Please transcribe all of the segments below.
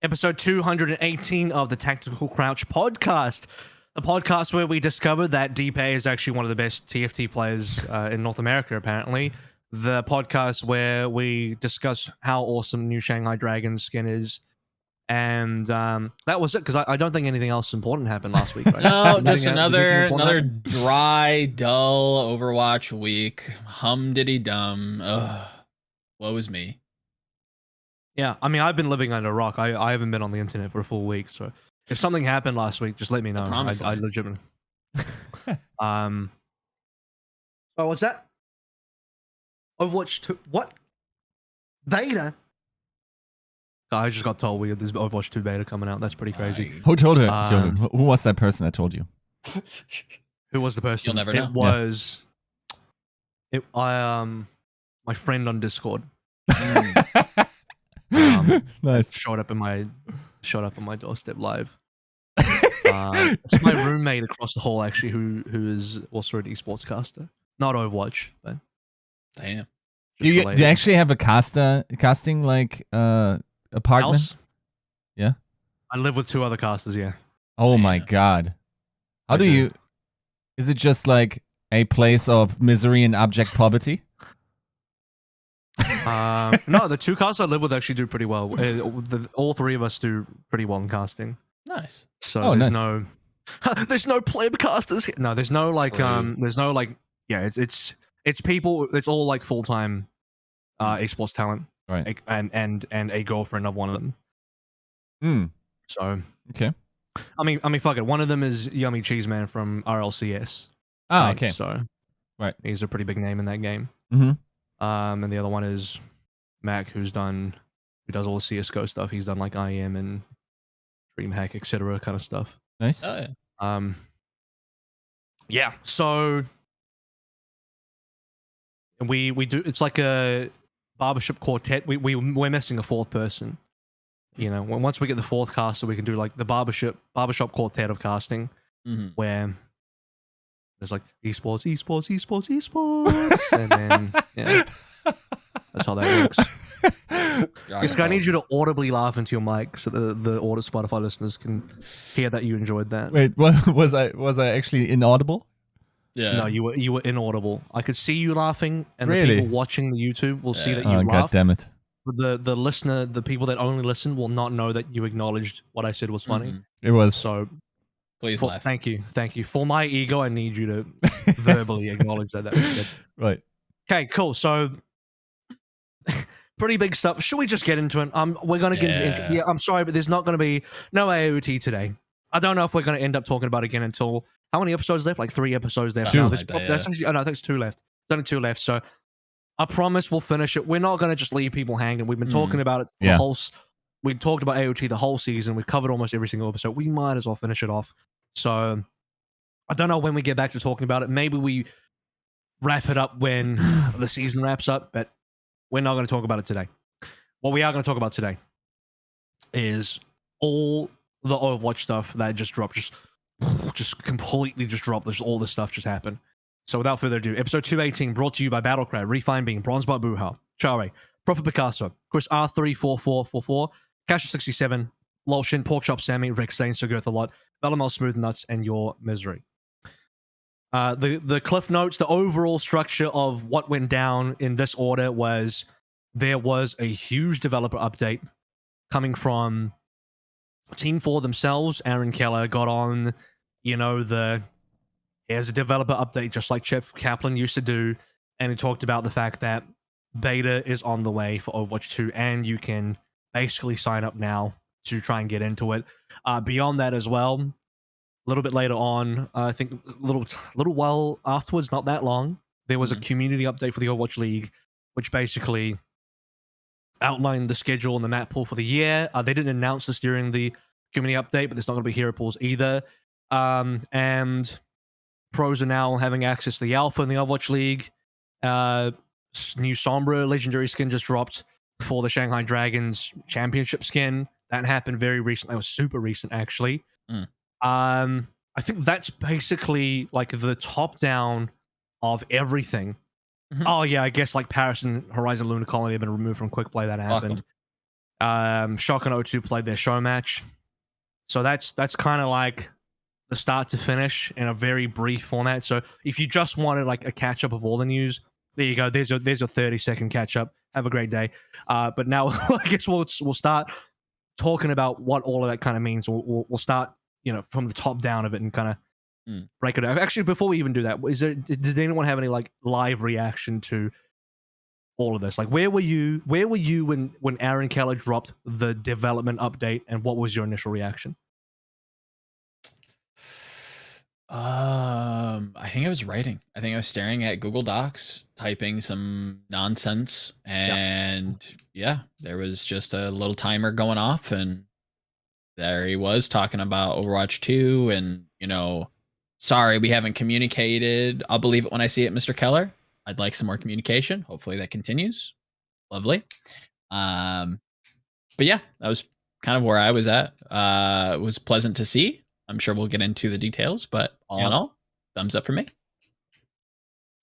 episode 218 of the Tactical Crouch podcast, the podcast where we discovered that DPay is actually one of the best TFT players in North America, apparently. The podcast where we discuss how awesome new Shanghai Dragons skin is. And that was it, because I don't think anything else important happened last week, right? No, just another dry, dull Overwatch week. Hum-diddy-dum. Ugh. Woe is me. Yeah, I mean, I've been living under a rock. I haven't been on the internet for a full week, so if something happened last week, just let me know. I legitimately. Oh, what's that? Overwatch 2. What? Beta? I just got told there's Overwatch 2 beta coming out. That's pretty crazy. Who told her? Who was that person that told you? Who was the person? You'll never know. It was my friend on Discord. Nice. Showed up in my doorstep live. It's my roommate across the hall, actually, who is also an esports caster. Not Overwatch, but damn. Do you actually have a casting like apartment? House? Yeah. I live with 2 other casters. Yeah. Oh my god. How do you? Is it just like a place of misery and abject poverty? No, the 2 casters I live with actually do pretty well. All 3 of us do pretty well in casting. Nice. So there's no pleb casters here. No, there's no like yeah, it's people. It's all like full-time esports talent, right? And a girlfriend of one of them. So okay. I mean, fuck it. One of them is Yummy Cheese Man from RLCS. Oh, right? Okay. So right, he's a pretty big name in that game. And the other one is Mac, who does all the CS:GO stuff. He's done like IM and DreamHack, etc. kind of stuff. Nice. Oh, yeah. Yeah. So we do. It's like a barbershop quartet. We're missing a 4th person. You know, once we get the 4th caster, we can do like the barbershop quartet of casting, where there's like esports, and then yeah, that's how that works. Yiska, I need you to audibly laugh into your mic so the Spotify listeners can hear that you enjoyed that. Wait, what was I actually inaudible? Yeah. No, you were inaudible. I could see you laughing, and really? the people watching the YouTube will see that you laughed. God damn it! But the listener, the people that only listen, will not know that you acknowledged what I said was funny. It was. So please laugh. Thank you. For my ego, I need you to verbally acknowledge that was good. Right. Okay, cool. So pretty big stuff. Should we just get into it? We're gonna get into yeah. I'm sorry, but there's not gonna be no AOT today. I don't know if we're gonna end up talking about it again until how many episodes left? Like 3 episodes left. No, I think it's 2 left. There's only 2 left. So I promise we'll finish it. We're not gonna just leave people hanging. We've been talking about it the whole. We talked about AOT the whole season. We've covered almost every single episode. We might as well finish it off. So I don't know when we get back to talking about it. Maybe we wrap it up when the season wraps up, but we're not going to talk about it today. What we are going to talk about today is all the Overwatch stuff that just dropped, just completely just dropped. There's all this stuff just happened. So without further ado, episode 218 brought to you by Battlecry, Refine Beam, Bronzebot Buha, Chare, Prophet Picasso, Chris R34444, Casher67, Lolshin, Porkchop Sammy, Rex Zane, Sogurth a lot, Volamel Smooth Nuts, and Your Misery. The cliff notes, the overall structure of what went down in this order was there was a huge developer update coming from Team 4 themselves. Aaron Keller got on, here's a developer update, just like Jeff Kaplan used to do, and he talked about the fact that beta is on the way for Overwatch 2, and you can basically sign up now to try and get into it. Beyond that as well, a little bit later on, I think a little while afterwards, not that long, there was a community update for the Overwatch League, which basically outlined the schedule and the map pool for the year. They didn't announce this during the community update, but there's not going to be Hero Pools either. And pros are now having access to the alpha in the Overwatch League. New Sombra legendary skin just dropped for the Shanghai Dragons championship skin. That happened very recently. It was super recent, actually. I think that's basically like the top down of everything. Oh yeah, I guess like Paris and Horizon Lunar Colony have been removed from Quick Play. That happened. Shock and O2 played their show match. So that's kind of like the start to finish in a very brief format. So if you just wanted like a catch up of all the news, there you go. There's a 30-second catch up. Have a great day. But now I guess we'll start talking about what all of that kind of means. We'll start from the top down of it and kind of break it out. Actually, before we even do that, did anyone have any like live reaction to all of this? Like, where were you when Aaron Keller dropped the development update, and what was your initial reaction? I think I was writing. I think I was staring at Google Docs, typing some nonsense, and there was just a little timer going off, and there he was talking about Overwatch 2, and sorry, we haven't communicated. I'll believe it when I see it, Mr. Keller. I'd like some more communication. Hopefully that continues. Lovely. But yeah, that was kind of where I was at. It was pleasant to see. I'm sure we'll get into the details, but all in all, thumbs up for me.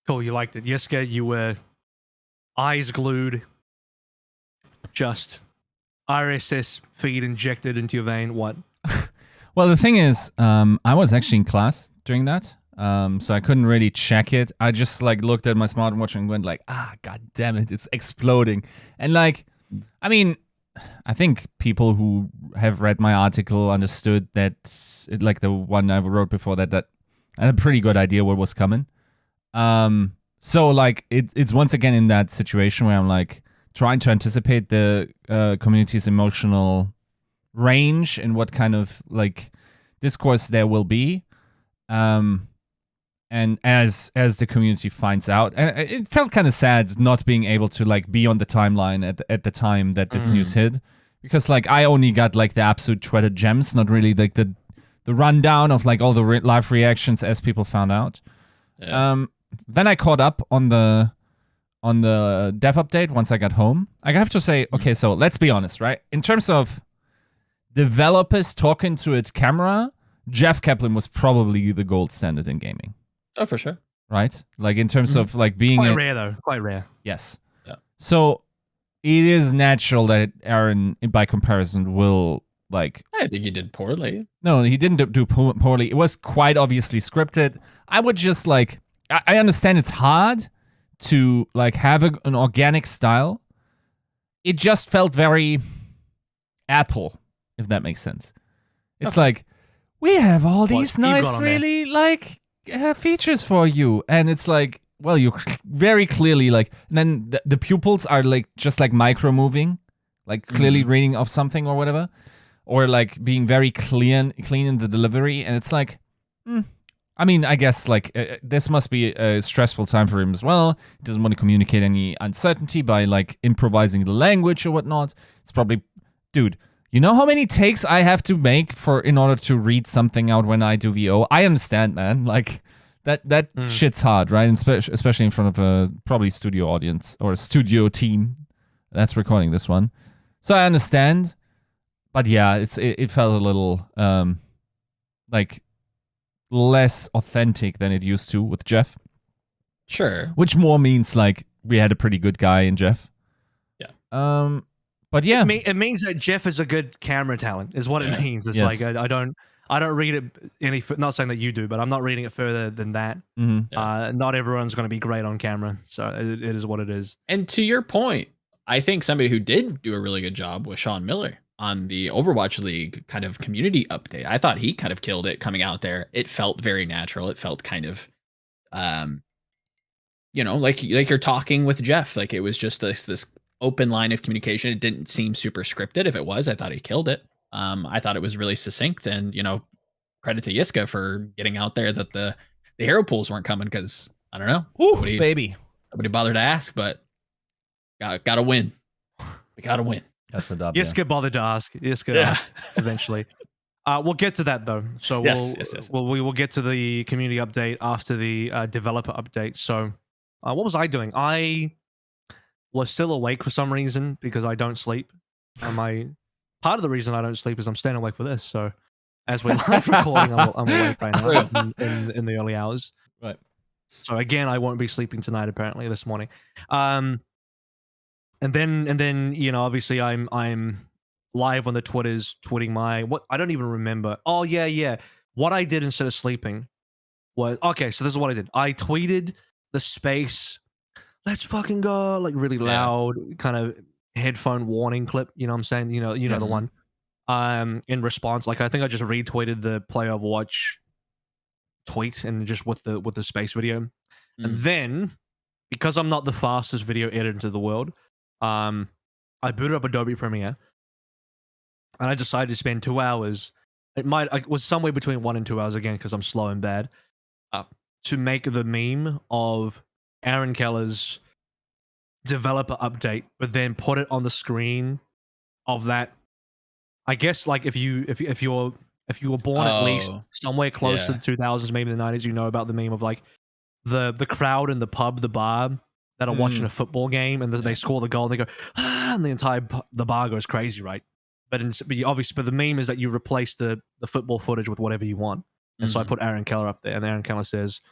Cool, you liked it. Yiska, you were eyes glued, just RSS feed injected into your vein. What? Well, the thing is, I was actually in class during that, so I couldn't really check it. I just like looked at my smartwatch and went like, god damn it, it's exploding. And like, I mean, I think people who have read my article understood that, like the one I wrote before that I had a pretty good idea what was coming. So like it's once again in that situation where I'm like trying to anticipate the community's emotional range and what kind of like discourse there will be. And as the community finds out, and it felt kind of sad not being able to like be on the timeline at the time that this news hit, because like I only got like the absolute Twitter gems, not really like the rundown of like all the live reactions as people found out. Yeah. Then I caught up on the dev update once I got home. I have to say, okay, so let's be honest, right? In terms of developers talking to its camera, Jeff Kaplan was probably the gold standard in gaming. Oh, for sure. Right? Like in terms of like being quite rare though. Quite rare. Yes. Yeah. So it is natural that Aaron, by comparison, will like. I think he did poorly. No, he didn't do poorly. It was quite obviously scripted. I would just like. I understand it's hard to like have an organic style. It just felt very Apple, if that makes sense. It's like we have all these nice, really like. Features for you, and it's like, well, you very clearly like, and then the pupils are like just like micro moving, like clearly reading off something or whatever, or like being very clean in the delivery, and it's like, I mean, I guess like this must be a stressful time for him as well. He doesn't want to communicate any uncertainty by like improvising the language or whatnot. It's probably, dude. You know how many takes I have to make in order to read something out when I do VO? I understand, man. Like that shit's hard, right? And especially in front of a probably studio audience or a studio team that's recording this one. So I understand, but yeah, it felt a little like less authentic than it used to with Jeff. Sure. Which more means like we had a pretty good guy in Jeff. Yeah. But yeah, it means that Jeff is a good camera talent, is what it means. It's like I don't read it any. Not saying that you do, but I'm not reading it further than that. Not everyone's going to be great on camera, so it is what it is. And to your point, I think somebody who did do a really good job was Sean Miller on the Overwatch League kind of community update. I thought he kind of killed it coming out there. It felt very natural. It felt kind of, like you're talking with Jeff. Like it was just this open line of communication. It didn't seem super scripted. If it was, I thought he killed it. I thought it was really succinct, and credit to Yiska for getting out there that the hero pools weren't coming, because I don't know. Baby. Nobody bothered to ask, but gotta win. We gotta win. That's the dub. Yiska bothered to ask. Yiska eventually. We'll get to that though. So we will get to the community update after the developer update. So what was I doing? I was still awake for some reason because I don't sleep. Part of the reason I don't sleep is I'm staying awake for this. So as we're live recording, I'm awake right now in the early hours. Right. So again, I won't be sleeping tonight. Apparently, this morning. then, you know, obviously I'm live on the Twitters, tweeting what I don't even remember. Oh yeah. What I did instead of sleeping was, okay, so this is what I did. I tweeted the space, let's fucking go, like really loud, kind of headphone warning clip, you know what I'm saying? You know the Yes. one. In response, like I think I just retweeted the play Overwatch tweet and just with the space video. And then, because I'm not the fastest video editor in the world, I booted up Adobe Premiere and I decided to spend 2 hours. It was somewhere between 1 and 2 hours again because I'm slow and bad. To make the meme of Aaron Keller's developer update, but then put it on the screen of that. I guess like if you were born at least somewhere close to the 2000s, maybe the 90s, you know about the meme of like the crowd in the pub, the bar that are watching a football game, and they score the goal, and they go and the bar goes crazy, right? But the meme is that you replace the football footage with whatever you want, and so I put Aaron Keller up there, and Aaron Keller says,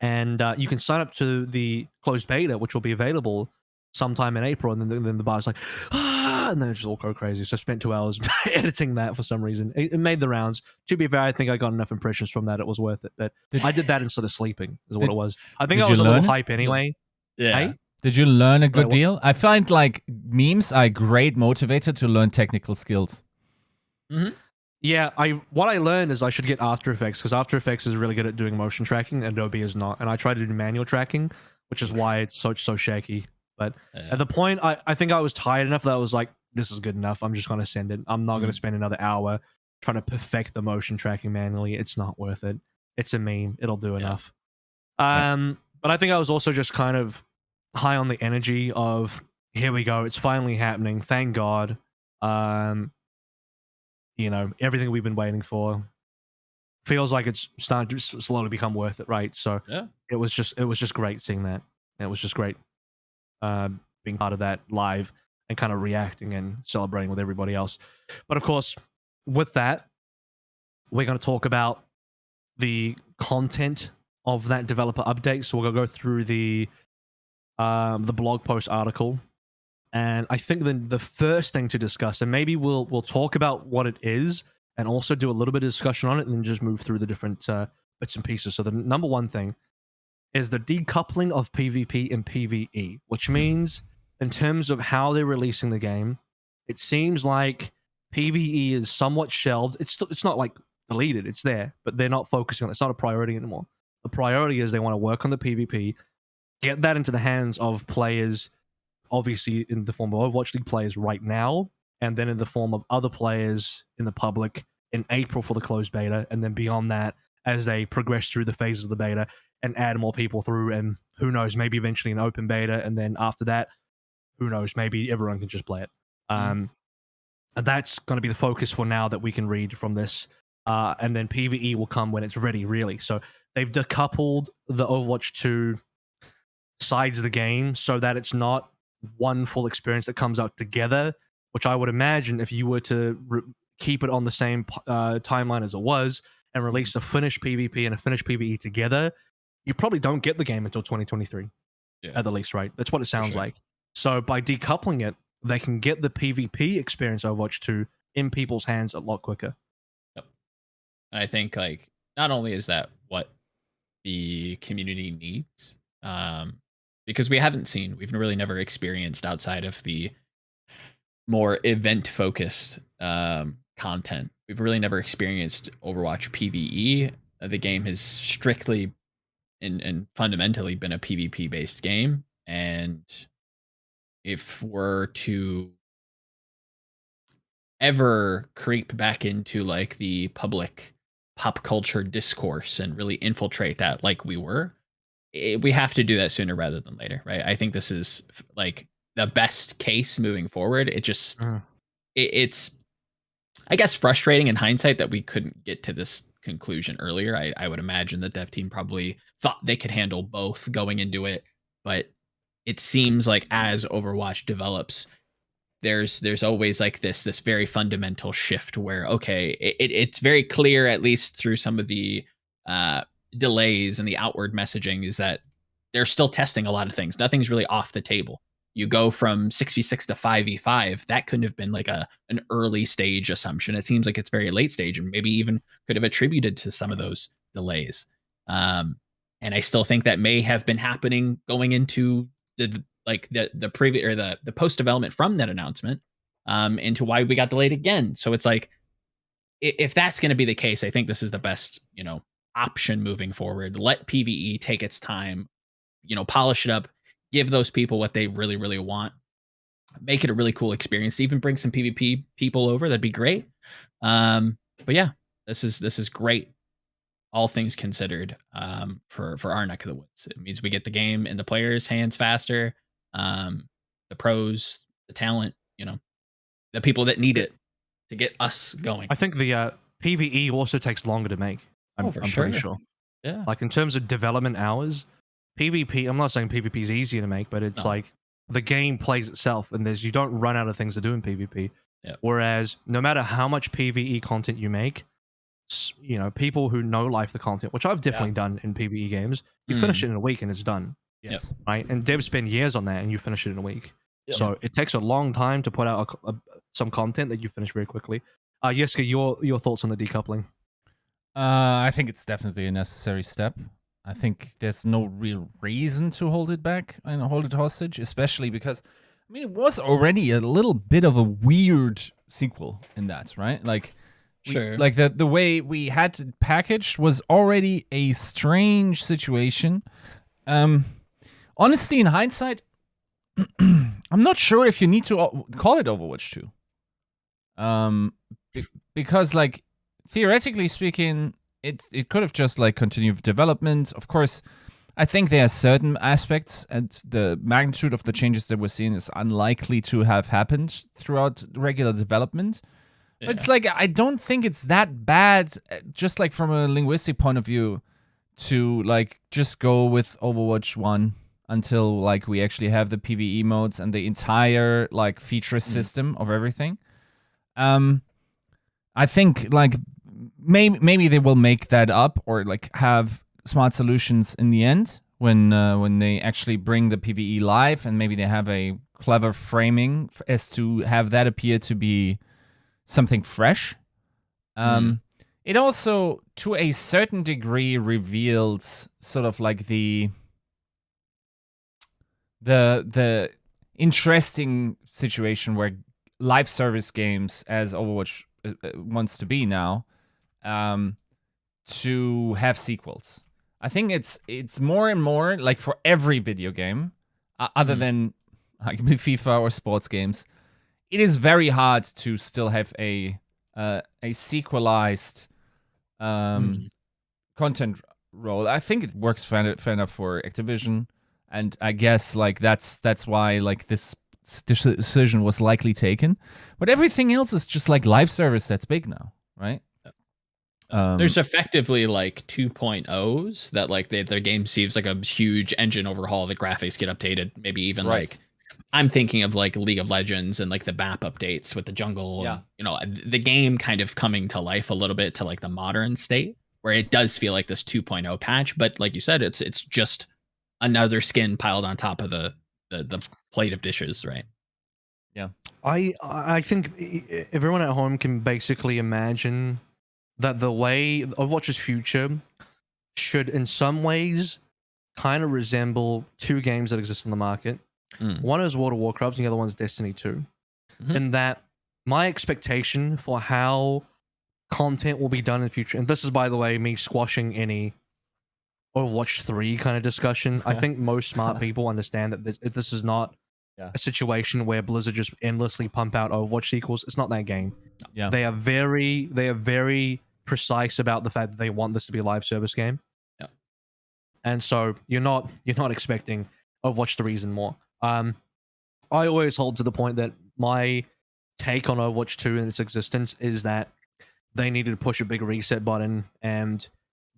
and you can sign up to the closed beta, which will be available sometime in April, and then the bar's like, and then it just all go crazy. So I spent 2 hours editing that for some reason. It made the rounds. To be fair, I think I got enough impressions from that. It was worth it. But I did that instead of sleeping, is what it was. I think I was a little hype anyway. Yeah. Hey? Did you learn a good deal? I find like memes are a great motivator to learn technical skills. Yeah, what I learned is I should get After Effects, because After Effects is really good at doing motion tracking, and Adobe is not. And I tried to do manual tracking, which is why it's so shaky. But at the point, I think I was tired enough that I was like, this is good enough. I'm just going to send it. I'm not going to spend another hour trying to perfect the motion tracking manually. It's not worth it. It's a meme. It'll do enough. But I think I was also just kind of high on the energy of, here we go. It's finally happening. Thank God. You know, everything we've been waiting for feels like it's starting to slowly become worth it, right? So it was just great seeing that. It was just great being part of that live and kind of reacting and celebrating with everybody else. But of course, with that, we're going to talk about the content of that developer update. So we're going to go through the blog post article. And I think the first thing to discuss, and maybe we'll talk about what it is and also do a little bit of discussion on it and then just move through the different bits and pieces. So the number one thing is the decoupling of PvP and PvE, which means in terms of how they're releasing the game, it seems like PvE is somewhat shelved. It's not like deleted, it's there, but they're not focusing on it. It's not a priority anymore. The priority is they want to work on the PvP, get that into the hands of players, obviously in the form of Overwatch League players right now, and then in the form of other players in the public in April for the closed beta, and then beyond that as they progress through the phases of the beta and add more people through, and who knows, maybe eventually an open beta, and then after that, who knows, maybe everyone can just play it. And that's going to be the focus for now that we can read from this. And then PvE will come when it's ready, really. So they've decoupled the Overwatch 2 sides of the game so that it's not one full experience that comes out together, which I would imagine if you were to keep it on the same timeline as it was and release a finished PvP and a finished PvE together, you probably don't get the game until 2023 at the least, right? That's what it sounds like. So by decoupling it, they can get the PvP experience Overwatch 2 in people's hands a lot quicker. Yep. And I think like not only is that what the community needs, because we've really never experienced outside of the more event focused content. We've really never experienced Overwatch PvE. The game has strictly and fundamentally been a PvP based game. And if we're to ever creep back into like the public pop culture discourse and really infiltrate that like we were, we have to do that sooner rather than later, right? I think this is like the best case moving forward. It just it's I guess frustrating in hindsight that we couldn't get to this conclusion earlier. I would imagine the dev team probably thought they could handle both going into it, but it seems like as Overwatch develops, there's always like this very fundamental shift where okay, it's very clear, at least through some of the delays and the outward messaging, is that they're still testing a lot of things. Nothing's really off the table. you go from 6v6 to 5v5, that couldn't have been like an early stage assumption. It seems like it's very late stage, and maybe even could have attributed to some of those delays. And I still think that may have been happening going into the previous or the post development from that announcement, into why we got delayed again. So it's like, if that's going to be the case, I think this is the best, option moving forward. Let PvE take its time, polish it up, give those people what they really, really want, make it a really cool experience, even bring some PvP people over. That'd be great. But yeah, this is great, all things considered, for our neck of the woods. It means we get the game in the players' hands faster, the pros, the talent, the people that need it to get us going. I think the PvE also takes longer to make. I'm sure. pretty sure. Yeah. Like in terms of development hours, PvP, I'm not saying PvP is easier to make, but it's like the game plays itself, and you don't run out of things to do in PvP. Yep. Whereas no matter how much PvE content you make, people who know life the content, which I've definitely done in PvE games, you finish it in a week and it's done. Yes. Right? And devs spend years on that, and you finish it in a week. Yep. So it takes a long time to put out some content that you finish very quickly. Yiska, your thoughts on the decoupling? I think it's definitely a necessary step. I think there's no real reason to hold it back and hold it hostage, especially because, it was already a little bit of a weird sequel in that, right? Like, sure. Like the way we had it packaged was already a strange situation. Honestly, in hindsight, I'm not sure if you need to call it Overwatch 2. Because like theoretically speaking, it could have just like continued development. Of course, I think there are certain aspects, and the magnitude of the changes that we're seeing is unlikely to have happened throughout regular development. Yeah. It's like, I don't think it's that bad, just like from a linguistic point of view, to like just go with Overwatch 1 until like we actually have the PvE modes and the entire like feature system of everything. I think like maybe they will make that up, or like have smart solutions in the end when they actually bring the PvE live, and maybe they have a clever framing as to have that appear to be something fresh. It also, to a certain degree, reveals sort of like the interesting situation where live service games, as Overwatch wants to be now, to have sequels. I think it's more and more like for every video game, other than like FIFA or sports games, it is very hard to still have a sequelized content role. I think it works fair enough for Activision, and I guess like that's why like this decision was likely taken. But everything else is just like live service that's big now, right? There's effectively like 2.0s that like their game sees like a huge engine overhaul. The graphics get updated. Maybe even like, I'm thinking of like League of Legends and like the map updates with the jungle. Yeah. And, the game kind of coming to life a little bit to like the modern state, where it does feel like this 2.0 patch. But like you said, it's just another skin piled on top of the plate of dishes, right? Yeah. I think everyone at home can basically imagine that the way Overwatch's future should in some ways kind of resemble two games that exist in the market. One is World of Warcraft, and the other one's Destiny 2. And that my expectation for how content will be done in the future, and this is, by the way, me squashing any Overwatch 3 kind of discussion. I think most smart people understand that this is not a situation where Blizzard just endlessly pump out Overwatch sequels. It's not that game. Yeah. They are very precise about the fact that they want this to be a live service game. Yeah. And so you're not expecting Overwatch 3s and more. I always hold to the point that my take on Overwatch 2 and its existence is that they needed to push a big reset button and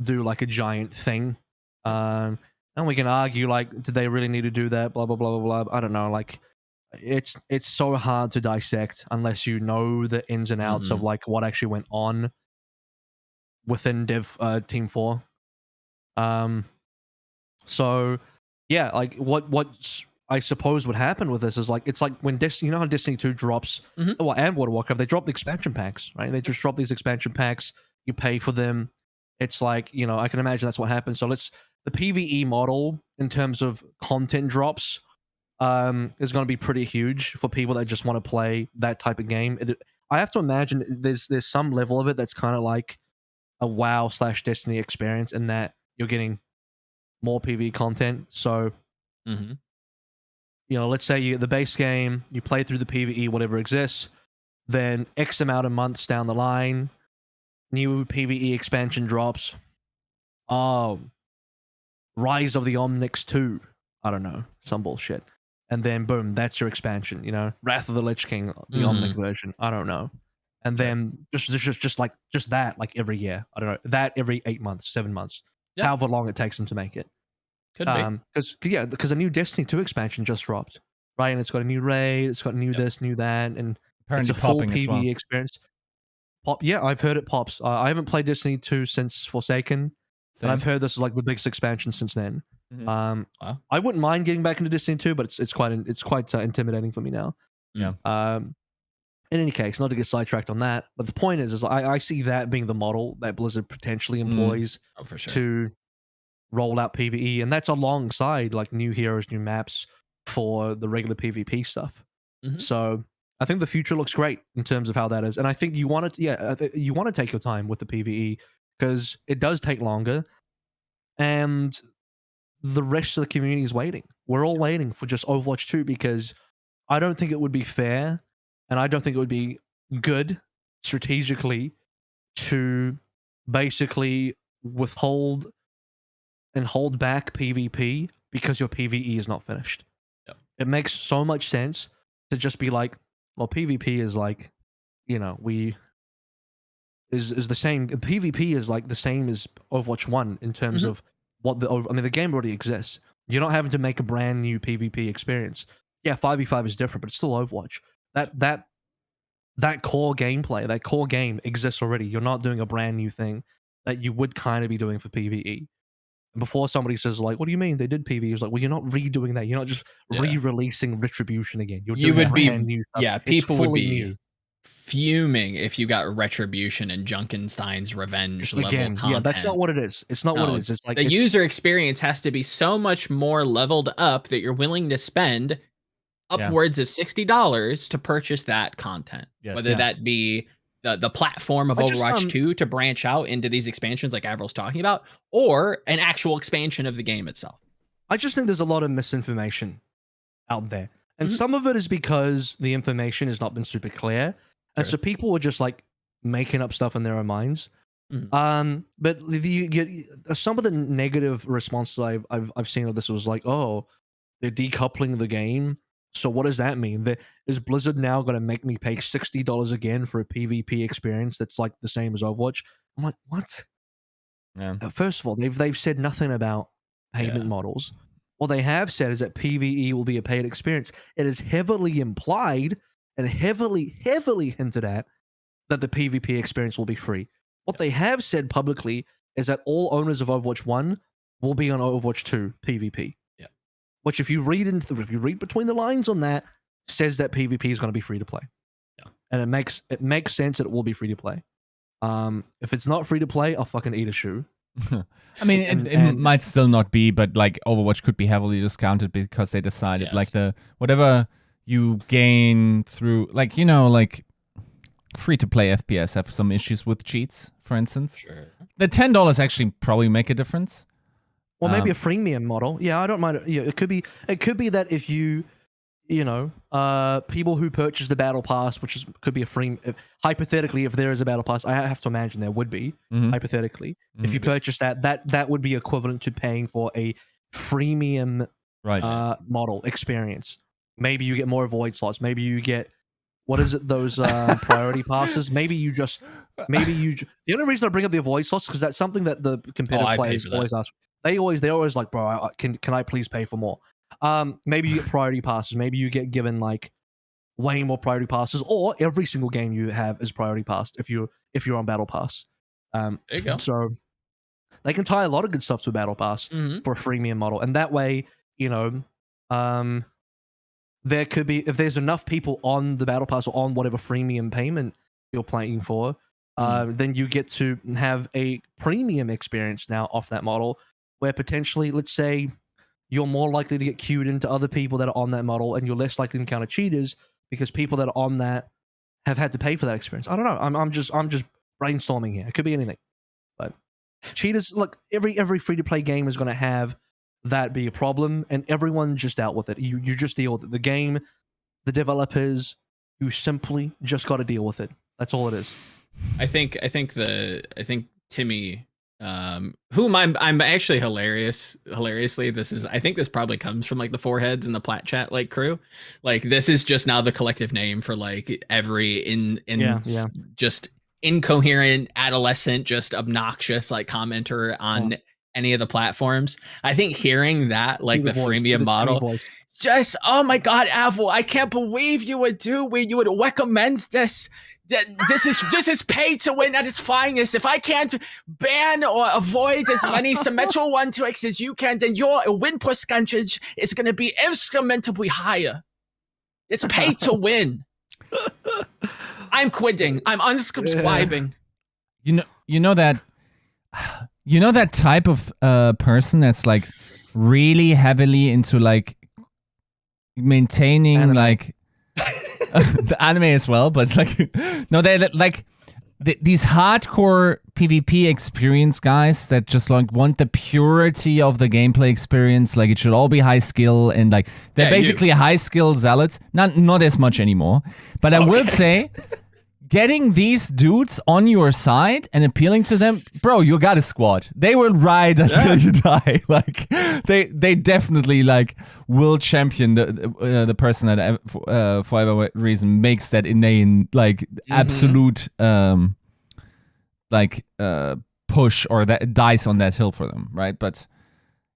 do like a giant thing. And we can argue like, did they really need to do that? Blah blah blah blah blah. I don't know. Like, it's so hard to dissect unless you know the ins and outs of like what actually went on within Team 4. So yeah, like what I suppose would happen with this is like it's like when Destiny, you know how Destiny 2 drops, well, and World of Warcraft, they drop the expansion packs, right? They just drop these expansion packs. You pay for them. It's like, you know, I can imagine that's what happens. So the PvE model in terms of content drops is going to be pretty huge for people that just want to play that type of game. I have to imagine there's some level of it that's kind of like a WoW/Destiny experience in that you're getting more PvE content. So, you know, let's say you the base game, you play through the PvE, whatever exists, then X amount of months down the line, new PvE expansion drops. Rise of the Omnics 2. I don't know, some bullshit. And then boom, that's your expansion, you know? Wrath of the Lich King, the Omnic version. I don't know. And then just that, like every year. I don't know. That every 8 months, 7 months. Yep. However long it takes them to make it. Could be. Because a new Destiny 2 expansion just dropped. Right? And it's got a new raid, it's got new this, new that, and Apparently it's a full popping as well. PvE experience. Yeah, I've heard it pops. I haven't played Destiny 2 since Forsaken. And I've heard this is like the biggest expansion since then. Wow. I wouldn't mind getting back into Destiny 2, but it's quite intimidating for me now. Yeah. In any case, not to get sidetracked on that, but the point is I see that being the model that Blizzard potentially employs for sure. to roll out PvE, and that's alongside like new heroes, new maps for the regular PvP stuff. So I think the future looks great in terms of how that is, and I think you want to, you want to take your time with the PvE because it does take longer, and the rest of the community is waiting. We're all waiting for just Overwatch 2 because I don't think it would be fair, and I don't think it would be good strategically to basically withhold and hold back PvP because your PvE is not finished. It makes so much sense to just be like, well, PvP is like, you know, is the same. PvP is like the same as Overwatch 1 in terms of what the game already exists. You're not having to make a brand new PvP experience. Yeah, 5v5 is different, but it's still Overwatch. That core gameplay, that core game exists already. You're not doing a brand new thing that you would kind of be doing for PvE. Before somebody says like, "What do you mean they did PvE?" It's like, well, you're not redoing that. You're not just re-releasing Retribution again. You would be new stuff. Yeah, It's people would fully be new. fuming if you got Retribution and Junkenstein's Revenge level content. Yeah, that's not what it is. It's not what it is. It's like the user experience has to be so much more leveled up that you're willing to spend upwards of $60 to purchase that content. Whether that be the platform of Overwatch 2 to branch out into these expansions like AVRL's talking about, or an actual expansion of the game itself. I just think there's a lot of misinformation out there. And some of it is because the information has not been super clear. And so people are just like making up stuff in their own minds. But if you get some of the negative responses I've seen of this was like, oh, they're decoupling the game. So what does that mean? Is Blizzard now going to make me pay $60 again for a PvP experience that's like the same as Overwatch? I'm like, what? Yeah. First of all, they've said nothing about payment models. What they have said is that PvE will be a paid experience. It is heavily implied and heavily hinted at that the PvP experience will be free. What they have said publicly is that all owners of Overwatch 1 will be on Overwatch 2 PvP. Which, if you read between the lines on that, says that PvP is going to be free to play. And it makes sense that it will be free to play. If it's not free to play, I'll fucking eat a shoe. I mean, it might still not be, but like Overwatch could be heavily discounted because they decided like whatever you gain through, like, you know, like free to play FPS have some issues with cheats, for instance. The $10 actually probably make a difference. Well, maybe a freemium model. Yeah, I don't mind. Yeah, it could be that if you know, people who purchase the battle pass, which could be a free. Hypothetically, if there is a battle pass, I have to imagine there would be. Hypothetically, if you purchase that would be equivalent to paying for a freemium model experience. Maybe you get more void slots. Maybe you get those priority passes. Maybe you the only reason I bring up the void slots because that's something that the competitive players always ask. They're always like, bro, can I please pay for more? Maybe you get priority passes. Maybe you get given like way more priority passes, or every single game you have is priority passed if you're on Battle Pass. There you go. So they can tie a lot of good stuff to a Battle Pass for a freemium model, and that way, you know, there could be, if there's enough people on the battle pass or on whatever freemium payment you're playing for, then you get to have a premium experience now off that model, where potentially, let's say, you're more likely to get queued into other people that are on that model, and you're less likely to encounter cheaters because people that are on that have had to pay for that experience. I don't know. I'm just brainstorming here. It could be anything, but cheaters. Look, every free to play game is going to have that be a problem, and everyone just dealt with it. You just deal with it. The game, the developers, you simply just got to deal with it. That's all it is. I think Timmy, whom I'm actually hilariously, I think this probably comes from like the Foreheads and the Plat Chat like crew. Like this is just now the collective name for like every just incoherent adolescent, just obnoxious like commenter on any of the platforms. I think hearing that, like the freemium model, just, oh my God, Avil, I can't believe you would recommend this. This is pay to win at its finest. If I can't ban or avoid as many symmetrical 1-2x as you can, then your win percentage is going to be instrumentably higher. It's pay to win. I'm quitting. I'm unsubscribing. You know that type of person that's like really heavily into like maintaining anime. Like the anime as well, but like no, they like these hardcore PvP experience guys that just like want the purity of the gameplay experience. Like it should all be high skill, and like they're basically high skill zealots. Not as much anymore, but I will say, getting these dudes on your side and appealing to them, bro, you got a squad. They will ride until you die. Like they definitely like will champion the person that for whatever reason makes that inane like absolute push or that dies on that hill for them, right? But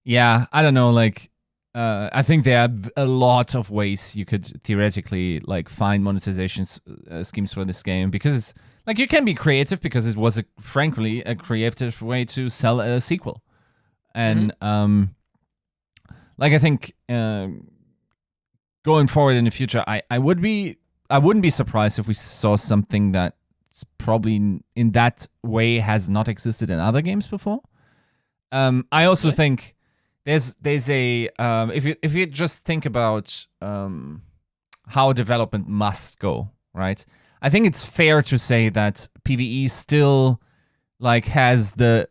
yeah, I don't know. Like I think there are a lot of ways you could theoretically like find monetization schemes for this game, because it's like you can be creative, because it was frankly a creative way to sell a sequel, and like I think going forward in the future, I wouldn't be surprised if we saw something that's probably in that way has not existed in other games before. I also think there's a if you just think about how development must go, right? I think it's fair to say that PvE still like has the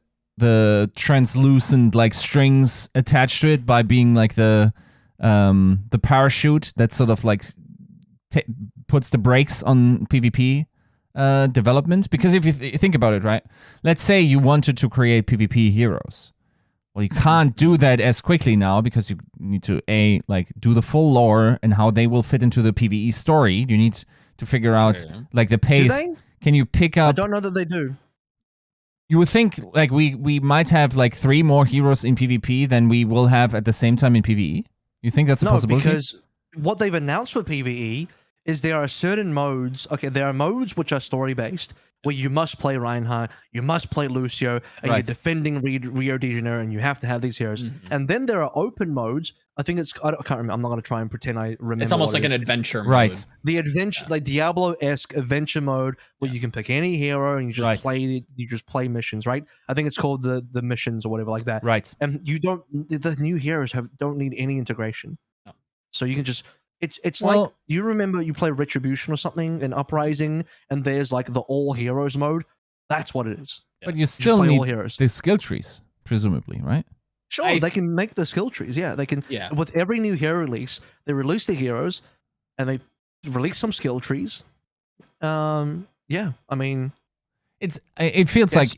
translucent like strings attached to it by being like the parachute that sort of like puts the brakes on PvP development. Because if you think about it, right? Let's say you wanted to create PvP heroes. Well, you can't do that as quickly now, because you need to do the full lore and how they will fit into the PvE story. You need to figure out like the pace. Do they? Can you pick up? I don't know that they do. You would think like we might have like 3 more heroes in PvP than we will have at the same time in PvE. You think that's a possibility? No, because what they've announced with PvE is there are certain modes. Okay, there are modes which are story based, where you must play Reinhardt, you must play Lucio, and you're defending Rio de Janeiro, and you have to have these heroes. And then there are open modes. I think I can't remember. I'm not going to try and pretend I remember. It's almost like an adventure mode. Right. The adventure, like Diablo-esque adventure mode, where you can pick any hero and you just play missions, right? I think it's called the missions or whatever like that. Right. And the new heroes don't need any integration. No. So you can just... It's like, do you remember you play Retribution or something in Uprising, and there's like the all heroes mode? That's what it is. But you still need all heroes. The skill trees, presumably, right? Sure, they can make the skill trees. Yeah, they can. Yeah. With every new hero release, they release the heroes, and they release some skill trees. Yeah, I mean, it feels like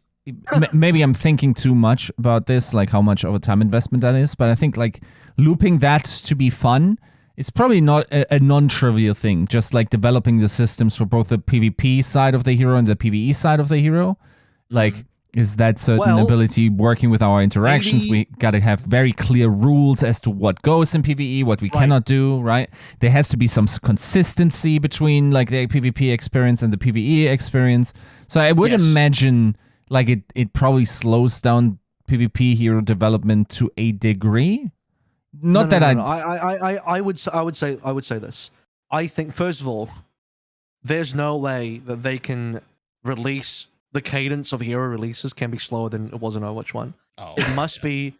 maybe I'm thinking too much about this, like how much of a time investment that is. But I think like looping that to be fun. It's probably not a non-trivial thing, just like developing the systems for both the PvP side of the hero and the PvE side of the hero. Like, is that certain ability working with our interactions? We got to have very clear rules as to what goes in PvE, what we cannot do, right? There has to be some consistency between like the PvP experience and the PvE experience. So I would imagine like it probably slows down PvP hero development to a degree. Not that I would say this. I think first of all, there's no way that they can release the cadence of hero releases can be slower than it was in Overwatch 1. It must be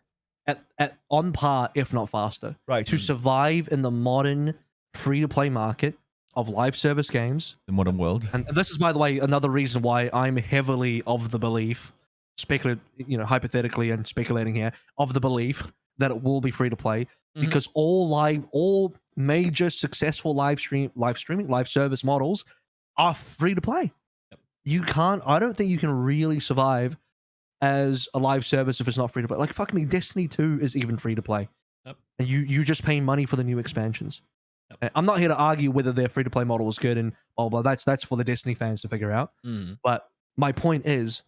at on par, if not faster, to survive in the modern free-to-play market of live service games, the modern world. And this is, by the way, another reason why I'm heavily of the belief, hypothetically and speculating here, of the belief that it will be free to play, because all major successful live service models are free to play. I don't think you can really survive as a live service if it's not free to play. Like, fuck me, Destiny 2 is even free to play. And you just pay money for the new expansions. I'm not here to argue whether their free to play model is good and blah blah. That's for the Destiny fans to figure out. But my point is,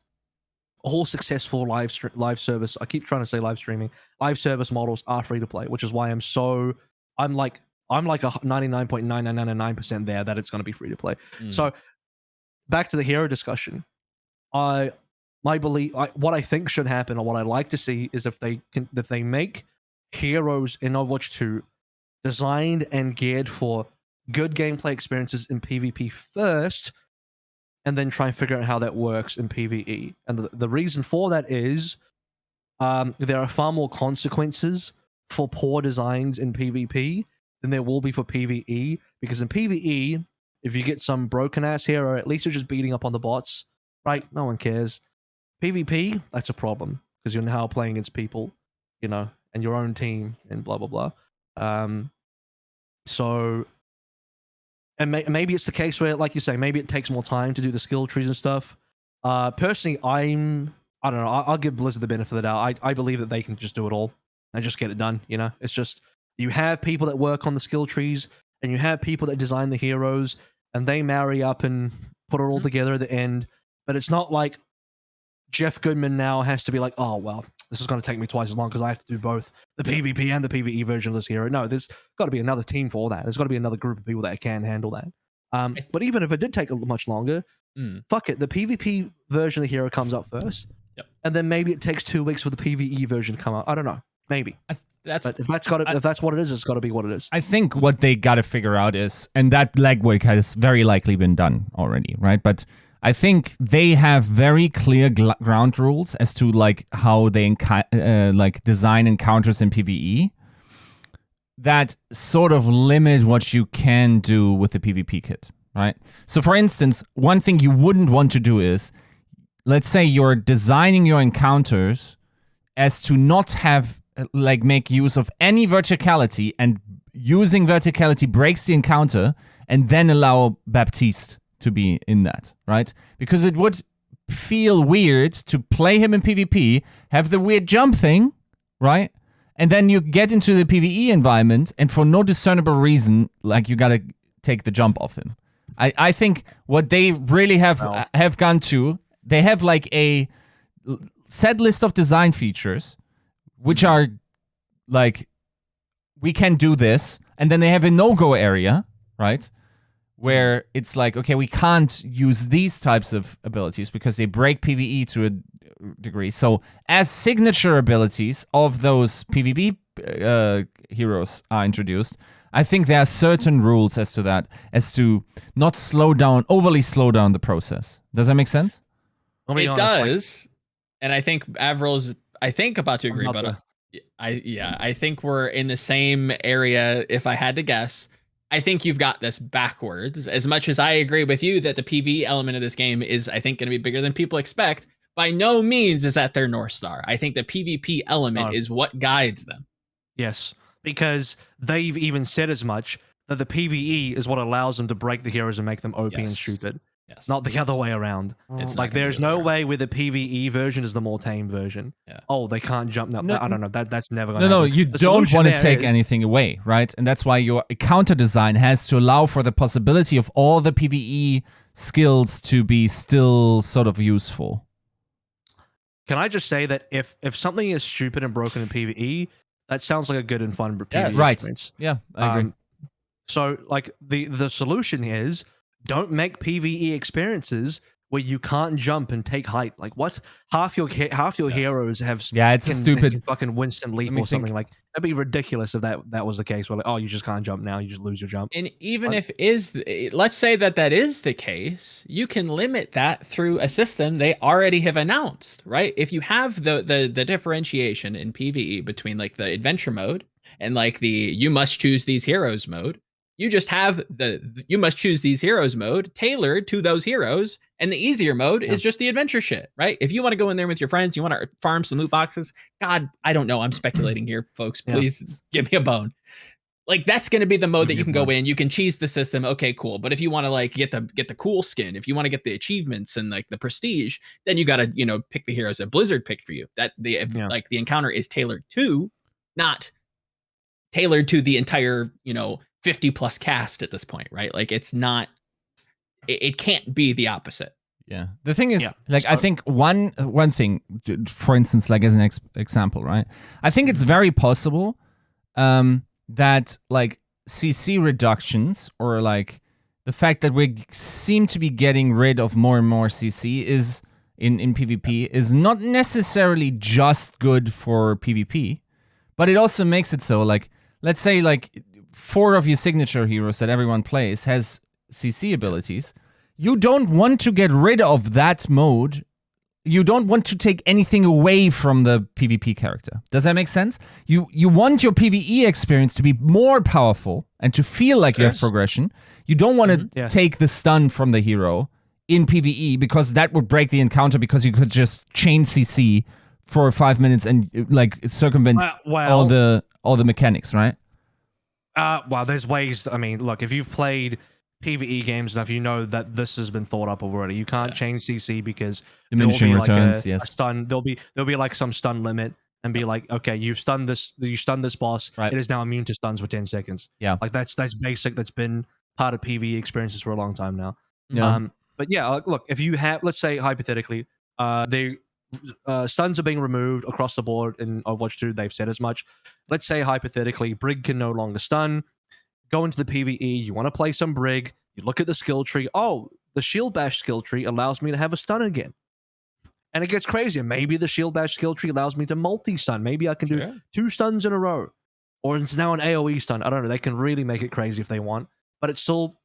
all successful live service, I keep trying to say live streaming, live service models are free to play, which is why I'm like a 99.9999% there that it's going to be free to play. So back to the hero discussion. What I think should happen, or what I'd like to see, is if they make heroes in Overwatch 2 designed and geared for good gameplay experiences in PvP first, and then try and figure out how that works in PvE. And the reason for that is there are far more consequences for poor designs in PvP than there will be for PvE, because in PvE, if you get some broken ass hero, at least you're just beating up on the bots, right? No one cares. PvP, that's a problem, because you're now playing against people, and your own team and blah blah blah. So, and maybe it's the case where, like you say, maybe it takes more time to do the skill trees and stuff. Personally, I don't know. I'll give Blizzard the benefit of the doubt. I believe that they can just do it all and just get it done. It's just, you have people that work on the skill trees, and you have people that design the heroes, and they marry up and put it all together at the end. But it's not like Jeff Goodman now has to be like, oh, well, this is going to take me twice as long because I have to do both the PvP and the PvE version of this hero. No, there's got to be another team for all that. There's got to be another group of people that can handle that. But even if it did take much longer, fuck it. The PvP version of the hero comes up first, and then maybe it takes 2 weeks for the PvE version to come out. I don't know. Maybe. But if that's what it is, it's got to be what it is. I think what they got to figure out is, and that legwork has very likely been done already, right? But I think they have very clear ground rules as to like how they design encounters in PvE that sort of limit what you can do with the PvP kit, right? So for instance, one thing you wouldn't want to do is, let's say you're designing your encounters as to not have make use of any verticality, and using verticality breaks the encounter, and then allow Baptiste to be in that, right? Because it would feel weird to play him in PvP, have the weird jump thing, right? And then you get into the PvE environment, and for no discernible reason, you gotta take the jump off him. I think what they really have gone to, they have a set list of design features, which are we can do this, and then they have a no-go area, right? Where it's okay, we can't use these types of abilities because they break PvE to a degree. So as signature abilities of those PvP heroes are introduced, I think there are certain rules as to that, as to not overly slow down the process. Does that make sense? It does. And I think AVRL's, about to agree, but I think we're in the same area if I had to guess. I think you've got this backwards. As much as I agree with you that the PvE element of this game is, I think, going to be bigger than people expect, by no means is that their North Star. I think the PvP element is what guides them. Yes, because they've even said as much, that the PvE is what allows them to break the heroes and make them OP and stupid. Yes. Not the other way around. It's there's no way where the PvE version is the more tame version. Yeah. Oh, they can't jump. No, I don't know. That's never going to happen. No, you don't want to take anything away, right? And that's why your counter design has to allow for the possibility of all the PvE skills to be still sort of useful. Can I just say that if something is stupid and broken in PvE, that sounds like a good and fun PvE right. experience. Yeah, I agree. So the solution is, don't make PvE experiences where you can't jump and take height. Like what? Half your heroes have it's a stupid can fucking Winston leap or something. Like that'd be ridiculous if that was the case. Where like, oh, you just can't jump now. You just lose your jump. And even if let's say that is the case, you can limit that through a system they already have announced, right? If you have the differentiation in PvE between like the adventure mode and like the you must choose these heroes mode, you just have the you must choose these heroes mode tailored to those heroes, and the easier mode is just the adventure shit, right? If you want to go in there with your friends, you want to farm some loot boxes, God, I don't know, I'm speculating here, folks. Please give me a bone. Like that's going to be the mode that you can go in. You can cheese the system. Okay, cool. But if you want to like get the cool skin, if you want to get the achievements and like the prestige, then you got to pick the heroes that Blizzard picked for you. That like the encounter is tailored to, not tailored to the entire 50 plus cast at this point, right? Like it's not. It can't be the opposite. Yeah. The thing is, like, I think one thing, for instance, like as an example, right? I think it's very possible. That like CC reductions or like the fact that we seem to be getting rid of more and more CC is in PvP is not necessarily just good for PvP, but it also makes it so like, let's say like 4 of your signature heroes that everyone plays has CC abilities. You don't want to get rid of that mode. You don't want to take anything away from the PvP character. Does that make sense? You want your PvE experience to be more powerful and to feel like you have progression. You don't want to take the stun from the hero in PvE because that would break the encounter because you could just chain CC for 5 minutes and like circumvent all the mechanics, right? Well, there's ways. I mean, look, if you've played PvE games enough, you know that this has been thought up already. You can't change CC because diminishing returns. A stun. There'll be like some stun limit, and be like, okay, you stunned this boss. Right. It is now immune to stuns for 10 seconds. Yeah, like that's basic. That's been part of PvE experiences for a long time now. Yeah. But yeah, look, if you have, let's say hypothetically, the stuns are being removed across the board in Overwatch 2. They've said as much. Let's say hypothetically, Brig can no longer stun. Go into the PvE, you want to play some Brig, you look at the skill tree, oh, the Shield Bash skill tree allows me to have a stun again. And it gets crazier. Maybe the Shield Bash skill tree allows me to multi-stun. Maybe I can do 2 stuns in a row. Or it's now an AoE stun. I don't know. They can really make it crazy if they want. But it's still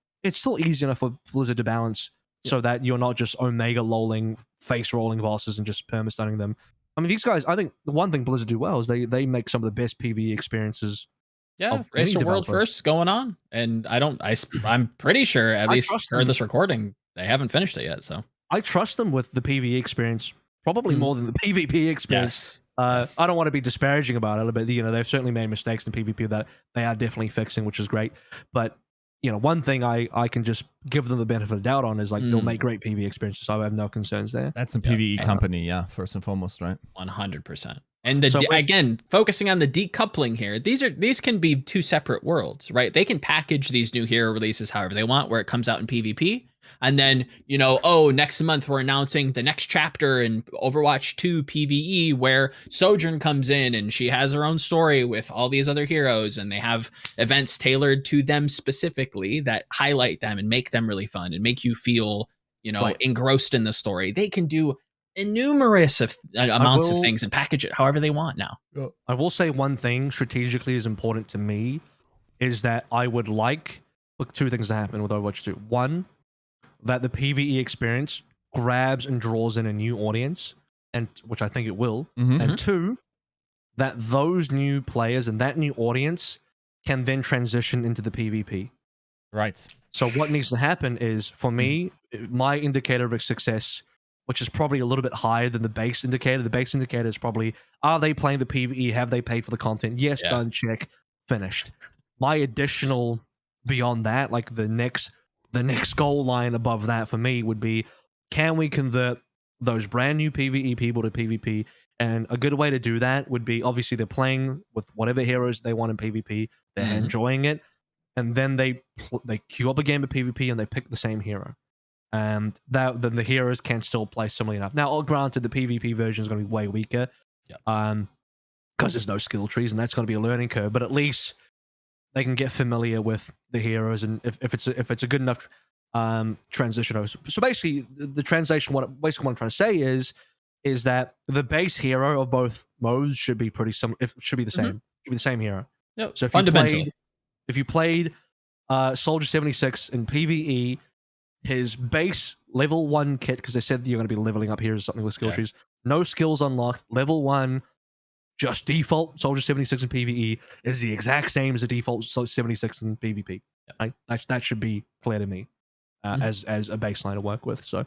easy enough for Blizzard to balance so that you're not just Omega lolling, face rolling bosses and just perma-stunning them. I mean, these guys, I think the one thing Blizzard do well is they make some of the best PvE experiences. Yeah, Race to World first going on, and I'm pretty sure at least for this recording they haven't finished it yet. So I trust them with the PvE experience probably more than the PvP experience. Yes. I don't want to be disparaging about it, but they've certainly made mistakes in PvP that they are definitely fixing, which is great. But one thing I can just give them the benefit of the doubt on is like they'll make great PvE experiences. So I have no concerns there. That's a PvE company, first and foremost, right? 100%. And again, focusing on the decoupling here, these can be 2 separate worlds, right? They can package these new hero releases however they want, where it comes out in PvP. And then, next month we're announcing the next chapter in Overwatch 2 PvE where Sojourn comes in and she has her own story with all these other heroes, and they have events tailored to them specifically that highlight them and make them really fun and make you feel, engrossed in the story. They can do innumerous amounts of things and package it however they want now. I will say one thing strategically is important to me is that I would like 2 things to happen with Overwatch 2. One, that the PvE experience grabs and draws in a new audience, and which I think it will. And 2, that those new players and that new audience can then transition into the PvP. Right. So what needs to happen is, for me, my indicator of success, which is probably a little bit higher than the base indicator. The base indicator is probably, are they playing the PvE? Have they paid for the content? Yes, done, check, finished. My additional beyond that, like the next goal line above that for me would be, can we convert those brand new PvE people to PvP? And a good way to do that would be, obviously they're playing with whatever heroes they want in PvP. They're enjoying it. And then they queue up a game of PvP and they pick the same hero. And then the heroes can still play similarly enough. Now, granted, the PvP version is going to be way weaker, because there's no skill trees, and that's going to be a learning curve. But at least they can get familiar with the heroes, and if it's a good enough transition over. So basically, the translation, what I'm trying to say is that the base hero of both modes should be pretty similar. It should be the same. Should be the same hero. Yep. So Fundamentally, if you played Soldier 76 in PvE, his base level 1 kit, because they said you're going to be leveling up here or something with skill trees. No skills unlocked. Level 1, just default Soldier 76 in PvE is the exact same as the default Soldier 76 in PvP. Right? That should be clear to me as a baseline to work with. So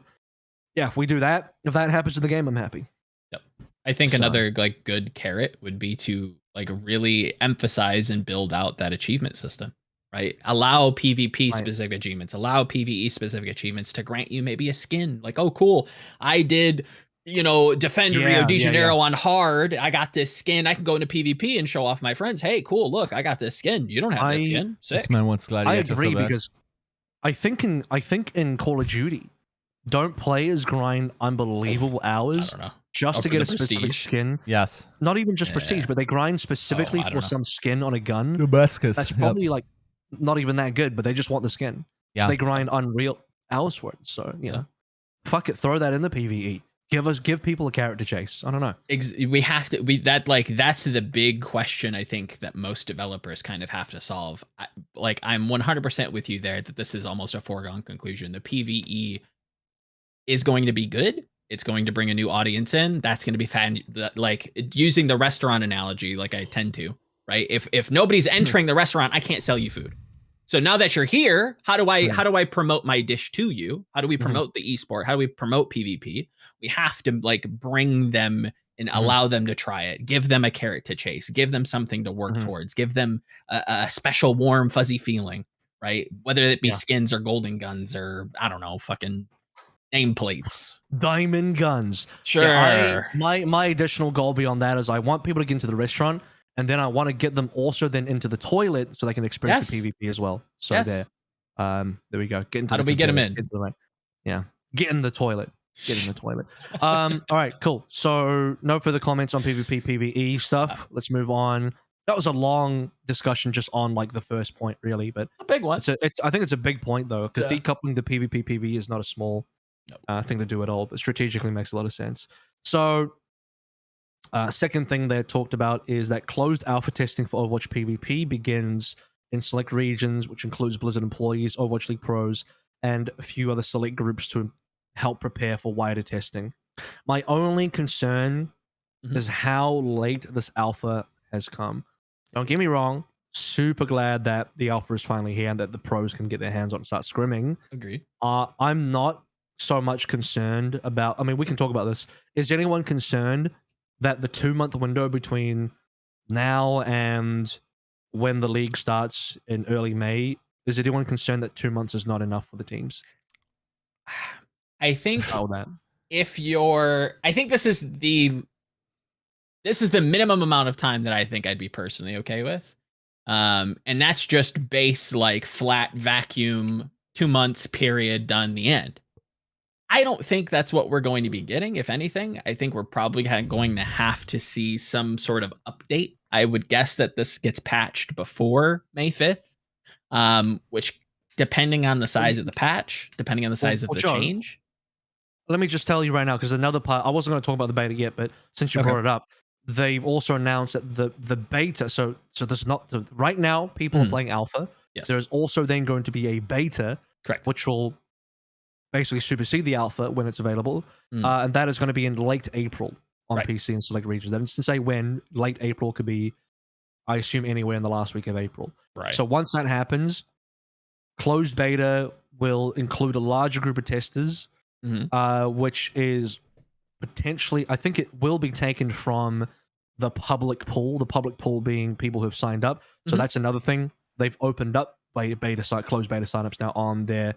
yeah, if we do that, if that happens in the game, I'm happy. Yep. I think another like good carrot would be to like really emphasize and build out that achievement system. Right? Allow PvP specific achievements, allow PvE specific achievements to grant you maybe a skin. Like, oh, cool, I did, defend Rio de Janeiro on hard. I got this skin. I can go into PvP and show off my friends. Hey, cool, look, I got this skin. You don't have that skin. Sick. This man wants Gladiator. I agree because I think in Call of Duty, don't players grind unbelievable hours just to get a specific skin? Yes. Not even just prestige, but they grind specifically for some skin on a gun. Damascus. That's probably like not even that good, but they just want the skin. So they grind unreal hours for it. So, fuck it, throw that in the PvE. Give people a carrot to chase. I don't know. We have to that's the big question I think that most developers kind of have to solve. I'm 100% with you there that this is almost a foregone conclusion. The PvE is going to be good. It's going to bring a new audience in. That's going to be fan, like using the restaurant analogy like I tend to, right? If nobody's entering the restaurant, I can't sell you food. So now that you're here, how do I promote my dish to you? How do we promote the esport? How do we promote PvP? We have to like bring them and allow them to try it. Give them a carrot to chase. Give them something to work towards. Give them a special warm fuzzy feeling, right? Whether it be skins or golden guns or I don't know, fucking nameplates, diamond guns. Sure. Yeah, my additional goal beyond that is I want people to get into the restaurant. And then I want to get them also then into the toilet so they can experience the PvP as well. So there we go. How do we get them in? Get in the toilet. Get in the toilet. All right, cool. So no further comments on PvP PvE stuff. Let's move on. That was a long discussion just on like the first point, really, but a big one. I think it's a big point though, because decoupling the PvP PvE is not a small thing to do at all, but strategically makes a lot of sense. So. Second thing they talked about is that closed alpha testing for Overwatch PvP begins in select regions, which includes Blizzard employees, Overwatch League pros, and a few other select groups to help prepare for wider testing. My only concern is how late this alpha has come. Don't get me wrong, super glad that the alpha is finally here and that the pros can get their hands on it and start scrimming. Agreed. I'm not so much concerned about, I mean, we can talk about this. Is anyone concerned that the 2-month window between now and when the league starts in early May, is anyone concerned that 2 months is not enough for the teams? I think I think this is the minimum amount of time that I think I'd be personally okay with. And that's just base like flat vacuum 2 months period done the end. I don't think that's what we're going to be getting. If anything, I think we're probably going to have to see some sort of update. I would guess that this gets patched before May 5th, which depending on the size of the patch, depending on the size of the change. Let me just tell you right now, because another part, I wasn't going to talk about the beta yet, but since you brought it up, they've also announced that the beta, so there's not, right now people are playing alpha. Yes. There's also then going to be a beta, correct, which will basically supersede the alpha when it's available, and that is going to be in late April on PC and select regions. That is to say when. Late April could be, I assume, anywhere in the last week of April. Right. So once that happens, closed beta will include a larger group of testers, which is potentially, I think it will be taken from the public pool, the public pool being people who have signed up. So that's another thing. They've opened up closed beta signups now on their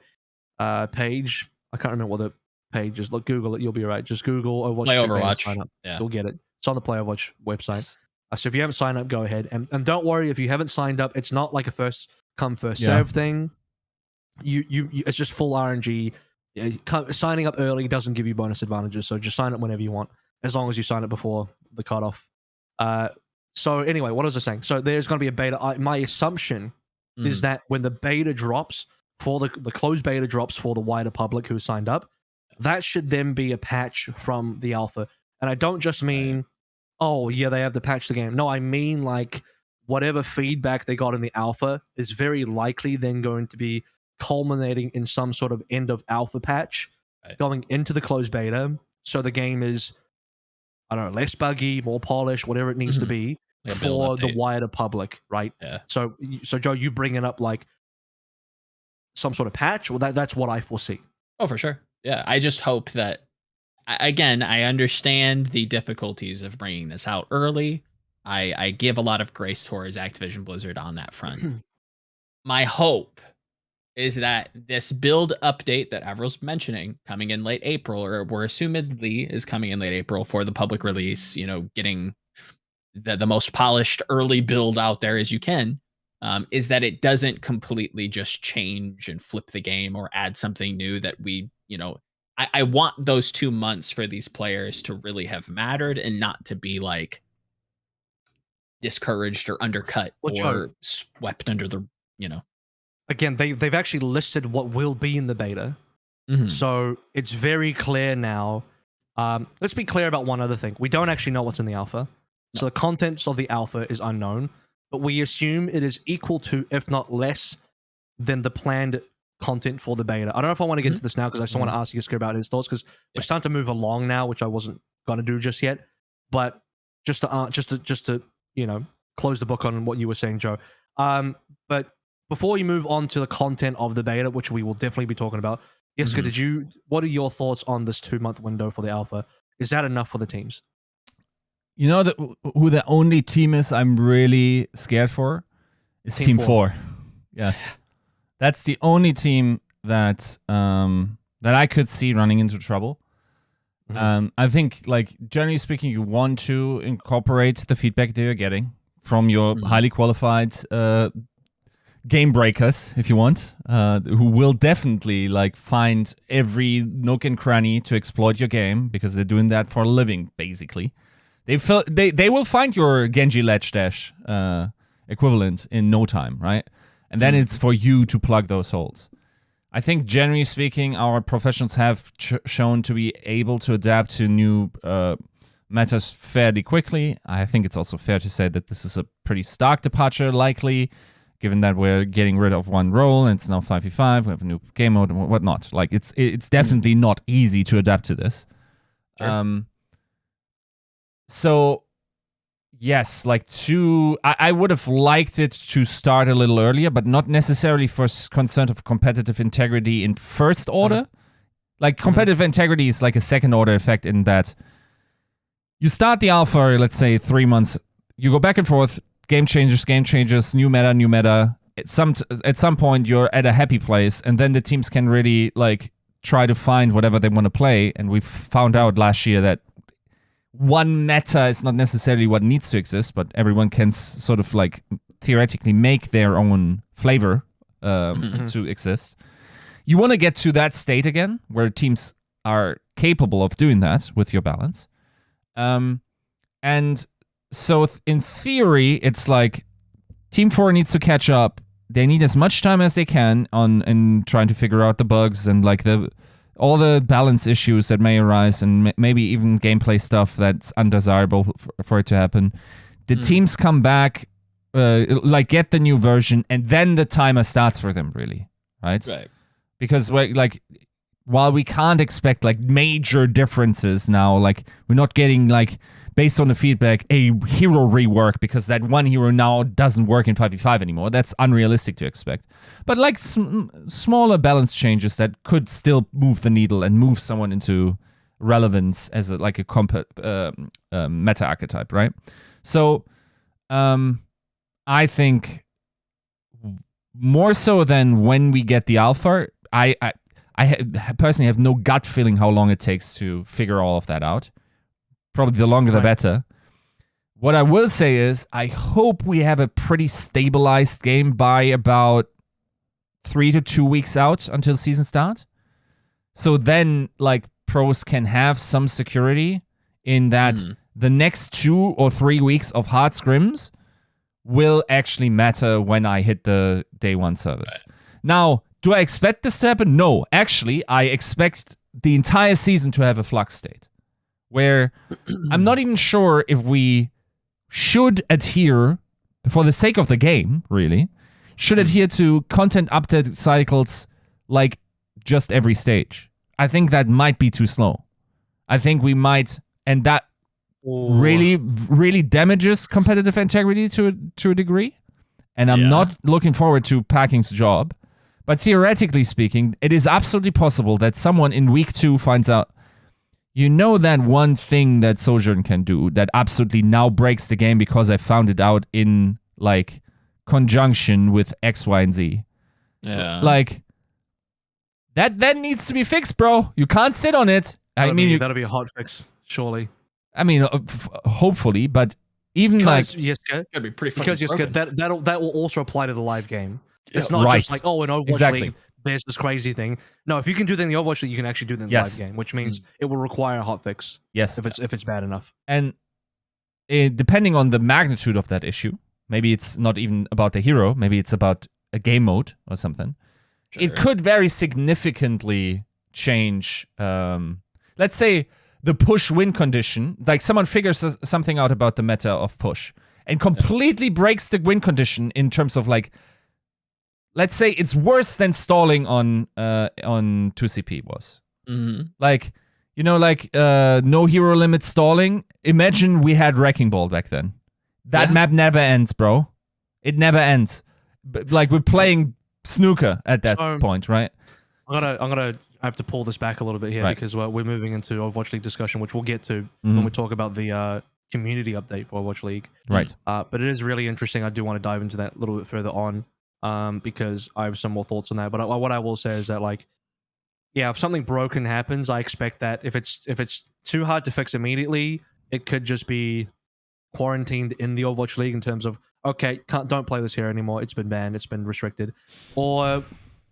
page. I can't remember what the page is. Look, Google it. You'll be right. Just Google Overwatch. Play Overwatch. Sign up. Yeah. You'll get it. It's on the Play Overwatch website. Yes. So if you haven't signed up, go ahead. And don't worry if you haven't signed up. It's not like a first come first serve thing. You it's just full RNG. Signing up early doesn't give you bonus advantages. So just sign up whenever you want, as long as you sign up before the cutoff. So anyway, what was I saying? So there's going to be a beta. My assumption is that when the beta drops, for the closed beta drops for the wider public who signed up, that should then be a patch from the alpha. And I don't just mean, oh yeah, they have to patch the game. No, I mean like whatever feedback they got in the alpha is very likely then going to be culminating in some sort of end of alpha patch going into the closed beta. So the game is, I don't know, less buggy, more polished, whatever it needs to be for the wider public, right? Yeah. So Joe, you bringing up like some sort of patch? Well, that's what I foresee. Oh, for sure. Yeah, I just hope that, again, I understand the difficulties of bringing this out early. I give a lot of grace towards Activision Blizzard on that front. My hope is that this build update that AVRL's mentioning coming in late April, or we're assumedly is coming in late April for the public release, getting the most polished early build out there as you can, is that it doesn't completely just change and flip the game or add something new that we, I want those 2 months for these players to really have mattered and not to be like discouraged or undercut or swept under the, Again, they've actually listed what will be in the beta. So it's very clear now. Let's be clear about one other thing. We don't actually know what's in the alpha. So the contents of the alpha is unknown, but we assume it is equal to, if not less, than the planned content for the beta. I don't know if I want to get into this now because I still want to ask Yiska about his thoughts because we're starting to move along now, which I wasn't gonna do just yet. But just to close the book on what you were saying, Joe. But before we move on to the content of the beta, which we will definitely be talking about, Yiska, what are your thoughts on this 2-month window for the alpha? Is that enough for the teams? You know who the only team is I'm really scared for? Is Team 4. Yes. That's the only team that I could see running into trouble. I think, like, generally speaking, you want to incorporate the feedback that you're getting from your highly qualified game breakers, if you want, who will definitely like find every nook and cranny to exploit your game because they're doing that for a living, basically. They will find your Genji ledge dash equivalent in no time, right? And then it's for you to plug those holes. I think, generally speaking, our professionals have shown to be able to adapt to new metas fairly quickly. I think it's also fair to say that this is a pretty stark departure, likely, given that we're getting rid of one role and it's now 5v5, we have a new game mode and whatnot. Like, it's definitely not easy to adapt to this. Sure. So, yes, like I would have liked it to start a little earlier, but not necessarily for concern of competitive integrity in first order. Like, competitive integrity is like a second order effect in that you start the alpha, let's say 3 months, you go back and forth, game changes, new meta. At some point, you're at a happy place, and then the teams can really like try to find whatever they want to play. And we found out last year that one meta is not necessarily what needs to exist, but everyone can sort of like theoretically make their own flavor to exist. You want to get to that state again, where teams are capable of doing that with your balance. And so in theory, it's like Team 4 needs to catch up. They need as much time as they can in trying to figure out the bugs and like all the balance issues that may arise, and maybe even gameplay stuff that's undesirable for it to happen. The teams come back, like get the new version, and then the timer starts for them, really, right? Right. Because like, while we can't expect like major differences now, like we're not getting like, based on the feedback, a hero rework because that one hero now doesn't work in 5v5 anymore. That's unrealistic to expect. But like smaller balance changes that could still move the needle and move someone into relevance as a meta archetype, right? So I think more so than when we get the alpha, I personally have no gut feeling how long it takes to figure all of that out. Probably the longer the better. What I will say is, I hope we have a pretty stabilized game by about 3 to 2 weeks out until season start. So then, like, pros can have some security in that the next 2 or 3 weeks of hard scrims will actually matter when I hit the day one service. Right. Now, Do I expect this to happen? No. Actually, I expect the entire season to have a flux state where I'm not even sure if we should adhere, for the sake of the game, really, should adhere to content update cycles like just every stage. I think that might be too slow. I think we might, and that really damages competitive integrity to a degree. And I'm not looking forward to Packing's job. But theoretically speaking, it is absolutely possible that someone in week 2 finds out, you know, that one thing that Sojourn can do that absolutely now breaks the game because I found it out in, like, conjunction with X, Y, and Z. Yeah. Like, that needs to be fixed, bro. You can't sit on it. That'll be a hot fix, surely. I mean, hopefully, but even because, like... Yiska, That'd be pretty because broken. that will also apply to the live game. It's not just like, oh, in Overwatch League, there's this crazy thing. No, if you can do that in the Overwatch League, you can actually do that in the live game, which means it will require a hotfix. Yes. If it's bad enough. And depending on the magnitude of that issue, maybe it's not even about the hero, maybe it's about a game mode or something. Sure. It could very significantly change, let's say, the push win condition. Like someone figures something out about the meta of push and completely breaks the win condition in terms of, like, let's say it's worse than stalling on 2CP was. Mm-hmm. Like, you know, like no hero limit stalling. Imagine we had Wrecking Ball back then. That map never ends, bro. It never ends. Like, we're playing snooker at that point, right? I have to pull this back a little bit here because we're moving into Overwatch League discussion, which we'll get to when we talk about the community update for Overwatch League. Right. But it is really interesting. I do want to dive into that a little bit further on because I have some more thoughts on that. But what I will say is that, like, yeah, if something broken happens, I expect that if it's too hard to fix immediately, it could just be quarantined in the Overwatch League in terms of, okay, don't play this here anymore. It's been banned. It's been restricted. Or,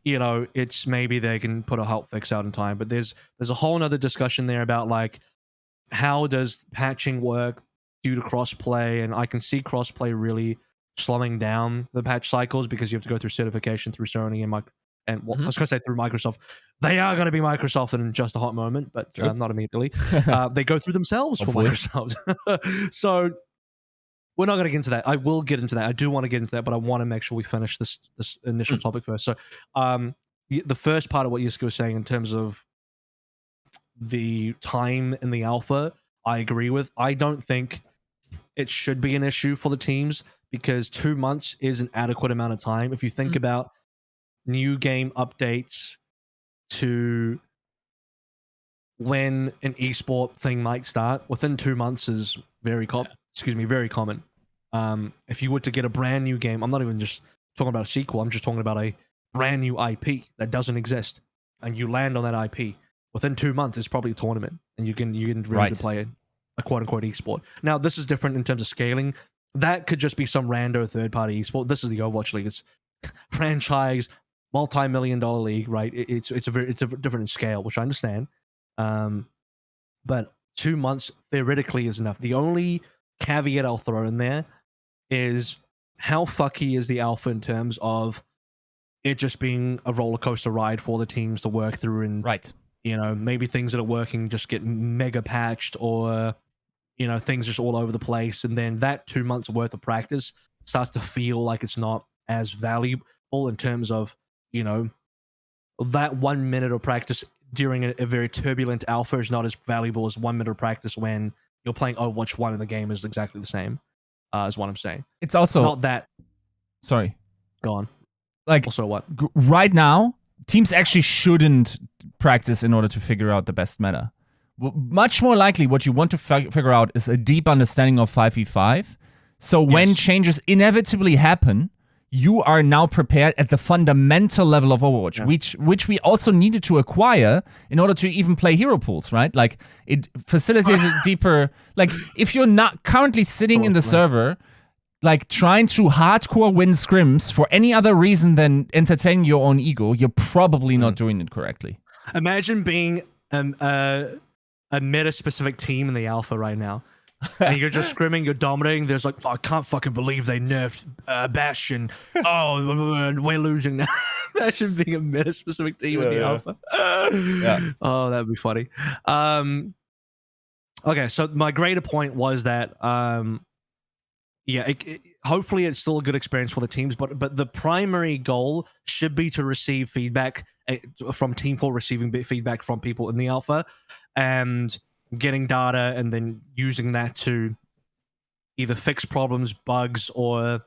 you know, it's maybe they can put a help fix out in time. But there's a whole nother discussion there about, like, how does patching work due to crossplay? And I can see crossplay really slowing down the patch cycles because you have to go through certification through Sony and I was going to say through Microsoft. They are going to be Microsoft in just a hot moment, but not immediately. They go through themselves for Microsoft. So we're not going to get into that. I will get into that. I do want to get into that, but I want to make sure we finish this initial topic first. So the first part of what Yiska was saying in terms of the time in the alpha, I agree with. I don't think it should be an issue for the teams because 2 months is an adequate amount of time. If you think about new game updates to when an esport thing might start, within 2 months is very common. If you were to get a brand new game, I'm not even just talking about a sequel, I'm just talking about a brand new IP that doesn't exist, and you land on that IP, within 2 months it's probably a tournament, and you can ready to play a quote-unquote esport. Now, this is different in terms of scaling. That could just be some rando third-party esport. This is the Overwatch League. It's franchise, multi-million-dollar league, right? It's a different scale, which I understand. But 2 months theoretically is enough. The only caveat I'll throw in there is how fucky is the alpha in terms of it just being a roller coaster ride for the teams to work through, and you know, maybe things that are working just get mega patched, or you know, things just all over the place, and then that 2 months worth of practice starts to feel like it's not as valuable in terms of, you know, that 1 minute of practice during a very turbulent alpha is not as valuable as 1 minute of practice when you're playing Overwatch 1 and the game is exactly the same, is what I'm saying. It's also not that. Sorry. Go on. Like, also what? Right now, teams actually shouldn't practice in order to figure out the best meta. Much more likely, what you want to figure out is a deep understanding of 5v5. So when changes inevitably happen, you are now prepared at the fundamental level of Overwatch, which we also needed to acquire in order to even play Hero Pools, right? Like, it facilitated deeper... Like, if you're not currently sitting in the server, like, trying to hardcore win scrims for any other reason than entertaining your own ego, you're probably not doing it correctly. Imagine being a meta-specific team in the alpha right now. and you're just scrimming, you're dominating. There's like, oh, I can't fucking believe they nerfed Bastion. Oh, we're losing now. Bastion being a meta-specific team in the alpha. Oh, that'd be funny. Okay, so my greater point was that, hopefully it's still a good experience for the teams, but the primary goal should be to receive feedback from Team 4, receiving feedback from people in the alpha, and getting data, and then using that to either fix problems, bugs, or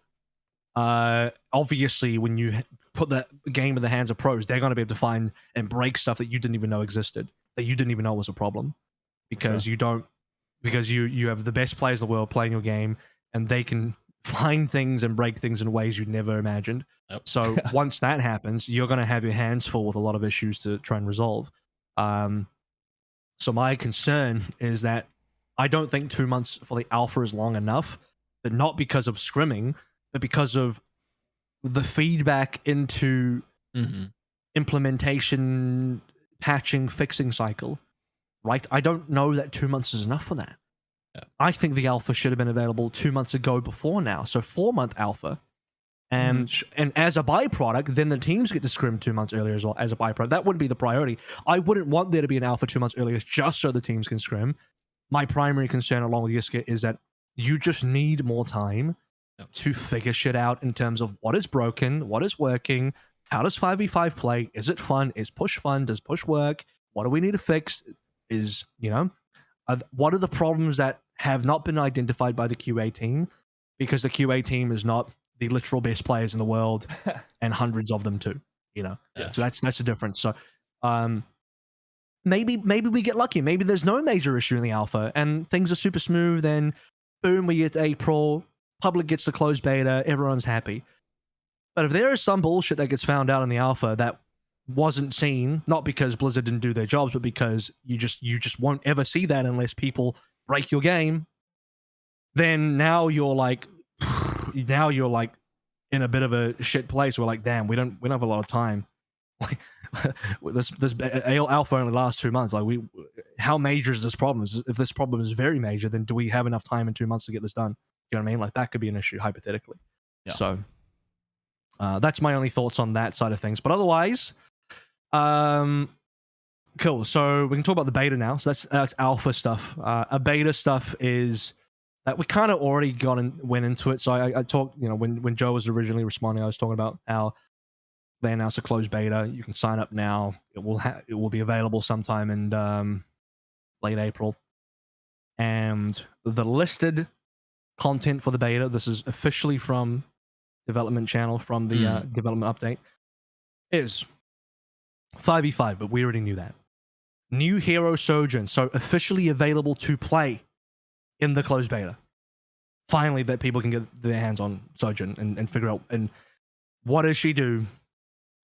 obviously when you put the game in the hands of pros, they're going to be able to find and break stuff that you didn't even know existed, that you didn't even know was a problem, because you have the best players in the world playing your game, and they can find things and break things in ways you never imagined. Yep. So once that happens, you're going to have your hands full with a lot of issues to try and resolve. So my concern is that I don't think 2 months for the alpha is long enough, but not because of scrimming, but because of the feedback into implementation, patching, fixing cycle. Right? I don't know that 2 months is enough for that. Yeah. I think the alpha should have been available 2 months ago before now. So 4-month alpha. And as a byproduct, then the teams get to scrim 2 months earlier as well as a byproduct. That wouldn't be the priority. I wouldn't want there to be an alpha 2 months earlier just so the teams can scrim. My primary concern along with Yiska is that you just need more time to figure shit out in terms of what is broken, what is working, how does 5v5 play, is it fun, is push fun, does push work, what do we need to fix, is, what are the problems that have not been identified by the QA team, because the QA team is not the literal best players in the world, and hundreds of them too. Yes. So that's the difference. So, maybe we get lucky. Maybe there's no major issue in the alpha, and things are super smooth. And boom, we get April. Public gets the closed beta. Everyone's happy. But if there is some bullshit that gets found out in the alpha that wasn't seen, not because Blizzard didn't do their jobs, but because you just won't ever see that unless people break your game, then now you're like in a bit of a shit place. We're like, damn, we don't have a lot of time. Like, this alpha only lasts 2 months. Like, how major is this problem? If this problem is very major, then do we have enough time in 2 months to get this done? You know what I mean? Like, that could be an issue hypothetically. Yeah. So that's my only thoughts on that side of things. But otherwise, cool. So we can talk about the beta now. So that's alpha stuff. A beta stuff is that we kind of already went into it. So I talked, when Joe was originally responding, I was talking about how they announced a closed beta. You can sign up now. It will be available sometime in late April. And the listed content for the beta, this is officially from development channel, from the development update, is 5v5, but we already knew that. New hero Sojourn, so officially available to play in the closed beta. Finally, that people can get their hands on Sojourn and figure out, and what does she do?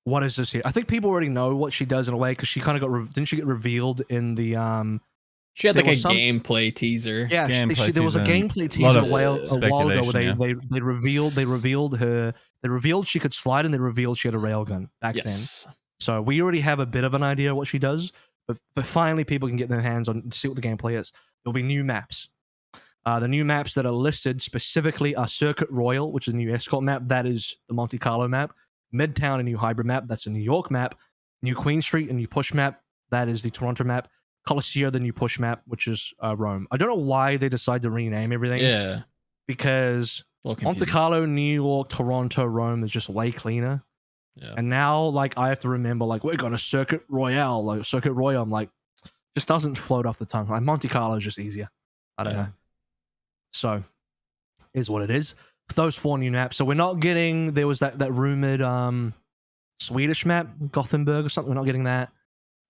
What is this here? I think people already know what she does in a way, because she kind of didn't she get revealed in the She had like a gameplay teaser. Yeah, there was a gameplay teaser a while ago where they revealed she could slide, and they revealed she had a railgun back then. So we already have a bit of an idea of what she does, but finally people can get their hands on and see what the gameplay is. There'll be new maps. The new maps that are listed specifically are Circuit Royal, which is a new escort map. That is the Monte Carlo map. Midtown, a new hybrid map. That's a New York map. New Queen Street, a new push map. That is the Toronto map. Coliseum, the new push map, which is Rome. I don't know why they decided to rename everything. Yeah. Because Monte Carlo, New York, Toronto, Rome is just way cleaner. Yeah. And now, I have to remember, we're going to Circuit Royale, Circuit Royale. I'm like, just doesn't float off the tongue. Like, Monte Carlo is just easier. I don't know. So, is what it is. Those 4 new maps. So we're not getting, there was that rumored Swedish map, Gothenburg or something. We're not getting that.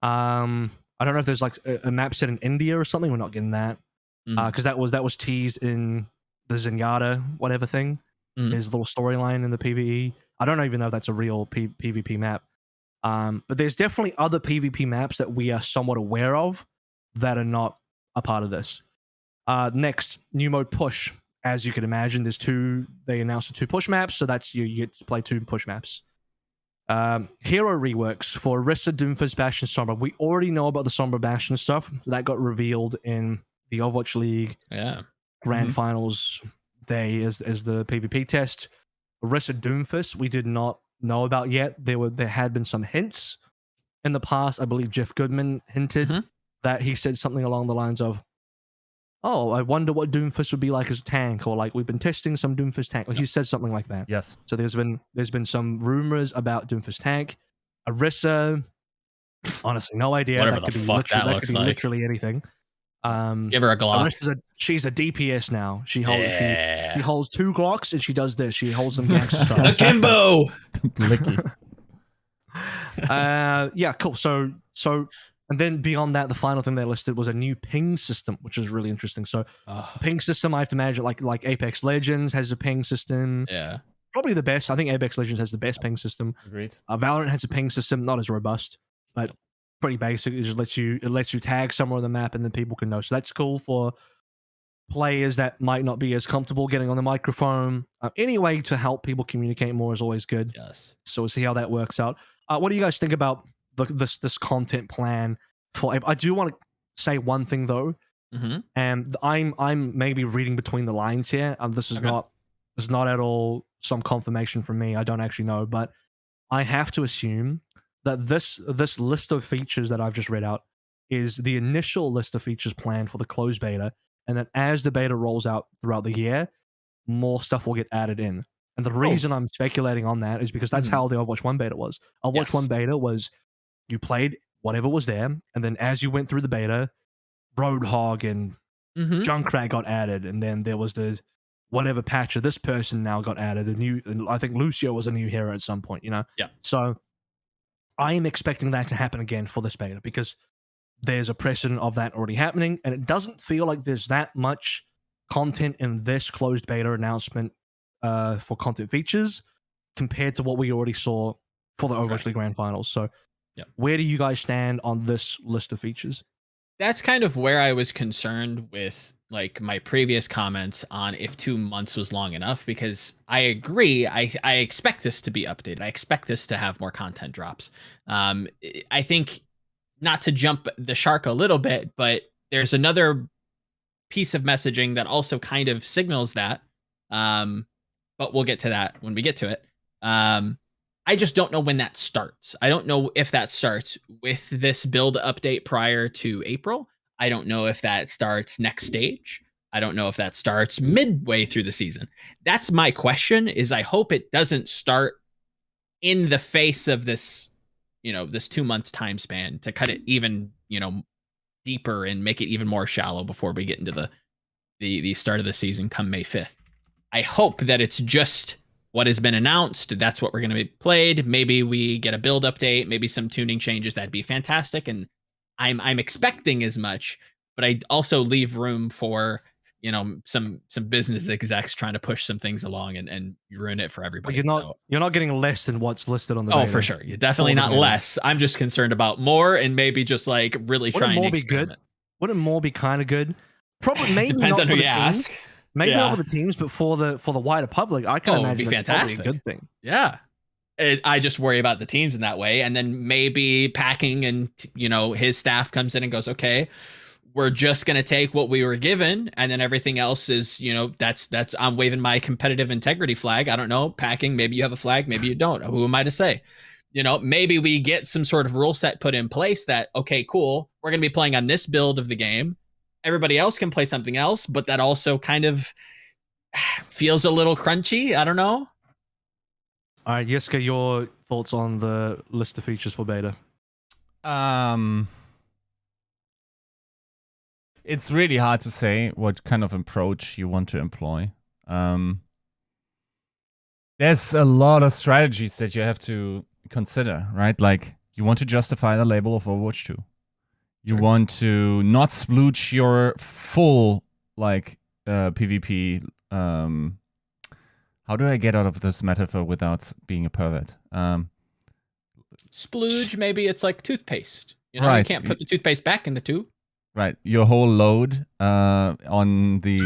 I don't know if there's a map set in India or something. We're not getting that. Because that was teased in the Zenyatta whatever thing. His little storyline in the PvE. I don't even know if that's a real PvP map. But there's definitely other PvP maps that we are somewhat aware of that are not a part of this. Next, new mode push. As you can imagine, they announced the 2 push maps, so that's you get to play 2 push maps. Hero reworks for Orisa, Doomfist, Bastion, Sombra. We already know about the Sombra Bastion stuff. That got revealed in the Overwatch League. Yeah. grand finals day as the PvP test. Orisa Doomfist, we did not know about yet. There had been some hints in the past. I believe Jeff Goodman hinted that he said something along the lines of, "Oh, I wonder what Doomfist would be like as a tank," or like, "We've been testing some Doomfist tank." Like he said something like that. Yes. So there's been some rumors about Doomfist tank. Arissa, honestly, no idea. Whatever that the fuck that looks like. Literally anything. Give her a Glock. She's a DPS now. She holds Yeah. she holds 2 Glocks and she does this. She holds them gangster style. Akimbo. Blicky. Yeah, cool. So and then beyond that, the final thing they listed was a new ping system, which is really interesting. So ping system, I have to imagine like Apex Legends has a ping system. Yeah. Probably the best. I think Apex Legends has the best ping system. Agreed. Valorant has a ping system, not as robust, but pretty basic. It just lets you tag somewhere on the map and then people can know. So that's cool for players that might not be as comfortable getting on the microphone. Any way to help people communicate more is always good. Yes. So we'll see how that works out. What do you guys think about this content plan for? I do want to say one thing though, and I'm maybe reading between the lines here. This is not at all some confirmation from me. I don't actually know, but I have to assume that this list of features that I've just read out is the initial list of features planned for the closed beta, and that as the beta rolls out throughout the year, more stuff will get added in. And the reason I'm speculating on that is because that's how the Overwatch 1 beta was. Overwatch 1 beta was you played whatever was there, and then as you went through the beta, Roadhog and Junkrat got added, and then there was the whatever patch of this person now got added. I think Lucio was a new hero at some point, Yeah. So I am expecting that to happen again for this beta because there's a precedent of that already happening, and it doesn't feel like there's that much content in this closed beta announcement for content features compared to what we already saw for the Overwatch League Grand Finals. So where do you guys stand on this list of features? That's kind of where I was concerned with like my previous comments on if 2 months was long enough, because I agree. I expect this to be updated. I expect this to have more content drops. I think, not to jump the shark a little bit, but there's another piece of messaging that also kind of signals that. But we'll get to that when we get to it. I just don't know when that starts. I don't know if that starts with this build update prior to April. I don't know if that starts next stage. I don't know if that starts midway through the season. That's my question, is I hope it doesn't start in the face of this, this 2 months time span to cut it even, deeper and make it even more shallow before we get into the start of the season come May 5th. I hope that it's just what has been announced. That's what we're going to be played. Maybe we get a build update, maybe some tuning changes. That'd be fantastic. And I'm expecting as much, but I also leave room for, some business execs trying to push some things along and ruin it for everybody. You're not getting less than what's listed on the beta. For sure. You're definitely not less. I'm just concerned about more and maybe just like really trying to experiment. Wouldn't more be kind of good? Probably. Maybe depends on who you ask. Maybe not for the teams, but for the wider public, I can imagine it's probably a good thing. Yeah. I just worry about the teams in that way. And then maybe Packing and, his staff comes in and goes, okay, we're just going to take what we were given. And then everything else is, that's I'm waving my competitive integrity flag. I don't know. Packing, maybe you have a flag, maybe you don't. Who am I to say? Maybe we get some sort of rule set put in place that, okay, cool, we're going to be playing on this build of the game. Everybody else can play something else, but that also kind of feels a little crunchy. I don't know. All right, Yiska, your thoughts on the list of features for beta? It's really hard to say what kind of approach you want to employ. There's a lot of strategies that you have to consider, right? Like, you want to justify the label of Overwatch 2. You want to not splooge your full, PvP. How do I get out of this metaphor without being a pervert? Splooge, maybe it's like toothpaste. You can't put the toothpaste back in the tube. Right, your whole load on the...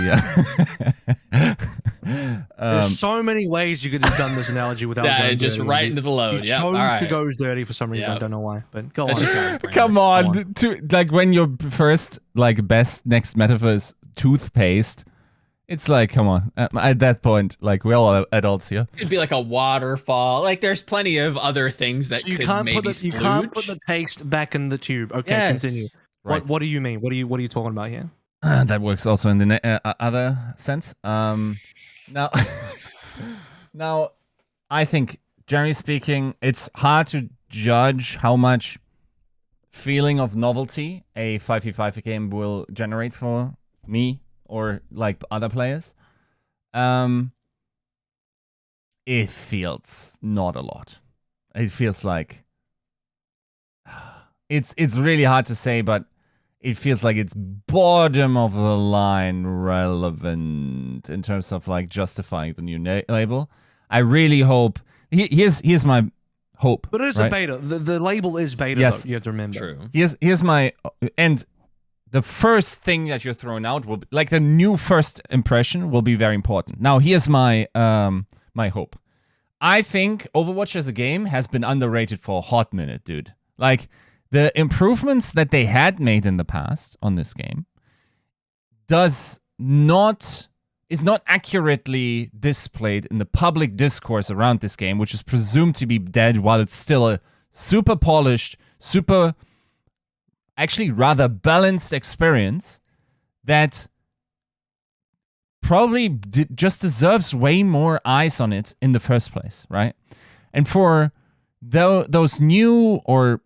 There's so many ways you could have done this analogy without going just dirty. right into the load. You chose to go dirty for some reason. I don't know why, but go on. Come on. When your first, best next metaphor is toothpaste, It's like, come on. At that point, like, we're all adults here. It'd be like a waterfall. Like, there's plenty of other things that So you could can't maybe put the, you can't put splooge. the taste back in the tube. Okay, Yes. continue. Right. What do you mean? What are you talking about here? That works also in the other sense. Now, now, I think, generally speaking, it's hard to judge how much feeling of novelty a 5v5 game will generate for me or like other players. It feels not a lot. It feels like it's really hard to say, but it feels like it's bottom of the line relevant in terms of like justifying the new label. I really hope. Here's my hope. But it's a beta. The label is beta. Yes, though, you have to remember. True. Here's my and the first thing that you're throwing out will be, like, the new first impression will be very important. Now here's my my hope. I think Overwatch as a game has been underrated for a hot minute, dude. Like, the improvements that they had made in the past on this game is not accurately displayed in the public discourse around this game, which is presumed to be dead while it's still a super polished, super, actually rather balanced experience that probably just deserves way more eyes on it in the first place, right? And for those new or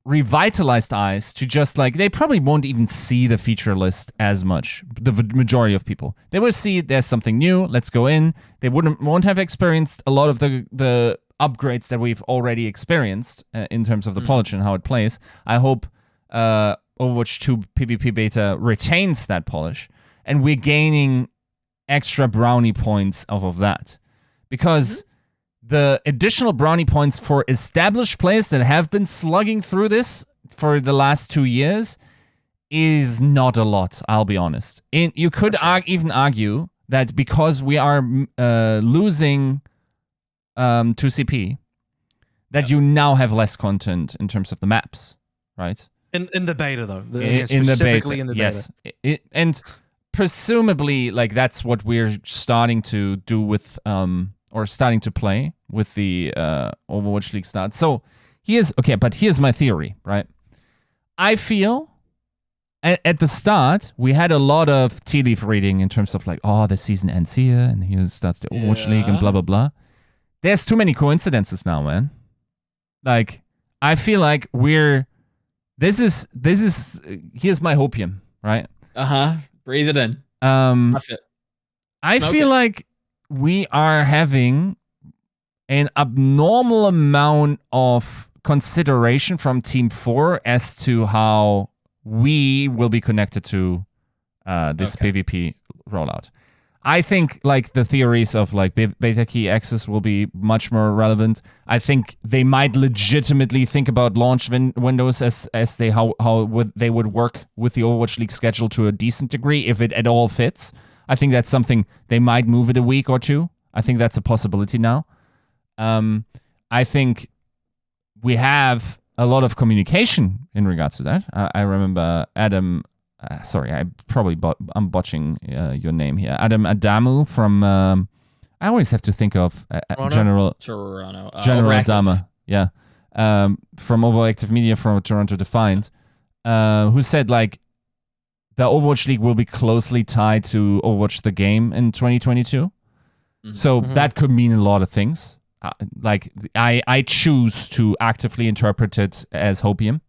revitalized eyes to just, like, they probably won't even see the feature list as much, the majority of people. They will see there's something new, let's go in. They won't have experienced a lot of the upgrades that we've already experienced in terms of the polish and how it plays. I hope Overwatch 2 PvP beta retains that polish, and we're gaining extra brownie points off of that. Because the additional brownie points for established players that have been slugging through this for the last 2 years is not a lot, I'll be honest. You could even argue that because we are losing to CP, that you now have less content in terms of the maps, right? In the beta, though. In the beta, in the yes. And presumably, like, that's what we're starting to do with... or starting to play with the Overwatch League start. So here's my theory, right? I feel at the start, we had a lot of tea leaf reading in terms of like, oh, the season ends here, and here starts the Overwatch League and blah, blah, blah. There's too many coincidences now, man. Like, I feel like this is, here's my hopium, right? Breathe it in. Puff it. I feel like we are having an abnormal amount of consideration from Team 4 as to how we will be connected to this PvP rollout. I think, like, the theories of, like, beta key access will be much more relevant. I think they might legitimately think about launch windows as they they would work with the Overwatch League schedule to a decent degree, if it at all fits. I think that's something they might move it a week or two. I think that's a possibility now. I think we have a lot of communication in regards to that. I remember Adam, I'm botching your name here. Adam Adamu from, I always have to think of General Adama. Yeah. From Overactive Media from Toronto Defiant, who said, like, the Overwatch League will be closely tied to Overwatch the game in 2022. So that could mean a lot of things. Like, I choose to actively interpret it as hopium.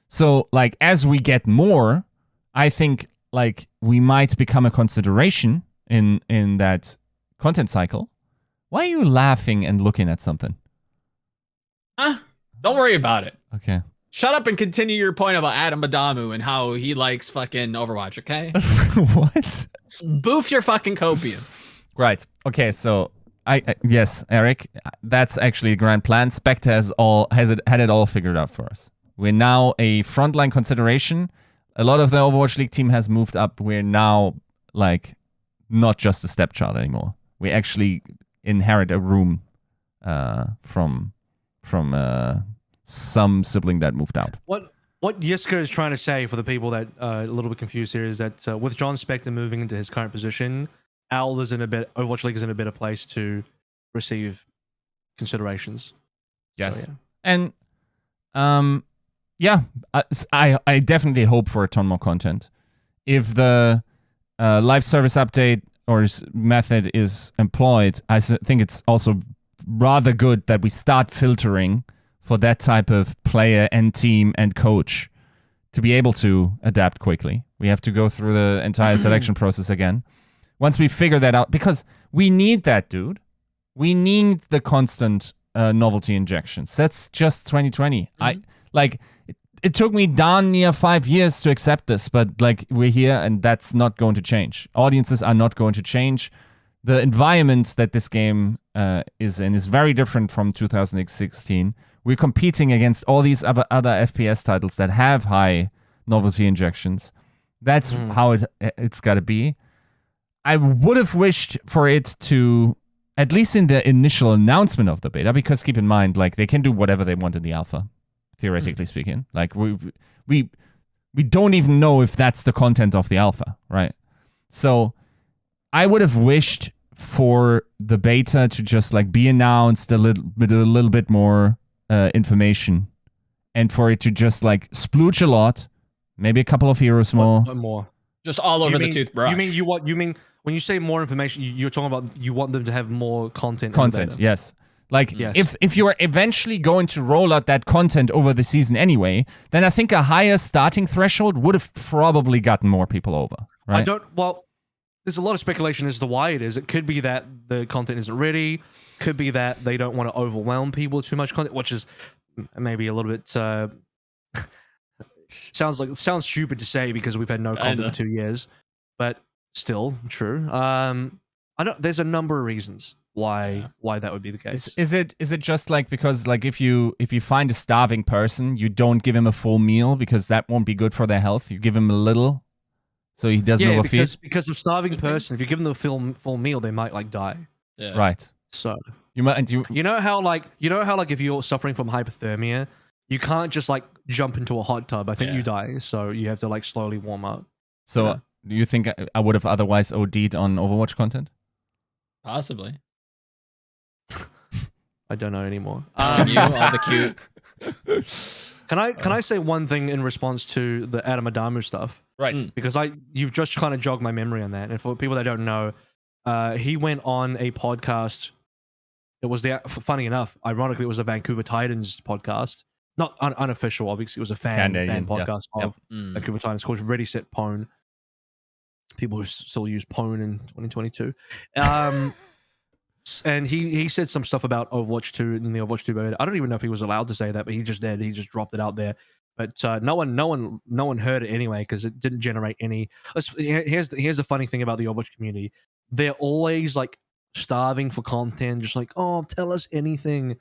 So, like, as we get more, I think, like, we might become a consideration in that content cycle. Why are you laughing and looking at something? Don't worry about it. Okay. Shut up and continue your point about Adam Adamu and how he likes fucking Overwatch, okay? What? Boof your fucking copium. Right. Okay, so yes, Eric, that's actually a grand plan. Spectre had it all figured out for us. We're now a frontline consideration. A lot of the Overwatch League team has moved up. We're now, like, not just a stepchild anymore. We actually inherit a room from some sibling that moved out. what Yiska is trying to say for the people that are a little bit confused here is that with John Spector moving into his current position, Owl is in a bit. Overwatch League is in a better place to receive considerations. Yes, So, yeah. and yeah, I definitely hope for a ton more content. If the live service update or method is employed, I think it's also rather good that we start filtering for that type of player and team and coach to be able to adapt quickly. We have to go through the entire selection process again. Once we figure that out, because we need that, dude. We need the constant novelty injections. That's just 2020. It took me darn near 5 years to accept this, but like we're here and that's not going to change. Audiences are not going to change. The environment that this game is in is very different from 2016. We're competing against all these other FPS titles that have high novelty injections. That's how it's got to be. I would have wished for it to, at least in the initial announcement of the beta, because keep in mind, like they can do whatever they want in the alpha, theoretically speaking. Like we don't even know if that's the content of the alpha, right? So I would have wished for the beta to just like be announced a little bit more information, and for it to just like splooge a lot, maybe a couple of heroes more. Just all over the toothbrush. You mean when you say more information, you're talking about you want them to have more content. Yes. Like if you are eventually going to roll out that content over the season anyway, then I think a higher starting threshold would have probably gotten more people over. Right? There's a lot of speculation as to why it is. It could be that the content isn't ready. Could be that they don't want to overwhelm people with too much content, which is maybe a little bit sounds stupid to say because we've had no content for 2 years, but still true. There's a number of reasons why that would be the case. Is it just like because like if you find a starving person, you don't give him a full meal because that won't be good for their health. You give him a little, so he doesn't overfeed. Because of starving person, if you give them the full meal, they might like die. Yeah. Right. So you might you know how if you're suffering from hypothermia, you can't just like jump into a hot tub. I think you die. So you have to like slowly warm up. So do you think I would have otherwise OD'd on Overwatch content? Possibly. I don't know anymore. All the cute. Can I say one thing in response to the Adam Adamu stuff? Right. Because you've just kind of jogged my memory on that. And for people that don't know, he went on a podcast. It was funny enough, ironically, it was a Vancouver Titans podcast. Not unofficial, obviously. It was a fan podcast of Vancouver Titans called Ready Set Pwn. People who still use Pwn in 2022. And he said some stuff about Overwatch 2 in the Overwatch 2 beta. I don't even know if he was allowed to say that, but he just did. He just dropped it out there. But no one heard it anyway because it didn't generate any. Here's the funny thing about the Overwatch community. They're always like starving for content, just like, oh, tell us anything.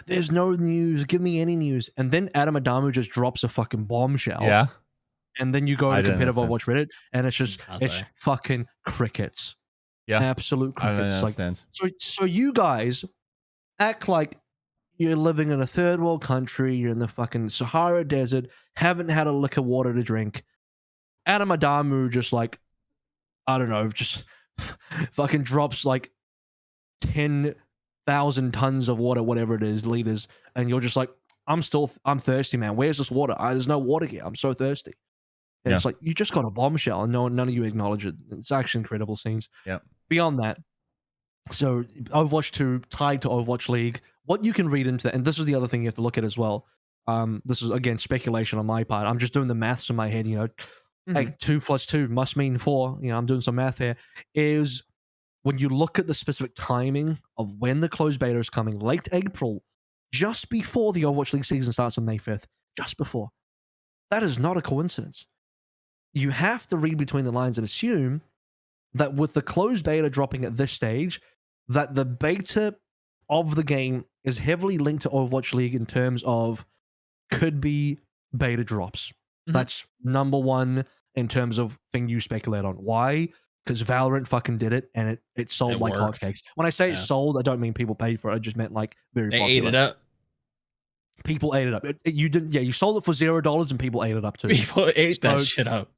There's no news. Give me any news. And then Adam Adamu just drops a fucking bombshell. Yeah. And then you go to competitive Overwatch Reddit, and it's just it's fucking crickets. Yeah, absolute crickets. I understand. So you guys act like you're living in a third world country. You're in the fucking Sahara Desert. Haven't had a lick of water to drink. Adam Adamu just like, I don't know, just fucking drops like 10,000 tons of water, whatever it is, liters, and you're just like, I'm thirsty, man. Where's this water? There's no water here. I'm so thirsty. And it's like, you just got a bombshell and none of you acknowledge it. It's actually incredible scenes. Yeah. Beyond that, so Overwatch 2 tied to Overwatch League, what you can read into that, and this is the other thing you have to look at as well. This is, again, speculation on my part. I'm just doing the maths in my head, like 2 + 2 must mean 4. I'm doing some math here. Is when you look at the specific timing of when the closed beta is coming, late April, just before the Overwatch League season starts on May 5th, just before. That is not a coincidence. You have to read between the lines and assume that with the closed beta dropping at this stage, that the beta of the game is heavily linked to Overwatch League in terms of could be beta drops. That's number one in terms of thing you speculate on. Why? Because Valorant fucking did it, and it sold like hotcakes. When I say it sold, I don't mean people paid for it. I just meant like very popular. They ate it up. People ate it up. You didn't. Yeah, you sold it for $0, and people ate it up too. People ate that shit up.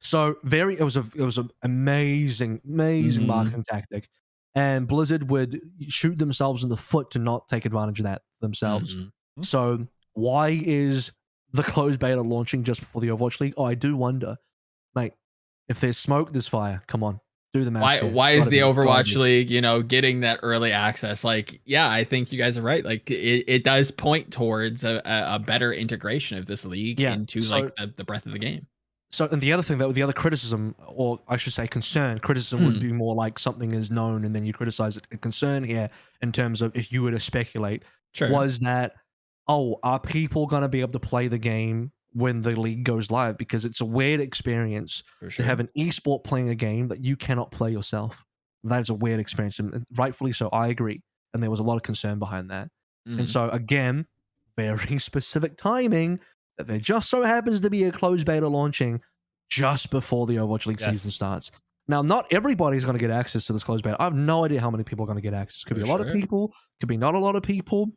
So it was an amazing marketing tactic, and Blizzard would shoot themselves in the foot to not take advantage of that themselves. So why is the closed beta launching just before the Overwatch League? Oh, I do wonder, mate. If there's smoke, there's fire. Come on, do the math. Why is the Overwatch League, getting that early access? Like, yeah, I think you guys are right. Like, it does point towards a better integration of this league into like the breadth of the game. So, and the other thing the other criticism, or I should say criticism would be more like something is known and then you criticize it. A concern here in terms of if you were to speculate was that, are people going to be able to play the game when the league goes live? Because it's a weird experience to have an esport playing a game that you cannot play yourself. That is a weird experience, and rightfully so. I agree. And there was a lot of concern behind that. And so again, very specific timing, that there just so happens to be a closed beta launching just before the Overwatch League season starts. Now, not everybody's going to get access to this closed beta. I have no idea how many people are going to get access. Could be a lot of people. Could be not a lot of people.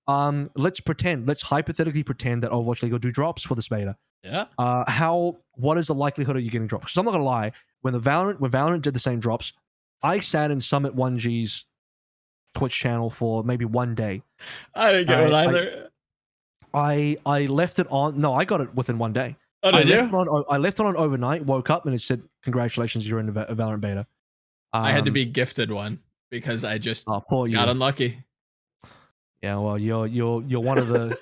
Let's hypothetically pretend that Overwatch League will do drops for this beta. Yeah. What is the likelihood of you getting drops? Because I'm not gonna lie, when Valorant did the same drops, I sat in Summit 1G's Twitch channel for maybe one day. I didn't get it either. I left it on. No, I got it within one day. Oh, did you? I left it on overnight. Woke up and it said, "Congratulations, you're in a Valorant beta." I had to be gifted one because I just got unlucky. Yeah, well, you're one of the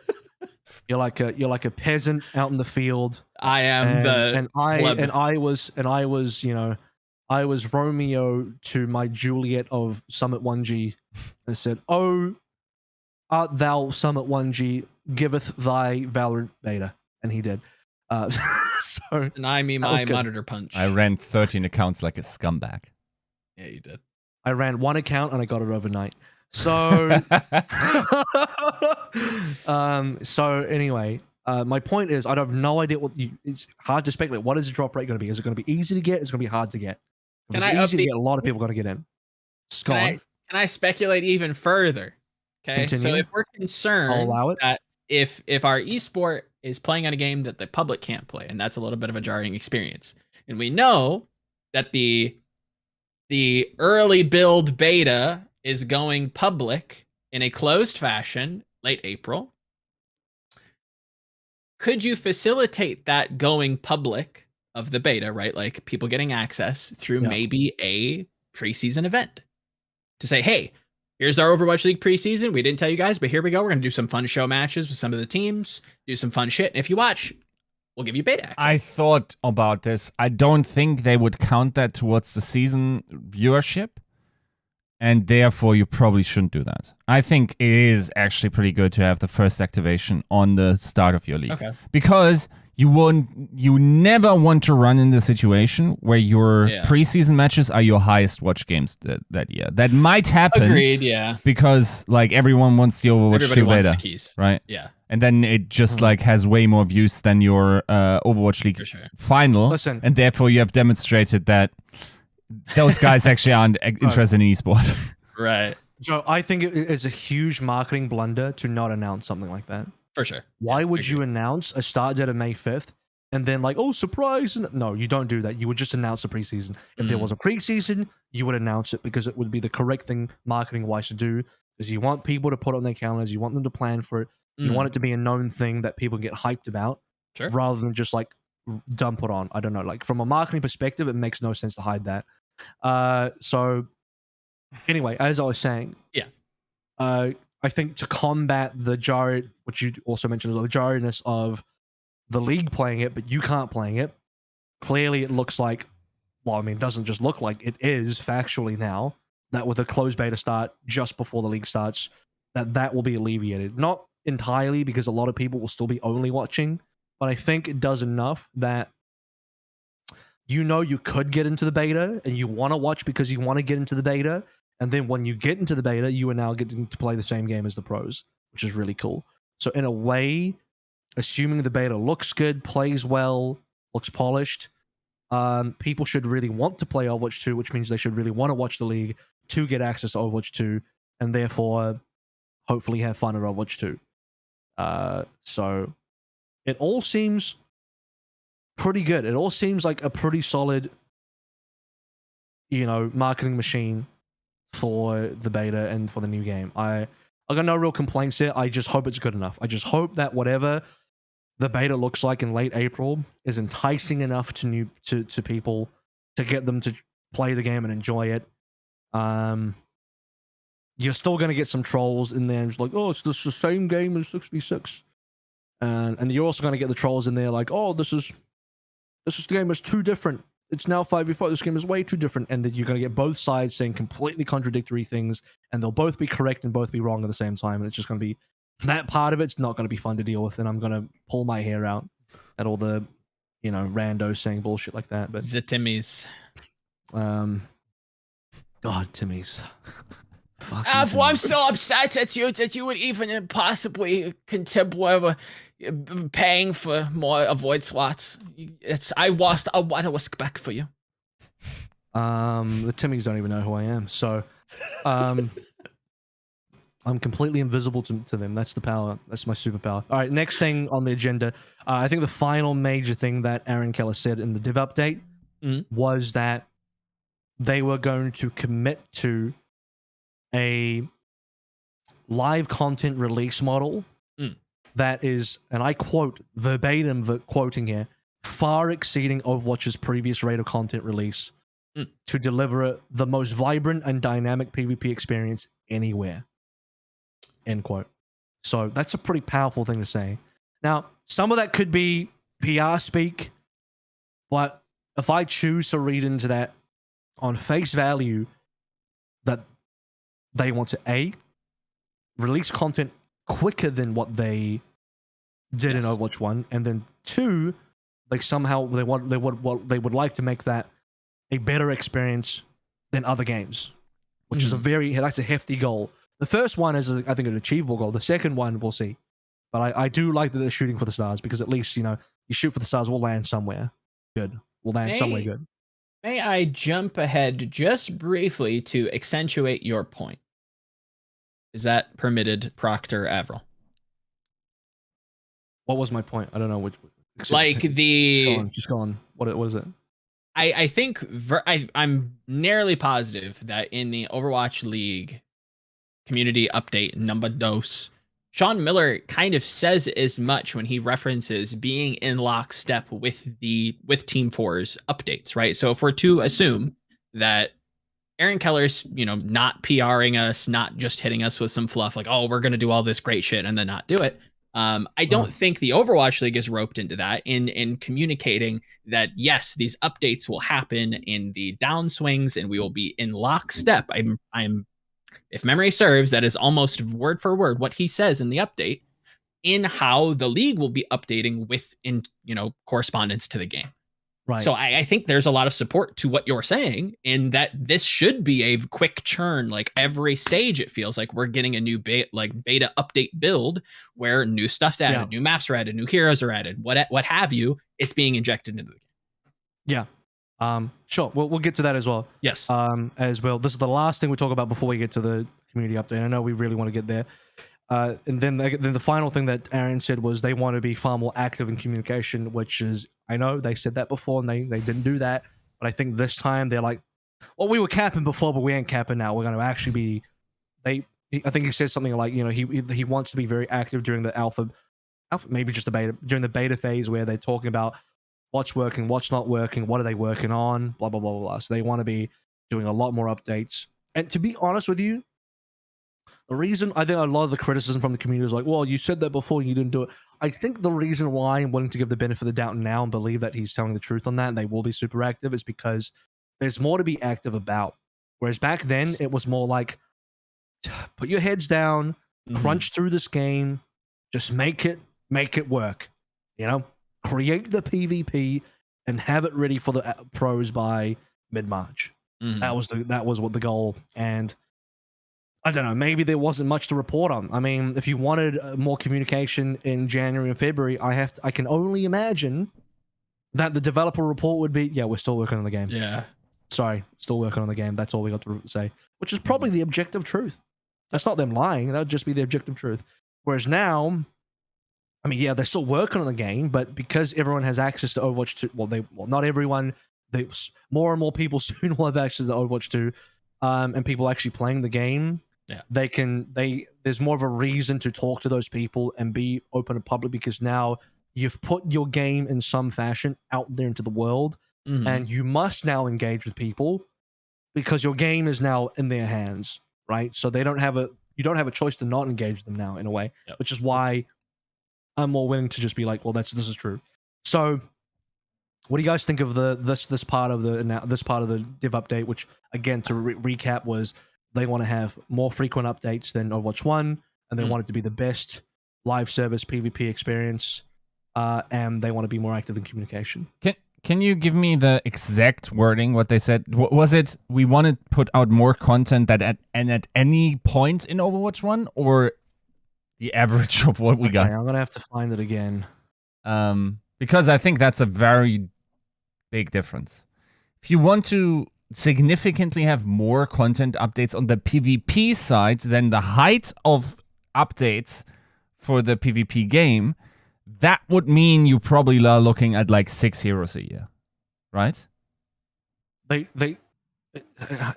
you're like a peasant out in the field. I am I was Romeo to my Juliet of Summit 1G and said, "Oh, art thou Summit 1G, giveth thy Valorant beta," and he did. And I mean my monitor punch. I ran 13 accounts like a scumbag. Yeah, you did. I ran one account and I got it overnight. So, so anyway, my point is, I have no idea it's hard to speculate. What is the drop rate going to be? Is it going to be easy to get? Is it going to be hard to get? If it's easy to get, a lot of people are going to get in. Can I speculate even further? Okay, so if we're concerned I'll allow it. That if our esport is playing on a game that the public can't play, and that's a little bit of a jarring experience, and we know that the early build beta is going public in a closed fashion late April, could you facilitate that going public of the beta, right? Like people getting access through maybe a preseason event to say, hey, here's our Overwatch League preseason. We didn't tell you guys, but here we go. We're going to do some fun show matches with some of the teams, do some fun shit. And if you watch, we'll give you beta access. I thought about this. I don't think they would count that towards the season viewership. And therefore, you probably shouldn't do that. I think it is actually pretty good to have the first activation on the start of your league. Okay. Because you never want to run in the situation where your preseason matches are your highest watch games that year. That might happen. Agreed, yeah. Because like everyone wants the Overwatch 2 beta. The keys. Right? Yeah. And then it just like has way more views than your Overwatch League final. Listen. And therefore you have demonstrated that those guys actually aren't interested in esports. Right. So I think it is a huge marketing blunder to not announce something like that. For sure. Why would you announce a start date of May 5th and then like, oh, surprise? No, you don't do that. You would just announce the preseason. If there was a preseason, you would announce it because it would be the correct thing marketing-wise to do, because you want people to put it on their calendars. You want them to plan for it. You want it to be a known thing that people get hyped about rather than just like dump it on. I don't know. Like from a marketing perspective, it makes no sense to hide that. So anyway, as I was saying, I think to combat the which you also mentioned, the jarriness of the league playing it, but you can't playing it. Clearly, it looks like, well, I mean, it doesn't just look like, it is factually now that with a closed beta start just before the league starts, that will be alleviated. Not entirely, because a lot of people will still be only watching, but I think it does enough that you could get into the beta and you want to watch because you want to get into the beta. And then when you get into the beta, you are now getting to play the same game as the pros, which is really cool. So in a way, assuming the beta looks good, plays well, looks polished, people should really want to play Overwatch 2, which means they should really want to watch the league to get access to Overwatch 2, and therefore hopefully have fun at Overwatch 2. So it all seems pretty good. It all seems like a pretty solid, marketing machine for the beta and for the new game. I got no real complaints here. I just hope it's good enough. I just hope that whatever the beta looks like in late April is enticing enough to people to get them to play the game and enjoy it. You're still going to get some trolls in there, just like, oh, it's the same game as 6v6, and you're also going to get the trolls in there like, oh, this the game is too different. It's now 5v5. This game is way too different, and then you're going to get both sides saying completely contradictory things, and they'll both be correct and both be wrong at the same time, and it's just going to be that part of it's not going to be fun to deal with, and I'm going to pull my hair out at all the, randos saying bullshit like that. But the Timmies. God, Timmy's. I'm so upset at you that you would even possibly consider paying for more avoid slots. I lost a lot of respect for you. The Timmys don't even know who I am, so I'm completely invisible to them. That's the power. That's my superpower. All right, next thing on the agenda. I think the final major thing that Aaron Keller said in the div update was that they were going to commit to a live content release model that is, and I quote verbatim, quoting here, far exceeding Overwatch's previous rate of content release to deliver the most vibrant and dynamic PvP experience anywhere. End quote. So that's a pretty powerful thing to say. Now, some of that could be PR speak, but if I choose to read into that on face value, that they want to release content quicker than what they did in Overwatch 1, and then 2, like somehow they would like to make that a better experience than other games, which is that's a hefty goal. The first one is, I think, an achievable goal. The second one, we'll see. But I do like that they're shooting for the stars, because at least, you shoot for the stars, we'll land somewhere good. We'll land somewhere good. May I jump ahead just briefly to accentuate your point? Is that permitted, Proctor AVRL? What was my point? I don't know which. Like just go on. What is it? I think I'm nearly positive that in the Overwatch League community update number dos, Sean Miller kind of says as much when he references being in lockstep with Team 4's updates, right? So if we're to assume that Aaron Keller's, not PRing us, not just hitting us with some fluff like, oh, we're going to do all this great shit and then not do it. I don't think the Overwatch League is roped into that in communicating that, yes, these updates will happen in the downswings and we will be in lockstep. I'm if memory serves, that is almost word for word what he says in the update, in how the league will be updating in correspondence to the game. Right. So I think there's a lot of support to what you're saying, in that this should be a quick churn. Like every stage, it feels like we're getting a new beta update build where new stuff's added, new maps are added, new heroes are added, what have you. It's being injected into the game. Yeah. Sure. We'll get to that as well. Yes. As well. This is the last thing we talk about before we get to the community update. I know we really want to get there. And then the final thing that Aaron said was they want to be far more active in communication, which is, I know they said that before and they didn't do that, but I think this time they're like, well, we were capping before, but we ain't capping now. We're going to actually be. I think he said something like, he wants to be very active during the alpha, maybe just the beta, during the beta phase where they're talking about what's working, what's not working, what are they working on, blah blah blah blah. So they want to be doing a lot more updates. And to be honest with you, the reason I think a lot of the criticism from the community is like, well, you said that before and you didn't do it. I think the reason why I'm willing to give the benefit of the doubt now and believe that he's telling the truth on that and they will be super active is because there's more to be active about. Whereas back then, it was more like, put your heads down, crunch through this game, just make it work. Create the PvP and have it ready for the pros by mid-March. That was what the goal. And I don't know, maybe there wasn't much to report on. I mean, if you wanted more communication in January and February, I can only imagine that the developer report would be, yeah, we're still working on the game. Yeah. Sorry, still working on the game. That's all we got to say, which is probably the objective truth. That's not them lying. That would just be the objective truth. Whereas now, I mean, yeah, they're still working on the game, but because everyone has access to Overwatch 2, well, not everyone, more and more people soon will have access to Overwatch 2, and people actually playing the game. Yeah. There's more of a reason to talk to those people and be open and public, because now you've put your game in some fashion out there into the world, and you must now engage with people because your game is now in their hands, right? So you don't have a choice to not engage with them now, in a way, which is why I'm more willing to just be like, well, this is true. So, what do you guys think of this part of the div update? Which, again, to recap, was they want to have more frequent updates than Overwatch 1, and they want it to be the best live service PvP experience, and they want to be more active in communication. Can you give me the exact wording, what they said? Was it, we want to put out more content that at any point in Overwatch 1, or the average of what we got? I'm going to have to find it again. Because I think that's a very big difference. If you want to significantly have more content updates on the PvP side than the height of updates for the PvP game, that would mean you probably are looking at like 6 heroes a year, right?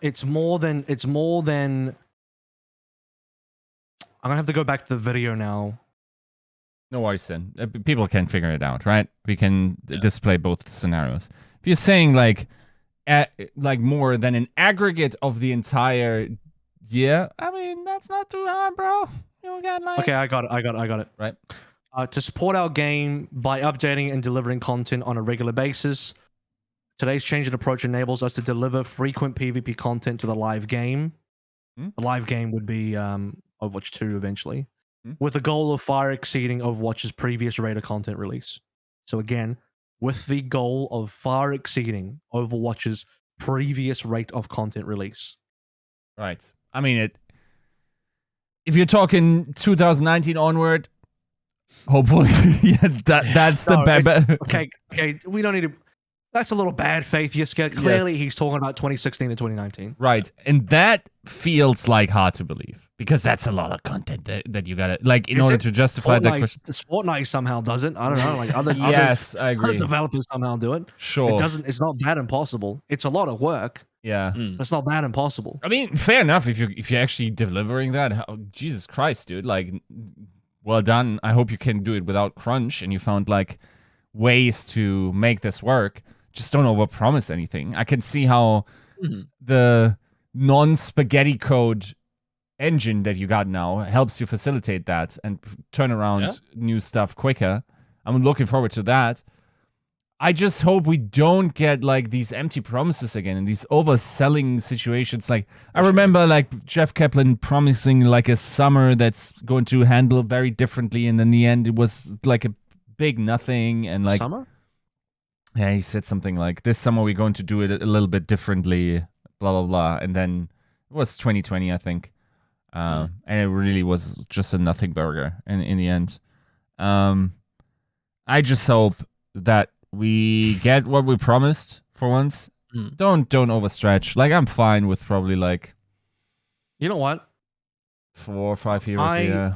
It's more than. I'm gonna have to go back to the video now. No worries, then. People can figure it out, right? We can display both scenarios. If you're saying like more than an aggregate of the entire year, I mean, that's not too hard, bro. You got like... Okay, I got it. Right. To support our game by updating and delivering content on a regular basis, today's change in approach enables us to deliver frequent PvP content to the live game. The live game would be Overwatch 2 eventually, with the goal of far exceeding Overwatch's previous rate of content release. So again, with the goal of far exceeding Overwatch's previous rate of content release. Right. I mean, if you're talking 2019 onward, hopefully, yeah, that's the bad. Okay, we don't need to. That's a little bad faith, Yiska. Clearly, he's talking about 2016 and 2019. Right, and that feels like hard to believe, because that's a lot of content that you gotta, like, in order to justify that question. Fortnite somehow does it. I don't know, like other I agree. Other developers somehow do it. Sure, it's not that impossible. It's a lot of work. Yeah, it's not that impossible. I mean, fair enough if you're actually delivering that. Jesus Christ, dude! Like, well done. I hope you can do it without crunch, and you found like ways to make this work. Just don't overpromise anything. I can see how the non-spaghetti code engine that you got now helps you facilitate that and turn around new stuff quicker. I'm looking forward to that. I just hope we don't get like these empty promises again and these overselling situations. Like, I remember like Jeff Kaplan promising like a summer that's going to handle very differently, and in the end it was like a big nothing. And like, summer? Yeah, he said something like, this summer we're going to do it a little bit differently, blah, blah, blah. And then it was 2020, I think. And it really was just a nothing burger in the end. I just hope that we get what we promised for once. Don't overstretch. Like, I'm fine with probably like... You know what? 4 or 5 heroes here.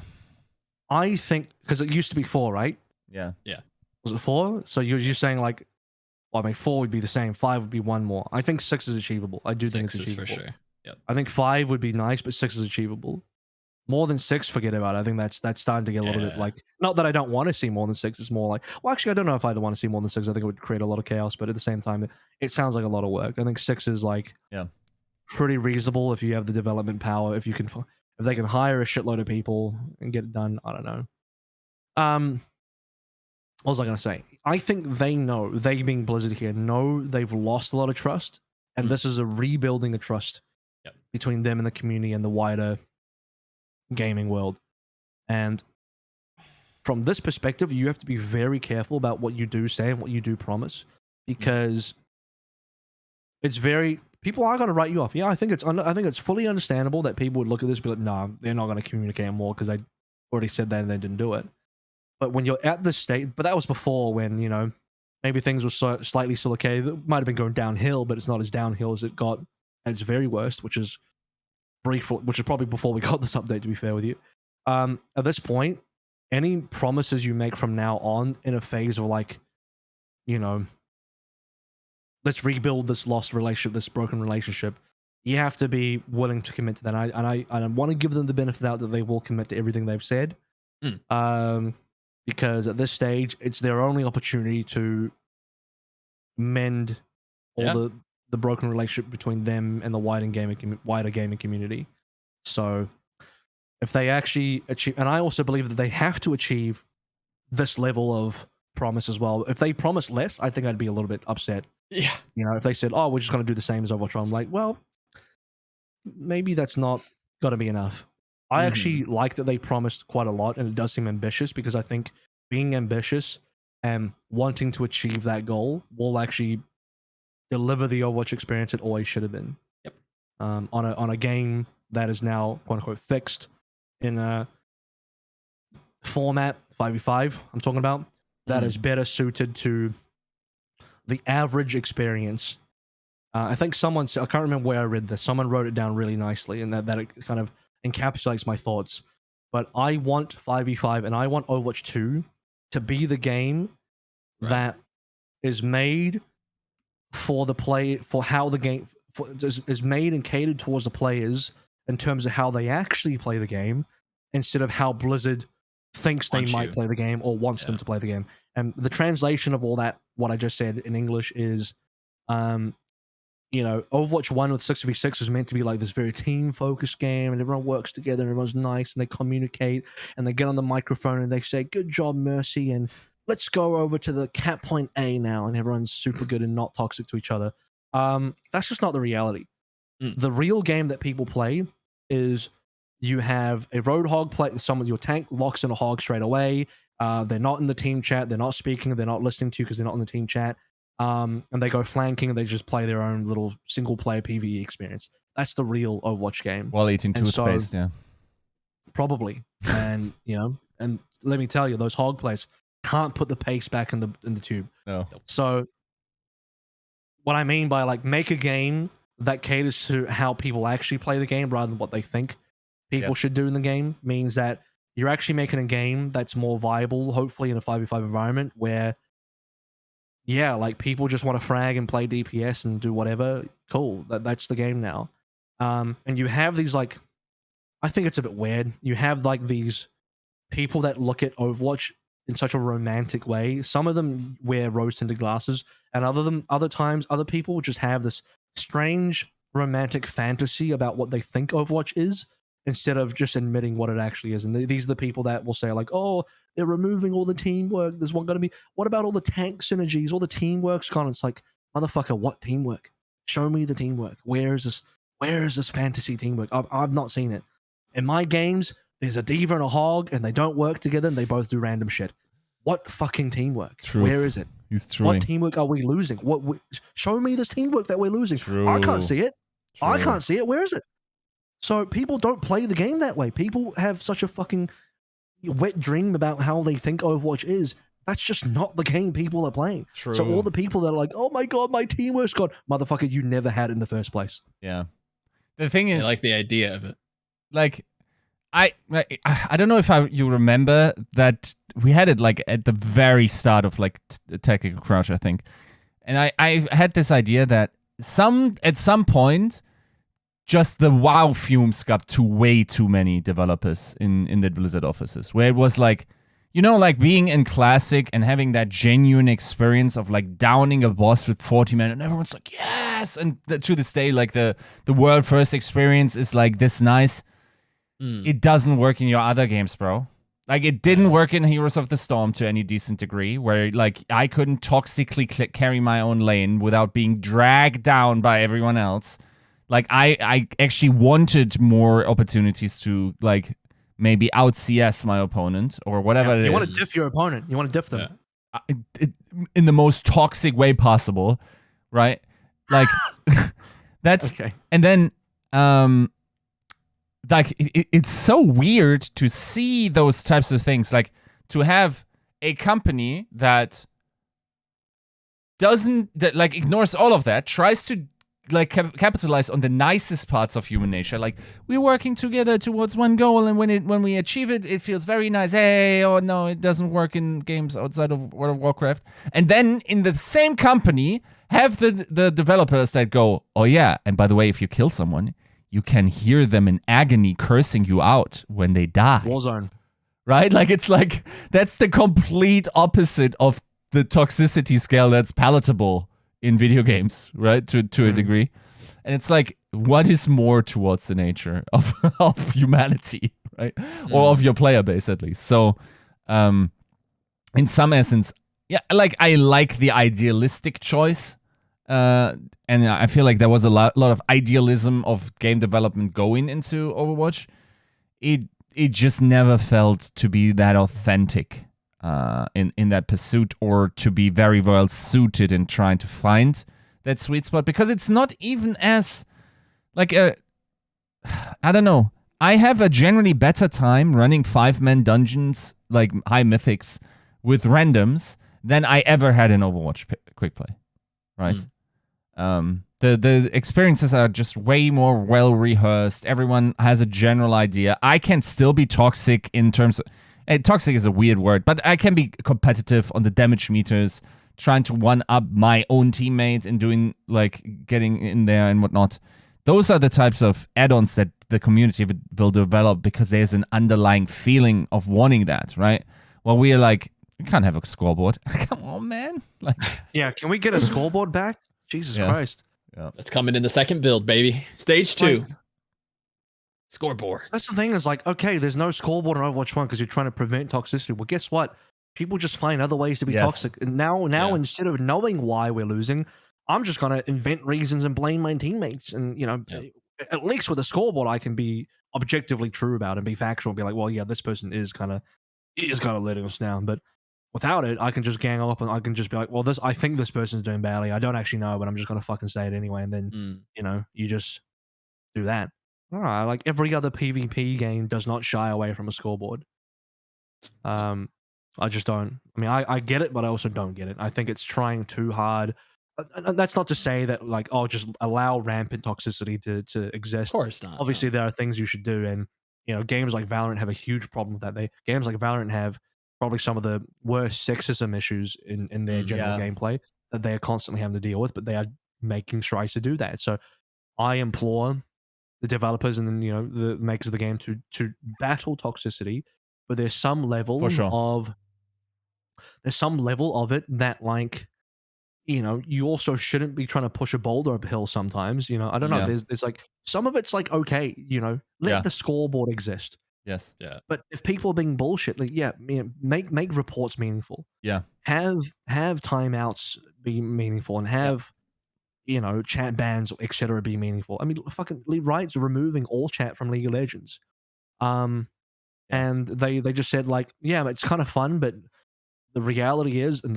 I think, because it used to be 4, right? Yeah. Was it 4? So you're saying like, well, I mean, 4 would be the same. 5 would be 1 more. I think 6 is achievable. I do think it's achievable. 6 is for sure. Yep. I think 5 would be nice, but 6 is achievable. More than 6, forget about it. I think that's starting to get a little bit like, not that I don't want to see more than 6. It's more like, well, actually, I don't know if I'd want to see more than 6. I think it would create a lot of chaos, but at the same time, it sounds like a lot of work. I think 6 is like pretty reasonable if you have the development power. If they can hire a shitload of people and get it done. I don't know. What was I going to say? I think they being Blizzard here, know they've lost a lot of trust, and this is a rebuilding of trust between them and the community and the wider gaming world. And from this perspective, you have to be very careful about what you do say and what you do promise, because people are going to write you off. Yeah, I think it's fully understandable that people would look at this and be like, nah, they're not going to communicate more because they already said that and they didn't do it. But when you're at this state, but that was before when, maybe things were slightly still okay. It might have been going downhill, but it's not as downhill as it got at its very worst, which is probably before we got this update, to be fair with you. At this point, any promises you make from now on in a phase of like, you know, let's rebuild this lost relationship, this broken relationship, you have to be willing to commit to that. And I want to give them the benefit of the doubt that they will commit to everything they've said. Because at this stage, it's their only opportunity to mend all the broken relationship between them and the wider gaming community. So if they actually achieve, and I also believe that they have to achieve this level of promise as well. If they promise less, I think I'd be a little bit upset. Yeah. You know, if they said, "Oh, we're just going to do the same as Overwatch," I'm like, well, maybe that's not going to be enough. I actually like that they promised quite a lot, and it does seem ambitious, because I think being ambitious and wanting to achieve that goal will actually deliver the Overwatch experience it always should have been. Yep. On a game that is now quote unquote fixed in a format 5v5. I'm talking about that is better suited to the average experience. I think I can't remember where I read this. Someone wrote it down really nicely, and that it kind of encapsulates my thoughts. But I want 5v5 and I want Overwatch 2 to be the game that is made for the play, for how the game is made and catered towards the players in terms of how they actually play the game, instead of how Blizzard thinks they might play the game or wants them to play the game. And the translation of all that, what I just said in English, is you know, Overwatch 1 with 6v6 is meant to be like this very team-focused game, and everyone works together, and everyone's nice, and they communicate, and they get on the microphone, and they say, "Good job, Mercy," and "Let's go over to the cat point A now," and everyone's super good and not toxic to each other. That's just not the reality. The real game that people play is you have a Roadhog play, your tank locks in a hog straight away, they're not in the team chat, they're not speaking, they're not listening to you because they're not in the team chat. And they go flanking, and they just play their own little single-player PvE experience. That's the real Overwatch game. While eating toothpaste, yeah. Probably. And, you know, and let me tell you, those hog plays can't put the pace back in the tube. No. So what I mean by, like, make a game that caters to how people actually play the game rather than what they think people should do in the game, means that you're actually making a game that's more viable, hopefully in a 5v5 environment, where like people just want to frag and play DPS and do whatever. Cool. That's the game now. And you have these, like, I think it's a bit weird. You have like these people that look at Overwatch in such a romantic way. Some of them wear rose-tinted glasses, and other times, other people just have this strange romantic fantasy about what they think Overwatch is, instead of just admitting what it actually is. And these are the people that will say, like, "Oh, they're removing all the teamwork. There's one going to be, what about all the tank synergies? All the teamwork's gone." It's like, motherfucker, what teamwork? Show me the teamwork. Where is this fantasy teamwork? I've not seen it. In my games, there's a diva and a hog, and they don't work together, and they both do random shit. What fucking teamwork? Truth. Where is it? He's true. What teamwork are we losing? Show me this teamwork that we're losing. True. I can't see it. True. I can't see it. Where is it? So people don't play the game that way. People have such a fucking wet dream about how they think Overwatch is. That's just not the game people are playing. True. So all the people that are like, "Oh my god, my teamwork's gone," motherfucker, you never had it in the first place. Yeah. The thing is, I like the idea of it. Like, I don't know if you remember that we had it like at the very start of like Technical Crouch, I think, and I had this idea that at some point, just the WoW fumes got to way too many developers in the Blizzard offices, where it was like, you know, like being in Classic and having that genuine experience of like downing a boss with 40 men, and everyone's like, yes, and to this day, like the world first experience is like this nice. It doesn't work in your other games, bro. Like, it didn't work in Heroes of the Storm to any decent degree, where like I couldn't toxically carry my own lane without being dragged down by everyone else. Like, I actually wanted more opportunities to like maybe out CS my opponent or whatever it is. You want to diff your opponent. You want to diff them. In the most toxic way possible, right? Like, that's okay. And then like it's so weird to see those types of things, like to have a company that ignores all of that, tries to like capitalize on the nicest parts of human nature. Like, we're working together towards one goal, and when we achieve it, it feels very nice. Hey, oh no, it doesn't work in games outside of World of Warcraft. And then in the same company, have the developers that go, oh yeah, and by the way, if you kill someone, you can hear them in agony cursing you out when they die. Warzone. Right? Like, it's like, that's the complete opposite of the toxicity scale that's palatable in video games, right? To a degree. And it's like, what is more towards the nature of humanity, right? Or of your player base, at least. So, in some essence, yeah, like, I like the idealistic choice. And I feel like there was a lot of idealism of game development going into Overwatch. It just never felt to be that authentic in that pursuit, or to be very well suited in trying to find that sweet spot, because it's not even as like I don't know. I have a generally better time running 5-man dungeons, like high mythics, with randoms than I ever had in Overwatch quick play, right? The experiences are just way more well rehearsed. Everyone has a general idea. I can still be toxic in terms of toxic is a weird word, but I can be competitive on the damage meters, trying to one up my own teammates and doing, like, getting in there and whatnot. Those are the types of add-ons that the community will develop, because there's an underlying feeling of wanting that, right? Well, we are like, we can't have a scoreboard. Come on, man. Like, yeah, can we get a scoreboard back? Jesus Christ. Yeah. That's coming in the second build, baby. Stage 2. Scoreboard. That's the thing, is like, okay, there's no scoreboard in Overwatch 1 because you're trying to prevent toxicity. Well, guess what? People just find other ways to be toxic. And now instead of knowing why we're losing, I'm just going to invent reasons and blame my teammates. And, at least with a scoreboard, I can be objectively true about it and be factual and be like, well, yeah, this person is kind of letting us down. But without it, I can just gang up and I can just be like, well, I think this person's doing badly. I don't actually know, but I'm just going to fucking say it anyway. And then, you just do that. All right, like every other PvP game does not shy away from a scoreboard. I just don't. I mean, I get it, but I also don't get it. I think it's trying too hard. That's not to say that, like, oh, just allow rampant toxicity to exist. Of course not. Obviously, there are things you should do, and games like Valorant have a huge problem with that. Games like Valorant have probably some of the worst sexism issues in their general gameplay that they are constantly having to deal with, but they are making strides to do that. So I implore the developers and then the makers of the game to battle toxicity, but there's some level of it that, like, you also shouldn't be trying to push a boulder uphill sometimes. I don't know. There's like, some of it's like, okay, let the scoreboard exist. Yes. Yeah. But if people are being bullshit, like, make reports meaningful. Yeah. Have timeouts be meaningful, and have chat bans, etc. be meaningful. I mean, fucking Riot's removing all chat from League of Legends. And they just said, like, yeah, it's kind of fun, but the reality is, and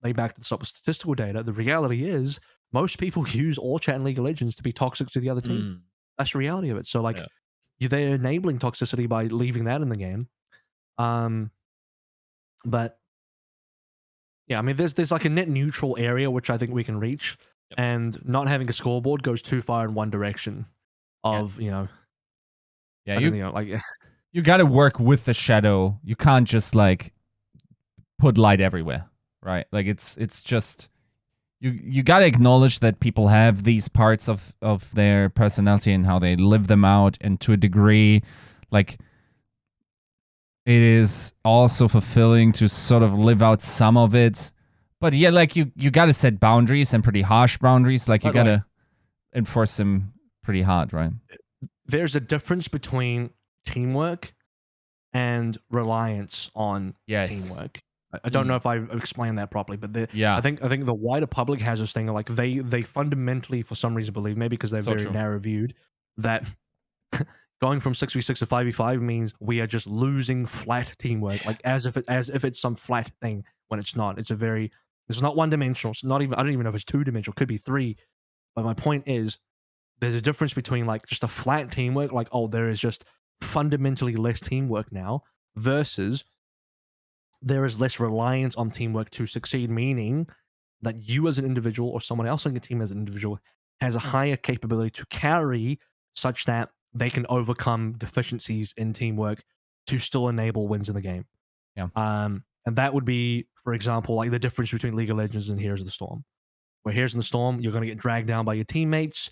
they backed this up with statistical data, the reality is most people use all chat in League of Legends to be toxic to the other team. That's the reality of it. So, like, they're enabling toxicity by leaving that in the game. But yeah, I mean, there's like a net neutral area which I think we can reach, and not having a scoreboard goes too far in one direction. You got to work with the shadow. You can't just, like, put light everywhere, right? Like, it's just you got to acknowledge that people have these parts of their personality and how they live them out, and to a degree, like, it is also fulfilling to sort of live out some of it. But yeah, like, you got to set boundaries, and pretty harsh boundaries. Like, you got to enforce them pretty hard, right? There's a difference between teamwork and reliance on teamwork. I don't know if I explained that properly, but I think the wider public has this thing of, like, they fundamentally, for some reason, believe, maybe because they're very narrow viewed, that going from 6v6 to 5v5 means we are just losing flat teamwork, like as if it's some flat thing, when it's not. It's not one dimensional. It's not even, I don't even know if it's 2-dimensional. It could be 3. But my point is, there's a difference between, like, just a flat teamwork, like, oh, there is just fundamentally less teamwork now, versus there is less reliance on teamwork to succeed, meaning that you as an individual or someone else on your team as an individual has a higher capability to carry such that they can overcome deficiencies in teamwork to still enable wins in the game. Yeah. And that would be, for example, like the difference between League of Legends and Heroes of the Storm. Where Heroes of the Storm, you're going to get dragged down by your teammates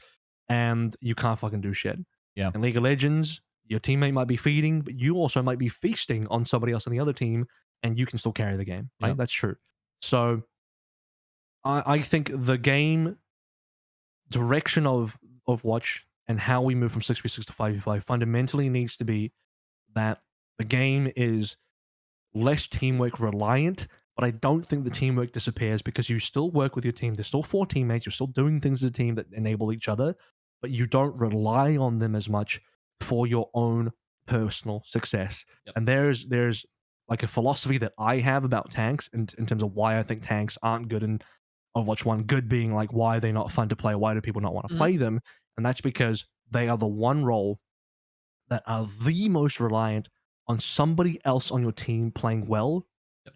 and you can't fucking do shit. Yeah. In League of Legends, your teammate might be feeding, but you also might be feasting on somebody else on the other team, and you can still carry the game. Right? Yeah. That's true. So I think the game direction of Overwatch and how we move from 6v6 to 5v5 fundamentally needs to be that the game is less teamwork reliant, but I don't think the teamwork disappears because you still work with your team. There's still 4 teammates. You're still doing things as a team that enable each other, but you don't rely on them as much for your own personal success. Yep. And there's like a philosophy that I have about tanks in terms of why I think tanks aren't good in Overwatch 1. Good being like, why are they not fun to play? Why do people not want to play them? And that's because they are the one role that are the most reliant on somebody else on your team playing well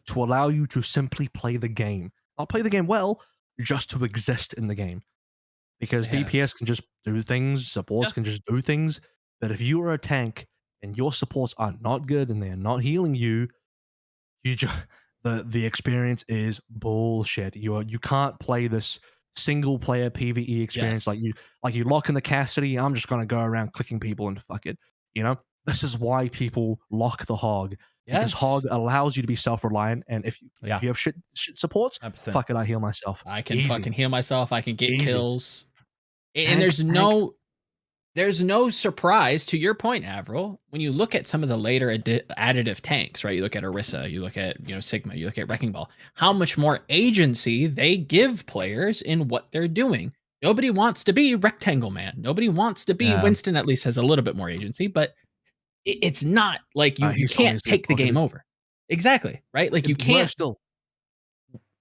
to allow you to simply play the game. Not play the game well, just to exist in the game. Because DPS can just do things, supports can just do things. But if you are a tank and your supports are not good and they're not healing you, you just the experience is bullshit. You can't play this single player PvE experience like you lock in the Cassidy. I'm just gonna go around clicking people and fuck it. You know, this is why people lock the Hog. Because Hog allows you to be self-reliant, and if you have shit supports, 100%. fuck it, I heal myself. I can fucking heal myself. I can get kills, and Tank. there's no surprise to your point, Avril. When you look at some of the later additive tanks, right? You look at Orisa, you look at Sigma, you look at Wrecking Ball. How much more agency they give players in what they're doing. Nobody wants to be Rectangle Man. Nobody wants to be Winston. At least has a little bit more agency, but it's not like you can't take the game over. Exactly, right? Like you can't.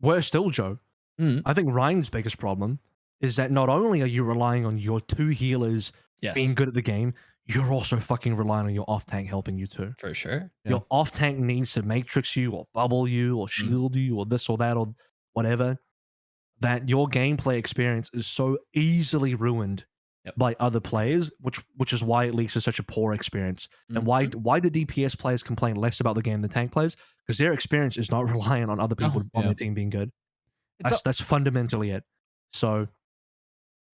Worse still, Joe. I think Ryan's biggest problem is that not only are you relying on your 2 healers being good at the game, you're also fucking relying on your off tank helping you too. For sure. Your off tank needs to matrix you or bubble you or shield you or this or that or whatever. That your gameplay experience is so easily ruined by other players, which is why it leads to such a poor experience. And why do DPS players complain less about the game than tank players? Because their experience is not reliant on other people on their team being good. That's fundamentally it. So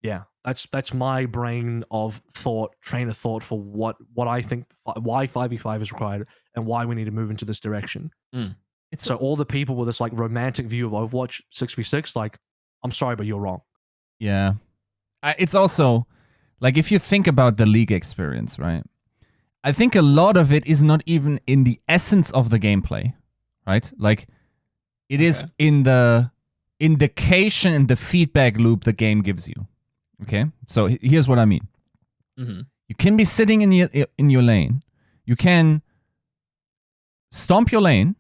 yeah, that's my train of thought for what I think why 5v5 is required and why we need to move into this direction. So all the people with this like romantic view of Overwatch 6v6, like, I'm sorry, but you're wrong. Yeah. It's also, like, if you think about the League experience, right? I think a lot of it is not even in the essence of the gameplay, right? Like, it is in the indication and the feedback loop the game gives you. Okay? So here's what I mean. You can be sitting in your lane. You can stomp your lane.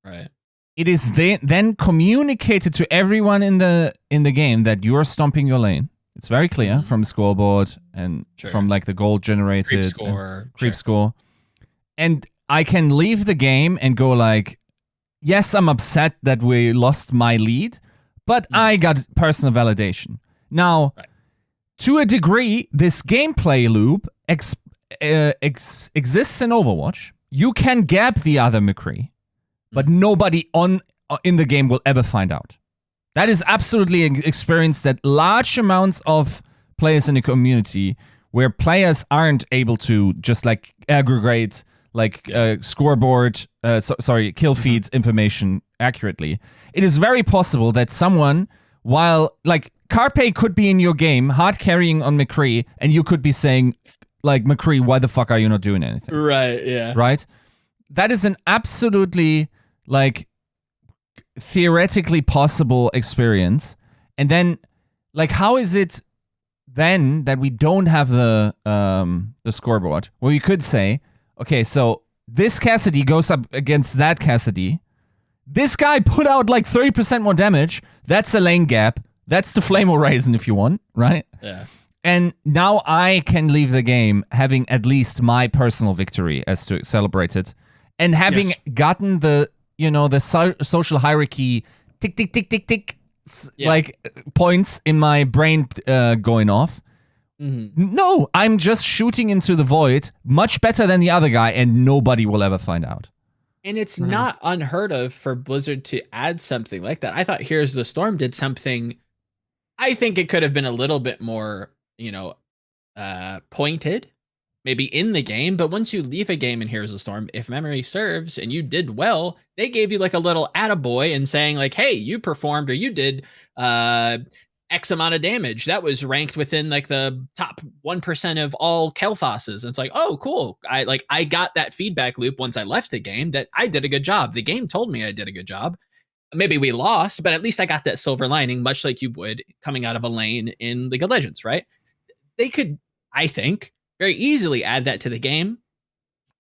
Right. It is then communicated to everyone in the game that you're stomping your lane. It's very clear from the scoreboard and from like the gold generated creep score. And I can leave the game and go like, yes, I'm upset that we lost my lead, but I got personal validation. Now, to a degree, this gameplay loop exists in Overwatch. You can gap the other McCree, but nobody in the game will ever find out. That is absolutely an experience that large amounts of players in the community, where players aren't able to just like aggregate like scoreboard, kill feeds information accurately. It is very possible that someone, while like Carpe could be in your game, hard carrying on McCree, and you could be saying like, McCree, why the fuck are you not doing anything? Right, yeah. Right? That is an absolutely like theoretically possible experience. And then like, how is it then that we don't have the scoreboard where we could say, okay, so this Cassidy goes up against that Cassidy. This guy put out like 30% more damage. That's a lane gap. That's the Flame Horizon if you want, right? Yeah. And now I can leave the game having at least my personal victory as to celebrate it, and having gotten the, the social hierarchy tick, tick, tick, tick, tick like points in my brain going off. No, I'm just shooting into the void much better than the other guy, and nobody will ever find out. And it's not unheard of for Blizzard to add something like that. I thought Heroes of the Storm did something. I think it could have been a little bit more, pointed, maybe in the game. But once you leave a game in Heroes of the Storm, if memory serves, and you did well, they gave you like a little attaboy and saying like, "Hey, you performed, or you did X amount of damage. That was ranked within like the top 1% of all Kel'Thoses." And it's like, oh, cool. I got that feedback loop once I left the game that I did a good job. The game told me I did a good job. Maybe we lost, but at least I got that silver lining, much like you would coming out of a lane in League of Legends, right? They could, I think, very easily add that to the game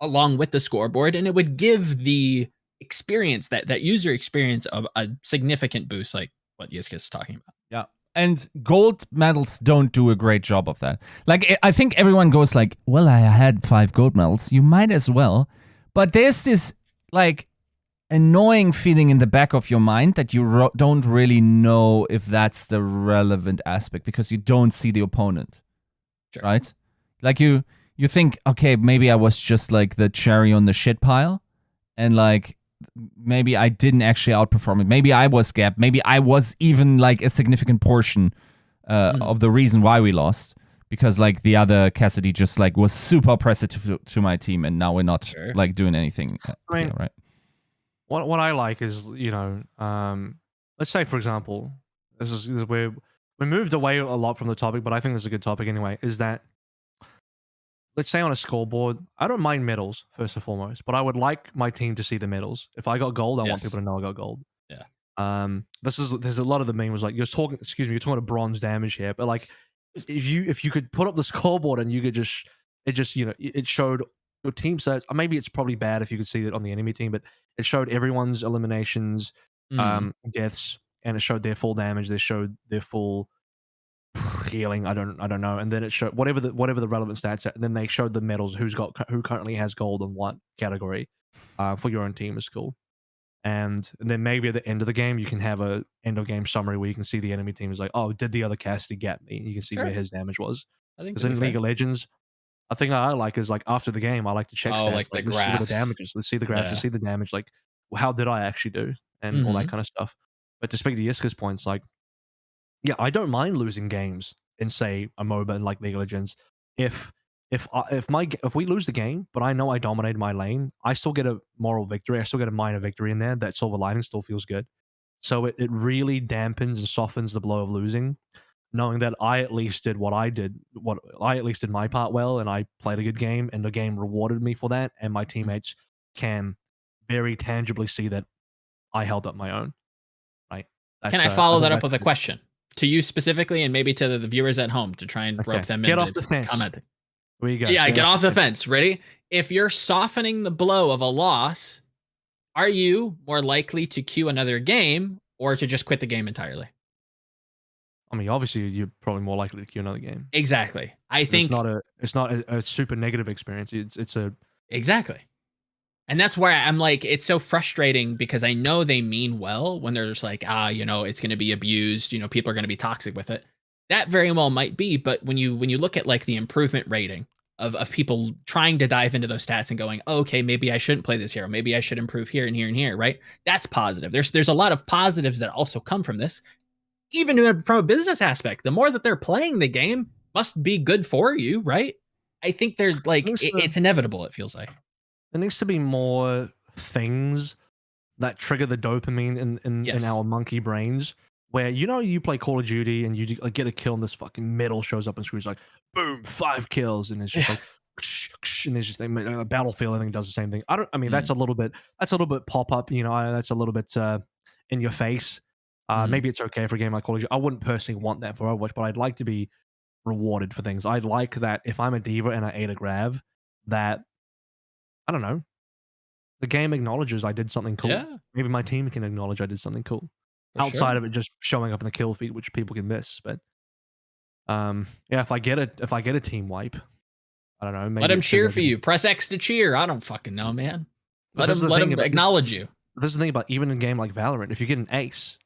along with the scoreboard, and it would give the experience, that user experience, of a significant boost, like what Yiska is talking about. Yeah. And gold medals don't do a great job of that. Like, I think everyone goes like, well, I had 5 gold medals. You might as well. But there's this, like, annoying feeling in the back of your mind that you don't really know if that's the relevant aspect because you don't see the opponent. Sure. Right? Like, you think, okay, maybe I was just, like, the cherry on the shit pile. And, like, maybe I didn't actually outperform it. Maybe I was gapped. Maybe I was even like a significant portion of the reason why we lost. Because like the other Cassidy just like was super oppressive to my team, and now we're not like doing anything. Right. What I like is, let's say for example, this is where we moved away a lot from the topic, but I think this is a good topic anyway. Is that, let's say on a scoreboard, I don't mind medals first and foremost, but I would like my team to see the medals. If I got gold, I want people to know I got gold. Yeah. There's a lot of the meme was like, you're talking about bronze damage here, but like if you could put up the scoreboard and you could it showed your team sets. Maybe it's probably bad if you could see it on the enemy team, but it showed everyone's eliminations, deaths, and it showed their full damage. They showed their full healing. I don't know. And then it showed whatever the relevant stats are, and then they showed the medals, who currently has gold on what category for your own team is cool. And then maybe at the end of the game you can have a end of game summary where you can see the enemy team is like, oh, did the other Cassidy gap me? And you can see where his damage was. I think because in League of Legends, a thing I like is like after the game I like to check stats, like the let's see what the damages. Let's see the graphs, let's see the damage, like how did I actually do, and all that kind of stuff. But to speak to Yiska's points, like, yeah, I don't mind losing games in, say, a MOBA in like League of Legends. If we lose the game, but I know I dominated my lane, I still get a moral victory. I still get a minor victory in there. That silver lining still feels good. So it really dampens and softens the blow of losing, knowing that I at least did what I did. I at least did my part well, and I played a good game, and the game rewarded me for that. And my teammates can very tangibly see that I held up my own. Right? Can I follow that up with a question to you specifically, and maybe to the viewers at home, to try and rope them in? Get off the fence. Comment. Where you go? Yeah, get off the fence. Ready? If you're softening the blow of a loss, are you more likely to queue another game or to just quit the game entirely? I mean, obviously, you're probably more likely to queue another game. Exactly. I think it's not a super negative experience. It's a exactly. And that's where I'm like, it's so frustrating because I know they mean well when they're just like, it's going to be abused. People are going to be toxic with it. That very well might be. But when you look at like the improvement rating of people trying to dive into those stats and going, oh, okay, maybe I shouldn't play this hero. Maybe I should improve here and here and here. Right. That's positive. There's a lot of positives that also come from this. Even from a business aspect, the more that they're playing the game must be good for you. Right. I think there's like, it's inevitable. It feels like. There needs to be more things that trigger the dopamine in our monkey brains. Where you play Call of Duty and you get a kill and this fucking medal shows up and screws like boom 5 kills and it's just like and it's just a Battlefield, I think, does the same thing. That's a little bit pop up. That's a little bit in your face. Maybe it's okay for a game like Call of Duty. I wouldn't personally want that for Overwatch, but I'd like to be rewarded for things. I'd like that if I'm a diva and I ate a grav, that I don't know, the game acknowledges I did something cool. Yeah. Maybe my team can acknowledge I did something cool. Outside of it just showing up in the kill feed, which people can miss. But if I get a team wipe, I don't know. Maybe let them cheer for you. Press X to cheer. I don't fucking know, man. Let them acknowledge you. There's the thing about even in a game like Valorant, if you get an ace,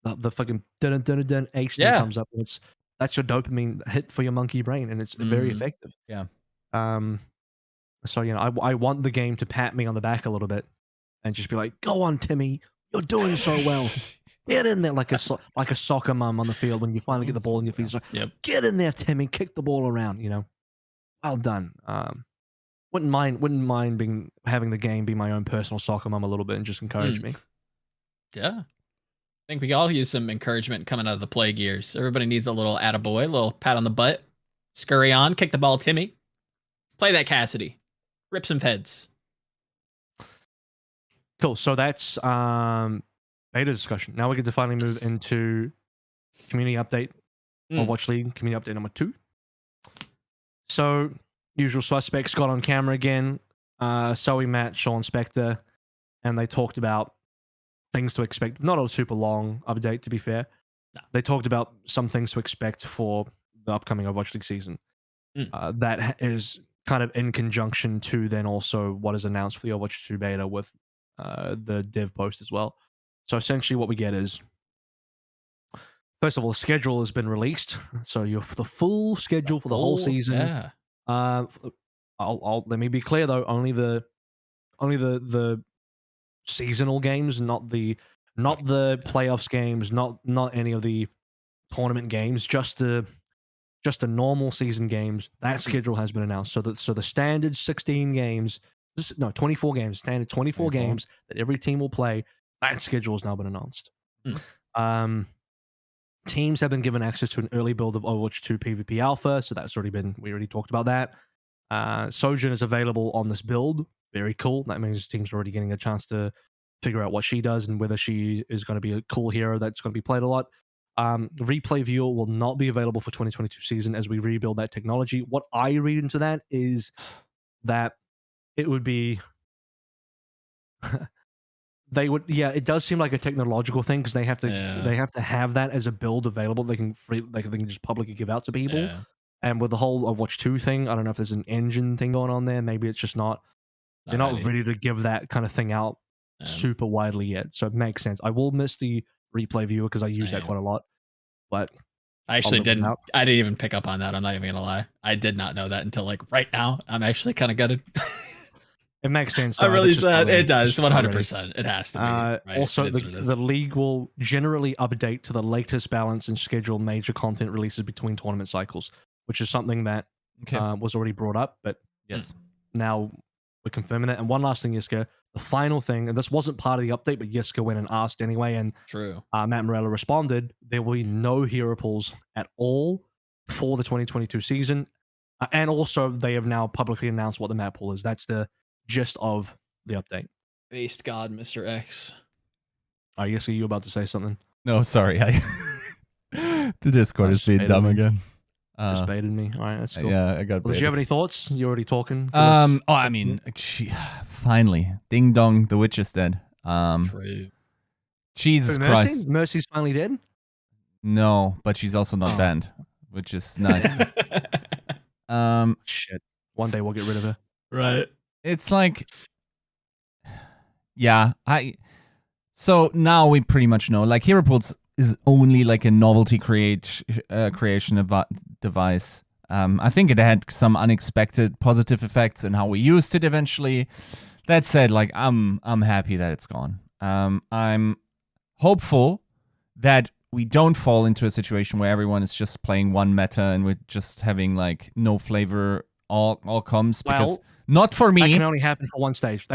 the fucking dun dun dun H thing comes up, and that's your dopamine hit for your monkey brain, and it's very effective. Yeah. So I want the game to pat me on the back a little bit, and just be like, "Go on, Timmy, you're doing so well. Get in there," like a soccer mum on the field when you finally get the ball in your feet. It's like, "Get in there, Timmy, kick the ball around." Well done. Wouldn't mind having the game be my own personal soccer mum a little bit and just encourage me. Yeah. I think we all use some encouragement coming out of the Plague years. Everybody needs a little attaboy, a little pat on the butt. Scurry on, kick the ball, Timmy. Play that Cassidy. Rip some heads. Cool. So that's beta discussion. Now we get to finally move into community update. Overwatch League community update number 2. So usual suspects got on camera again. Zoe, Matt, Sean, Spectre, and they talked about things to expect. Not a super long update, to be fair. No. They talked about some things to expect for the upcoming Overwatch League season. That is kind of in conjunction to then also what is announced for the Overwatch 2 beta with the dev post as well. So essentially what we get is, first of all, the schedule has been released. So the full schedule for the whole season. Yeah. I'll let me be clear though, only the seasonal games, not the playoffs games, not any of the tournament games, just the normal season games. That schedule has been announced. So the standard 16 games, 24 games, standard 24 games that every team will play, that schedule has now been announced. Teams have been given access to an early build of Overwatch 2 PvP Alpha, so that's we already talked about that. Sojin is available on this build. Very cool. That means teams are already getting a chance to figure out what she does and whether she is going to be a cool hero that's going to be played a lot. Replay viewer will not be available for 2022 season as we rebuild that technology. What I read into that is that it would be it does seem like a technological thing because they have to have that as a build available. They can just publicly give out to people. Yeah. And with the whole Overwatch 2 thing, I don't know if there's an engine thing going on there. Maybe it's just not. They're not ready to give that kind of thing out super widely yet. So it makes sense. I will miss the replay viewer because I use that quite a lot. But I actually didn't. I didn't even pick up on that. I'm not even gonna lie. I did not know that until like right now. I'm actually kind of gutted. It makes sense. I really said it does. 100%. It has to be. Right? Also, the league will generally update to the latest balance and schedule major content releases between tournament cycles, which is something that was already brought up. But now we're confirming it. And one last thing, Yiska, the final thing, and this wasn't part of the update, but Yiska went and asked anyway, and Matt Morella responded, there will be no hero pools at all for the 2022 season. And also, they have now publicly announced what the map pool is. That's the gist of the update. Based God, Mr. X. Yiska, are you about to say something? No, sorry. The Discord is being dumb again. Just baited me. All right, that's cool. Yeah, I got baited. Did you have any thoughts? You're already talking. I mean, finally, ding dong, the witch is dead. True. Jesus Christ. Mercy's finally dead? No, but she's also not banned, which is nice. Shit. One day we'll get rid of her. Right. It's like, so now we pretty much know, like, Hero Pools is only like a novelty creation device. I think it had some unexpected positive effects in how we used it eventually. That said, like, I'm happy that it's gone. I'm hopeful that we don't fall into a situation where everyone is just playing one meta and we're just having like no flavor all comms, because not for me. That can only happen for one stage.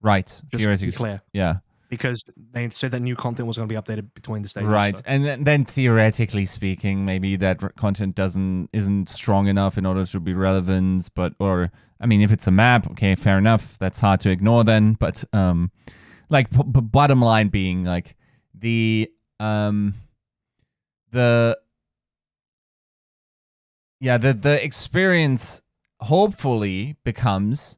Right. Just to be theoretically. clear. Yeah. Because they said that new content was going to be updated between the stages. Right. So. And then theoretically speaking, maybe that content isn't strong enough in order to be relevant, or I mean, if it's a map, okay, fair enough. That's hard to ignore then, but like bottom line being like the experience hopefully becomes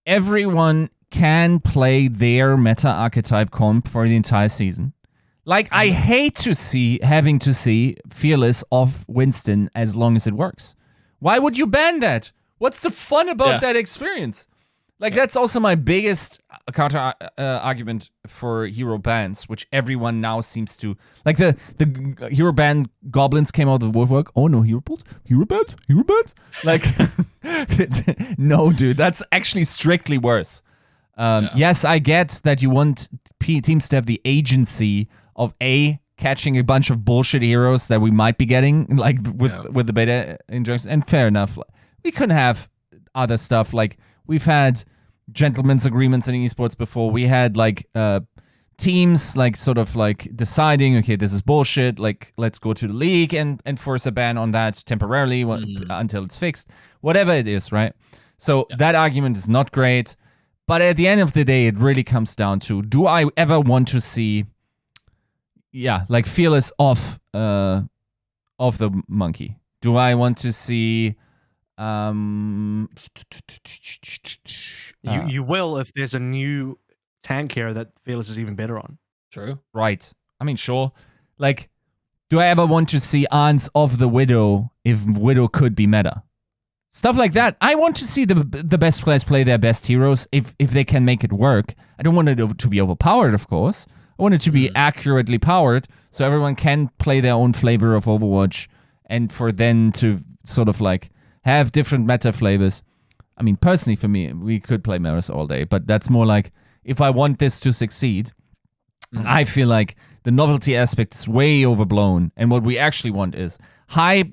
everyone can play their meta archetype comp for the entire season. Like, I hate having to see Fearless off Winston as long as it works. Why would you ban that? What's the fun about that experience? Like, that's also my biggest counter argument for hero bans, which everyone now seems to like. The hero ban goblins came out of the woodwork. Oh no, hero pools, hero bans. Like, no, dude, that's actually strictly worse. Yes, I get that you want teams to have the agency of catching a bunch of bullshit heroes that we might be getting, like with the beta injections, and fair enough. We couldn't have other stuff like we've had gentlemen's agreements in esports before. We had like teams like sort of like deciding, okay, this is bullshit, like let's go to the league and enforce a ban on that temporarily until it's fixed, whatever it is, right? So that argument is not great, but at the end of the day, it really comes down to, do I ever want to see like Fearless off the monkey? Do I want to see you will if there's a new tank here that Fearless is even better on. True. Right. I mean, sure. Like, do I ever want to see Aunts of the Widow if Widow could be meta? Stuff like that. I want to see the best players play their best heroes if they can make it work. I don't want it to be overpowered, of course. I want it to be accurately powered so everyone can play their own flavor of Overwatch, and for them to sort of like have different meta flavors. I mean, personally for me, we could play Maris all day, but that's more like, if I want this to succeed, I feel like the novelty aspect is way overblown, and what we actually want is high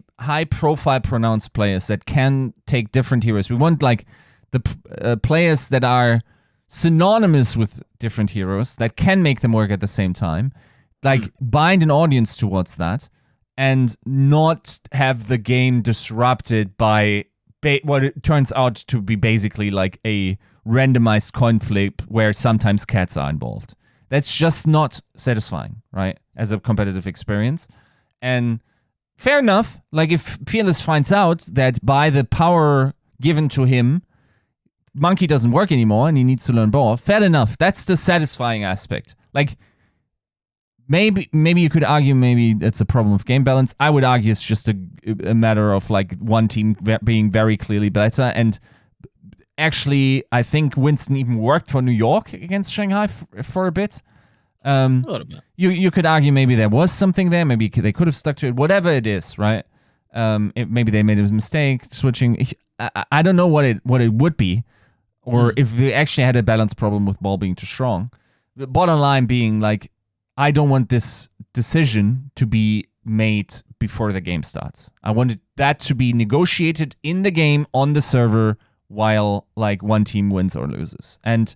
profile pronounced players that can take different heroes. We want like the players that are synonymous with different heroes that can make them work at the same time, like bind an audience towards that, and not have the game disrupted by what it turns out to be basically like a randomized coin flip where sometimes cats are involved. That's just not satisfying, right, as a competitive experience. And fair enough, like if Fearless finds out that by the power given to him, Monkey doesn't work anymore and he needs to learn Boar, fair enough. That's the satisfying aspect. Like, maybe you could argue maybe it's a problem of game balance. I would argue it's just a matter of like one team being very clearly better. And actually, I think Winston even worked for New York against Shanghai for a bit. A little bit. You could argue maybe there was something there. Maybe they could have stuck to it. Whatever it is, right? Maybe they made a mistake switching. I don't know what it would be, or if they actually had a balance problem with ball being too strong. The bottom line being like, I don't want this decision to be made before the game starts. I wanted that to be negotiated in the game on the server while like one team wins or loses. And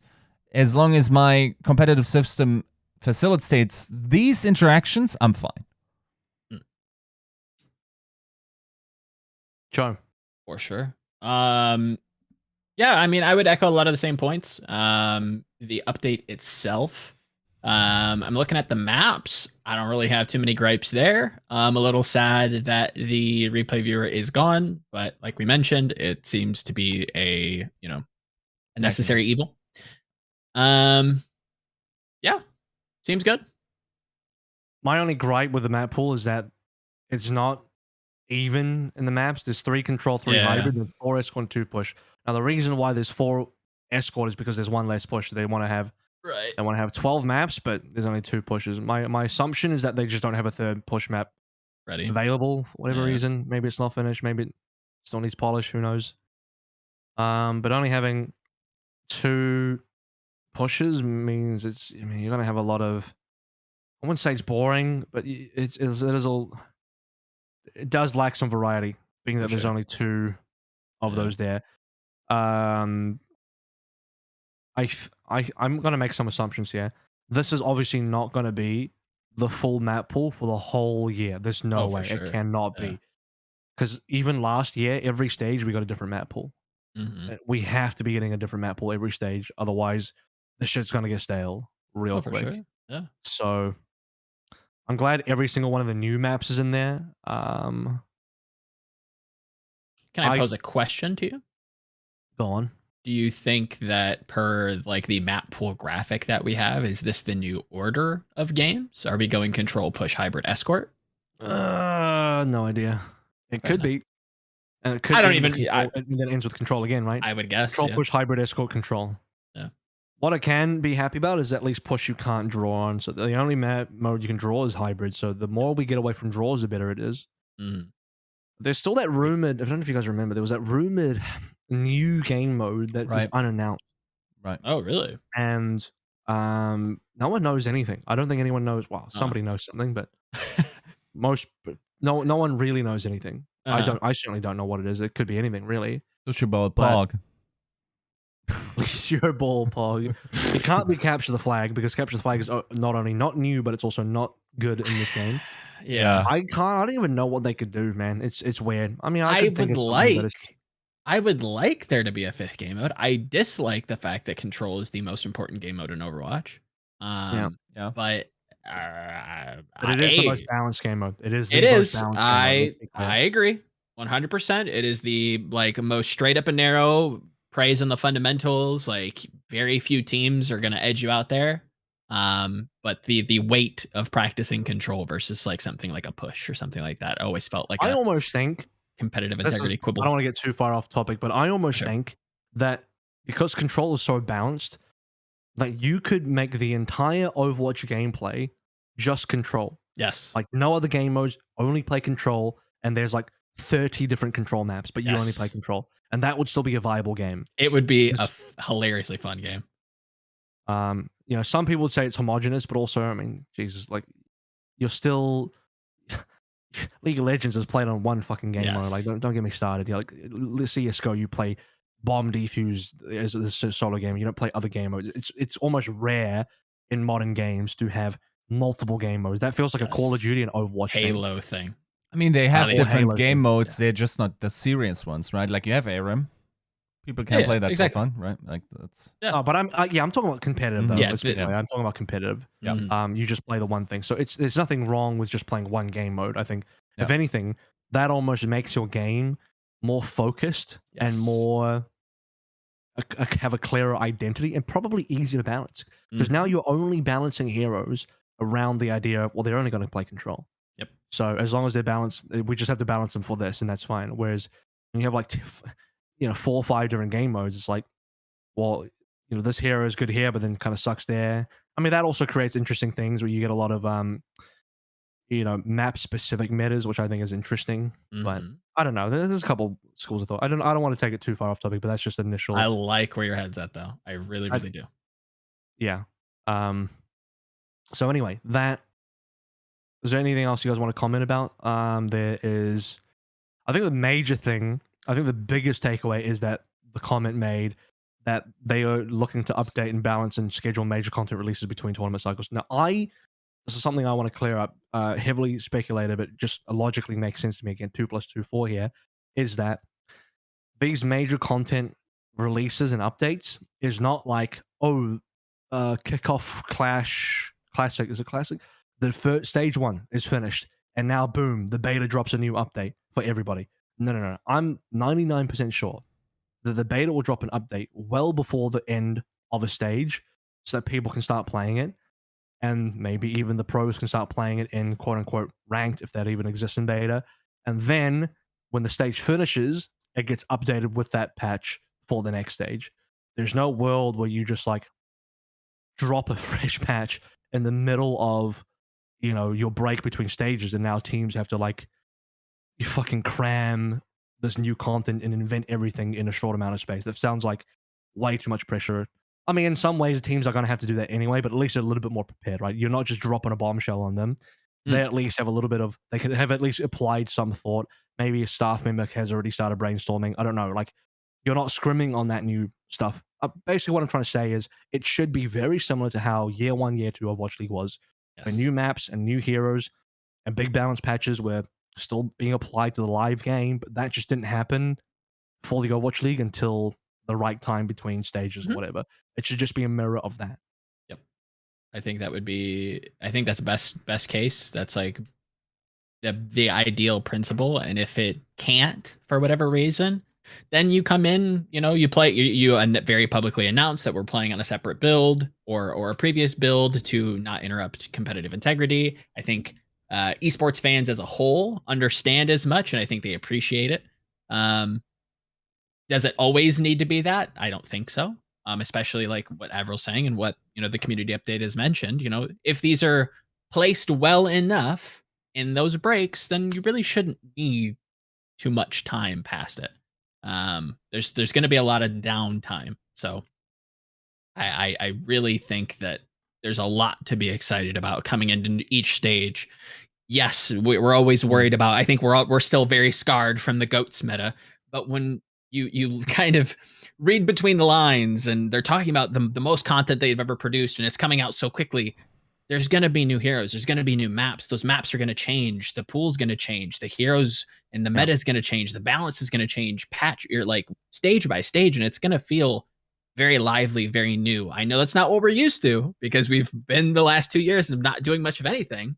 as long as my competitive system facilitates these interactions, I'm fine. Joe. For sure. Yeah, I mean, I would echo a lot of the same points. The update itself, I'm looking at the maps. I don't really have too many gripes there. I'm a little sad that the replay viewer is gone, but like we mentioned, it seems to be a necessary evil. Yeah, seems good. My only gripe with the map pool is that it's not even in the maps. There's 3 control, 3 hybrid, and 4 escort and 2 push. Now the reason why there's 4 escort is because there's 1 less push. They want to have 12 maps, but there's only 2 pushes. My assumption is that they just don't have a 3rd push map ready available for whatever reason. Maybe it's not finished. Maybe it still needs polish. Who knows? But only having 2 pushes means you're gonna have a lot of. I wouldn't say it's boring, but it does lack some variety, being that there's only 2 of those there. I'm gonna make some assumptions here. This is obviously not gonna be the full map pool for the whole year. There's no way. It cannot be. Because even last year, every stage we got a different map pool. We have to be getting a different map pool every stage, otherwise the shit's gonna get stale real quick. Sure. Yeah. So I'm glad every single one of the new maps is in there. Can I pose a question to you? Go on. Do you think that per like the map pool graphic that we have, is this the new order of games? Are we going control, push, hybrid, escort? No idea. It could be. And it could I don't end with even. control, and then it ends with control again, right? I would guess. Control Yeah. push hybrid escort control. Yeah. What I can be happy about is at least push you can't draw on. So the only mode you can draw is hybrid. So the more we get away from draws, the better it is. Mm. There's still that rumored. I don't know if you guys remember. There was that rumored new game mode that was unannounced. Right. Oh, really? And no one knows anything. I don't think anyone knows. Well, somebody knows something, but no one really knows anything. I certainly don't know what it is. It could be anything, really. Push your ball, pog. Your ball, pog. It can't be capture the flag because capture the flag is not only not new, but it's also not good in this game. Yeah. I don't even know what they could do, man. It's weird. I mean, I would like there to be a 5th game mode. I dislike the fact that control is the most important game mode in Overwatch. Yeah. But it is the most balanced game mode. It is. It is. I agree, 100%. It is the most straight up and narrow. Praise on the fundamentals. Like very few teams are gonna edge you out there. But the weight of practicing control versus like something like a push or something like that always felt like I almost think competitive integrity quibble. I don't want to get too far off topic, but I almost think that because control is so balanced, that you could make the entire Overwatch gameplay just control. Yes. Like no other game modes, only play control, and there's like 30 different control maps, but you only play control. And that would still be a viable game. It would be a hilariously fun game. You know, some people would say it's homogenous, but also, I mean, Jesus, like you're still League of Legends is played on one fucking game mode. Like, don't get me started. You're like, let's see CS:GO, you play bomb defuse as a solo game. You don't play other game modes. It's almost rare in modern games to have multiple game modes. That feels like a Call of Duty and Overwatch Halo thing. I mean, they have different Halo game thing. modes. They're just not the serious ones, right? Like you have ARM. People can play that for fun, right? Like that's. Yeah. But I'm talking about competitive though. Yeah, I'm talking about competitive. Yeah. You just play the one thing. So there's nothing wrong with just playing one game mode. I think if anything, that almost makes your game more focused and more have a clearer identity and probably easier to balance. Because now you're only balancing heroes around the idea of, well, they're only going to play control. Yep. So as long as they're balanced, we just have to balance them for this, and that's fine. Whereas when you have like 4 or 5 different game modes, it's like, well, this hero is good here, but then kind of sucks there. I mean, that also creates interesting things where you get a lot of map specific metas, which I think is interesting. But I don't know. There's a couple schools of thought. I don't want to take it too far off topic, but that's just initial. I like where your head's at, though. I really do. Yeah. So anyway, is there anything else you guys want to comment about? There is, I think the major thing, I think the biggest takeaway is that the comment made that they are looking to update and balance and schedule major content releases between tournament cycles. Now, this is something I want to clear up. Heavily speculated, but just logically makes sense to me. Again, 2 + 2 = 4 here. Is that these major content releases and updates is not like, kickoff classic. Is it classic? The first stage 1 is finished, and now boom, the beta drops a new update for everybody. No. I'm 99% sure that the beta will drop an update well before the end of a stage, so that people can start playing it. And maybe even the pros can start playing it in quote-unquote ranked, if that even exists in beta. And then when the stage finishes, it gets updated with that patch for the next stage. There's no world where you just like drop a fresh patch in the middle of your break between stages, and now teams have to like you fucking cram this new content and invent everything in a short amount of space. That sounds like way too much pressure. I mean, in some ways, teams are going to have to do that anyway, but at least they're a little bit more prepared, right? You're not just dropping a bombshell on them. They at least have a little bit of, they can have at least applied some thought. Maybe a staff member has already started brainstorming. I don't know. Like, you're not scrimming on that new stuff. Basically, what I'm trying to say is it should be very similar to how year 1, year 2 of Overwatch League was. Yes. When new maps and new heroes and big balance patches were still being applied to the live game, but that just didn't happen for the Overwatch League until the right time between stages or whatever. It should just be a mirror of that. Yep. I think that's best case. That's like the ideal principle. And if it can't for whatever reason, then you come in, you play, you very publicly announce that we're playing on a separate build or a previous build to not interrupt competitive integrity. I think esports fans as a whole understand as much, and I think they appreciate it. Does it always need to be that? I don't think so. Especially like what Avril's saying and what the community update has mentioned. If these are placed well enough in those breaks, then you really shouldn't need too much time past it. There's going to be a lot of downtime, so I really think that there's a lot to be excited about coming into each stage. Yes, we're always worried about. I think we're still very scarred from the goats meta, but when you kind of read between the lines and they're talking about the most content they've ever produced and it's coming out so quickly, there's going to be new heroes. There's going to be new maps. Those maps are going to change. The pool's going to change. The heroes and the meta is going to change. The balance is going to change. You're like stage by stage, and it's going to feel very lively, very new. I know that's not what we're used to because we've been the last 2 years of not doing much of anything,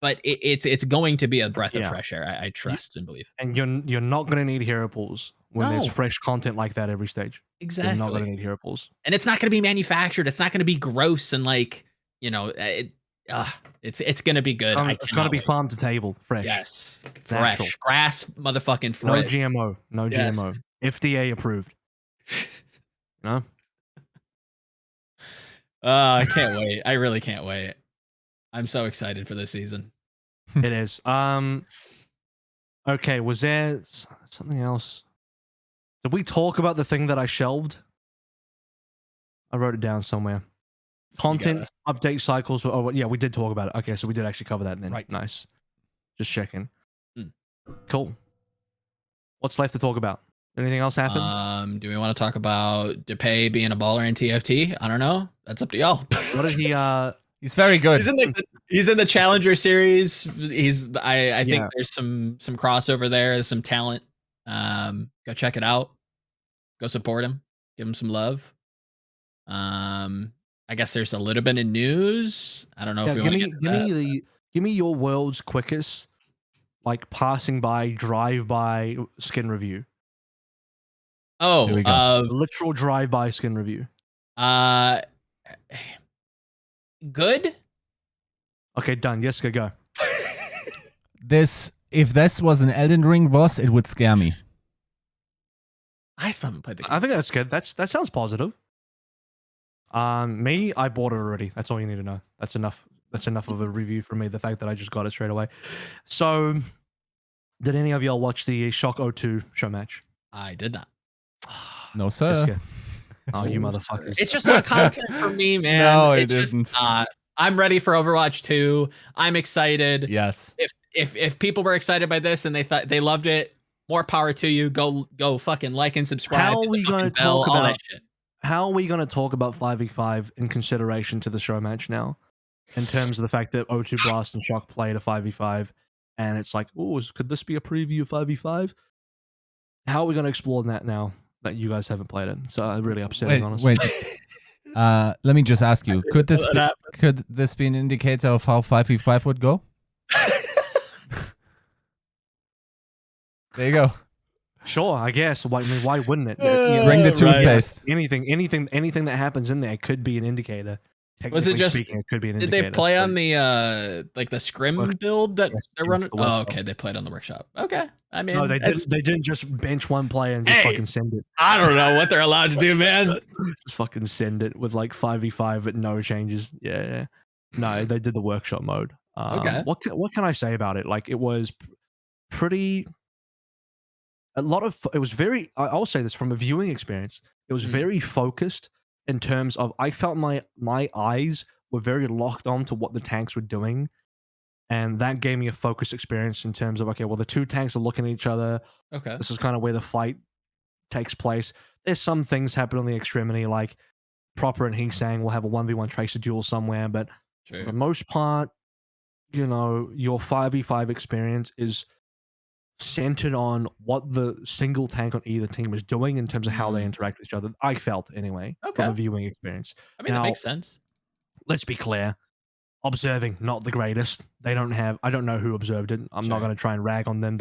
but it's going to be a breath of fresh air. I trust and believe. And you're not going to need hero pools when there's fresh content like that every stage. Exactly. You're not going to need hero pools. And it's not going to be manufactured. It's not going to be gross and like, it's going to be good. It's going to be farm to table, fresh. Yes. Fresh. Natural. Grass motherfucking fresh. No GMO. No GMO. FDA approved. No? I can't wait. I really can't wait. I'm so excited for this season. It is. Okay, was there something else? Did we talk about the thing that I shelved? I wrote it down somewhere. Content update cycles. Yeah, we did talk about it. Okay, so we did actually cover that then. Right. Nice. Just checking. Cool. What's left to talk about? Anything else happen? Do we want to talk about DePay being a baller in TFT? I don't know. That's up to y'all. What did he He's very good. He's in the Challenger series. I think there's some crossover there. There's some talent. Go check it out. Go support him. Give him some love. I guess there's a little bit of news. I don't know if we want to get give me your world's quickest like passing by drive-by skin review. Oh, literal drive-by skin review. Good. Okay, done. Yiska, go. If this was an Elden Ring boss, it would scare me. I still haven't played the game. I think that's good. That sounds positive. Me, I bought it already. That's all you need to know. That's enough. That's enough of a review for me. The fact that I just got it straight away. So, did any of y'all watch the Shock 02 show match? I did not. No, sir. Oh, you motherfuckers. It's just not content for me, man. No, it isn't. I'm ready for Overwatch 2. I'm excited. Yes. If people were excited by this and they thought they loved it, more power to you. Go fucking like and subscribe. How are we going to talk about How are we going to talk about 5v5 in consideration to the show match now? In terms of the fact that O2 Blast and Shock played a 5v5 and it's like, oh, could this be a preview of 5v5? How are we going to explore that now that you guys haven't played it? So really upsetting, honestly. Wait. Let me just ask you: could this be an indicator of how 5v5 would go? There you go. Sure, I guess. Why wouldn't it? Bring the toothpaste. Anything that happens in there could be an indicator. Was it just? Speaking, it could be an did indicator. They play on the like the scrim build that they're running? Oh, okay. They played on the workshop. Okay. I mean, no, they didn't just bench one player and just fucking send it. I don't know what they're allowed to do, man. Just fucking send it with like 5v5 with no changes. Yeah. No, they did the workshop mode. Okay. What can I say about it? Like, it was pretty. It was very. I'll say this from a viewing experience. It was very focused in terms of. I felt my eyes were very locked on to what the tanks were doing. And that gave me a focused experience in terms of, okay, well, the two tanks are looking at each other. Okay. This is kind of where the fight takes place. There's some things happen on the extremity, like Proper and Heesang will have a 1v1 Tracer duel somewhere, but for the most part, your 5v5 experience is centered on what the single tank on either team is doing in terms of how they interact with each other. I felt, anyway, from a viewing experience. I mean, that makes sense. Let's be clear. Observing, not the greatest. I don't know who observed it. I'm not going to try and rag on them.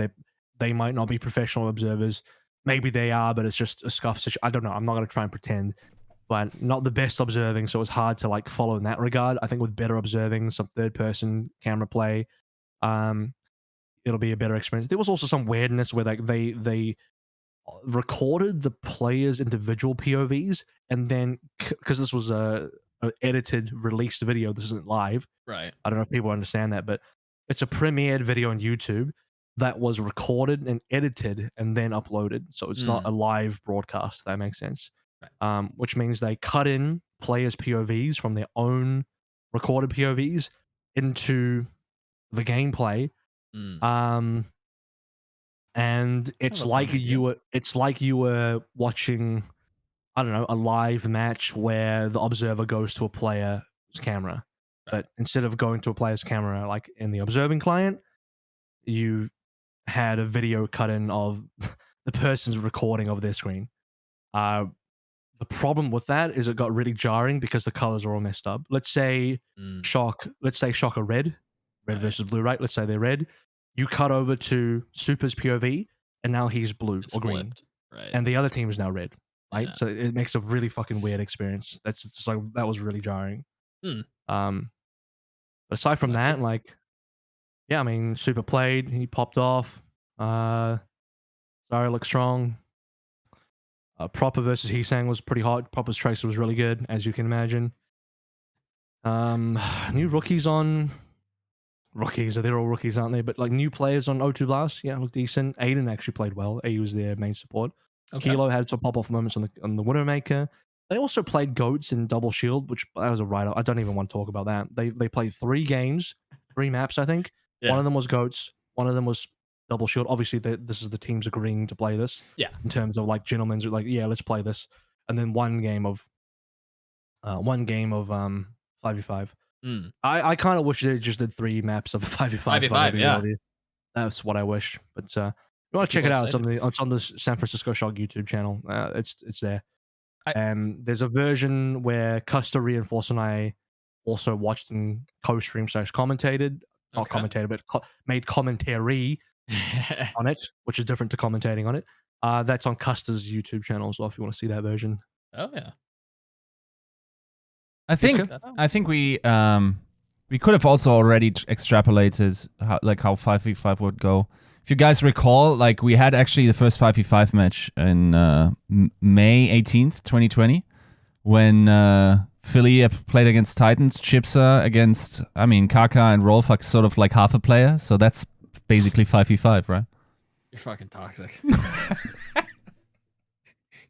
They might not be professional observers. Maybe they are, but it's just a scuff situation. I don't know. I'm not going to try and pretend, but not the best observing. So it's hard to like follow in that regard. I think with better observing, some third person camera play, it'll be a better experience. There was also some weirdness where like they recorded the players' individual POVs, and then because this was a edited, released video, this isn't live. Right. I don't know if people understand that, but it's a premiered video on YouTube that was recorded and edited and then uploaded. So it's not a live broadcast, if that makes sense. Right. Which means they cut in players' POVs from their own recorded POVs into the gameplay. And it's like you were watching, I don't know, a live match where the observer goes to a player's camera. But instead of going to a player's camera, like in the observing client, you had a video cut in of the person's recording of their screen. The problem with that is it got really jarring because the colors are all messed up. Let's say Shock are red versus blue, right? Let's say they're red. You cut over to Super's POV, and now he's blue or green, flipped. Right? And the other team is now red, right? Yeah. So it makes a really fucking weird experience. That's just like that was really jarring. But aside from that, like, yeah, I mean, Super played. He popped off. Zara looked strong. Proper versus Heesang was pretty hot. Proper's Tracer was really good, as you can imagine. New rookies on... Rookies, they're all rookies, aren't they? But like new players on O2 Blast, yeah, looked decent. Aiden actually played well. A was their main support. Okay. Kilo had some pop-off moments on the Widowmaker. They also played Goats in Double Shield, which that was a write-off. I don't even want to talk about that. They played 3 games, 3 maps, I think. Yeah. One of them was Goats. One of them was Double Shield. Obviously, this is the teams agreeing to play this. Yeah. In terms of like gentlemen's, like, yeah, let's play this. And then one game of 5v5. I kind of wish they just did 3 maps of 5v5. 5v5, yeah. That's what I wish. But you want to check it out? It's on the San Francisco Shock YouTube channel. It's there. And there's a version where Custer, Reinforce, and I also watched and co-streamed / commentated. Not commentated, but made commentary on it, which is different to commentating on it. That's on Custer's YouTube channel as well, if you want to see that version. Oh, yeah. I think we could have also already extrapolated how 5v5 would go. If you guys recall, like we had actually the first 5v5 match in May 18th, 2020, when Philly played against Titans, Chipsa against, I mean, Kaka and Rolf are sort of like half a player, so that's basically 5v5, right? You're fucking toxic.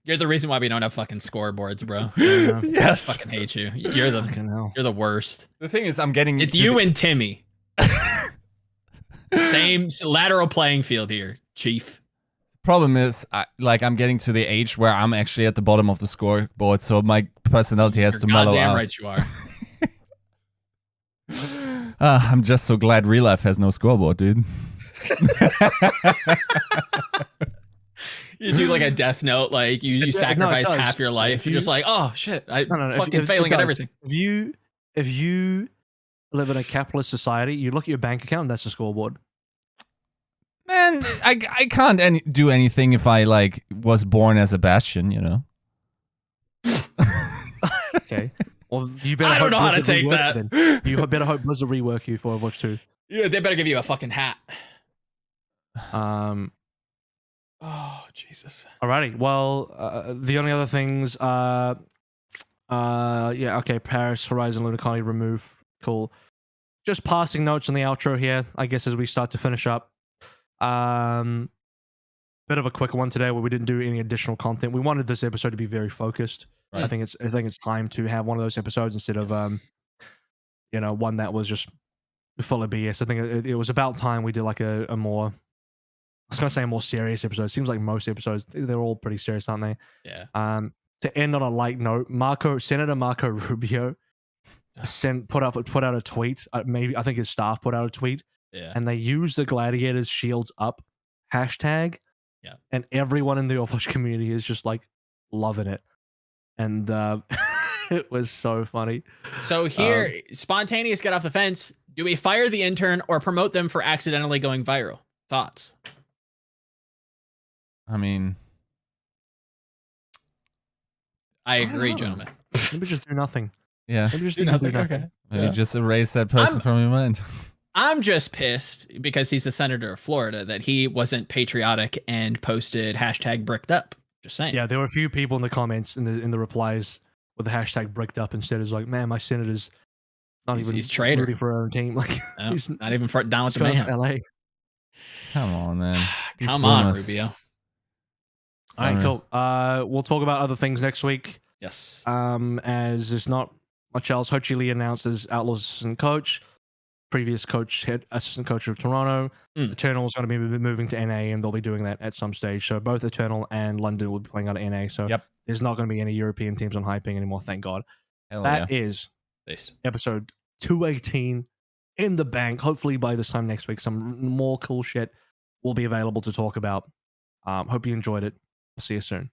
You're the reason why we don't have fucking scoreboards, bro. Yes. I fucking hate you. You're the worst. The thing is, I'm getting... It's you and Timmy. Same lateral playing field here, Chief. Problem is, I'm getting to the age where I'm actually at the bottom of the scoreboard, so my personality has to mellow out. Goddamn right you are. I'm just so glad real life has no scoreboard, dude. You do like a Death Note, like you sacrifice half your life. You're just like, oh shit, I'm fucking failing at everything. If you live in a capitalist society, you look at your bank account, and that's the scoreboard. Man, I can't do anything if I was born as a Bastion, you know. Okay. Well, you better. I don't know how to take that. You better hope Blizzard rework you for Overwatch 2. Yeah, they better give you a fucking hat. Oh, Jesus. Alrighty. Well, the only other things, yeah, okay, Paris, Horizon, Lunicani, remove. Cool. Just passing notes on the outro here, I guess, as we start to finish up. Bit of a quick one today where we didn't do any additional content. We wanted this episode to be very focused. Right. I think it's time to have one of those episodes instead of one that was just full of BS. I think it was about time we did like a more, I was gonna say a more serious episode. It seems like most episodes they're all pretty serious, aren't they? Yeah. To end on a light note, Senator Marco Rubio put out a tweet. Maybe I think his staff put out a tweet. Yeah. And they used the Gladiators Shields Up hashtag. Yeah. And everyone in the Overwatch community is just like loving it. And it was so funny. So here, spontaneous get off the fence. Do we fire the intern or promote them for accidentally going viral? Thoughts? I mean, I agree, gentlemen. Maybe just do nothing. Yeah. Maybe just do nothing. Okay. Maybe just erase that person from your mind. I'm just pissed because he's the senator of Florida that he wasn't patriotic and posted hashtag bricked up. Just saying. Yeah, there were a few people in the comments in the replies with the hashtag bricked up instead. Is like, man, my senator's not even he's traitor. rooting for our own team. Like, No, he's not even down with the going mayhem. to LA. Come on, man. Come on, Rubio. All right, cool. We'll talk about other things next week. Yes. As there's not much else. Ho Chi Lee announced as Outlaws assistant coach, previous coach, head assistant coach of Toronto. Eternal is going to be moving to NA, and they'll be doing that at some stage. So both Eternal and London will be playing out of NA. So there's not going to be any European teams on Hyping anymore. Thank God. That is episode 218 in the bank. Hopefully by this time next week, some more cool shit will be available to talk about. Hope you enjoyed it. I'll see you soon.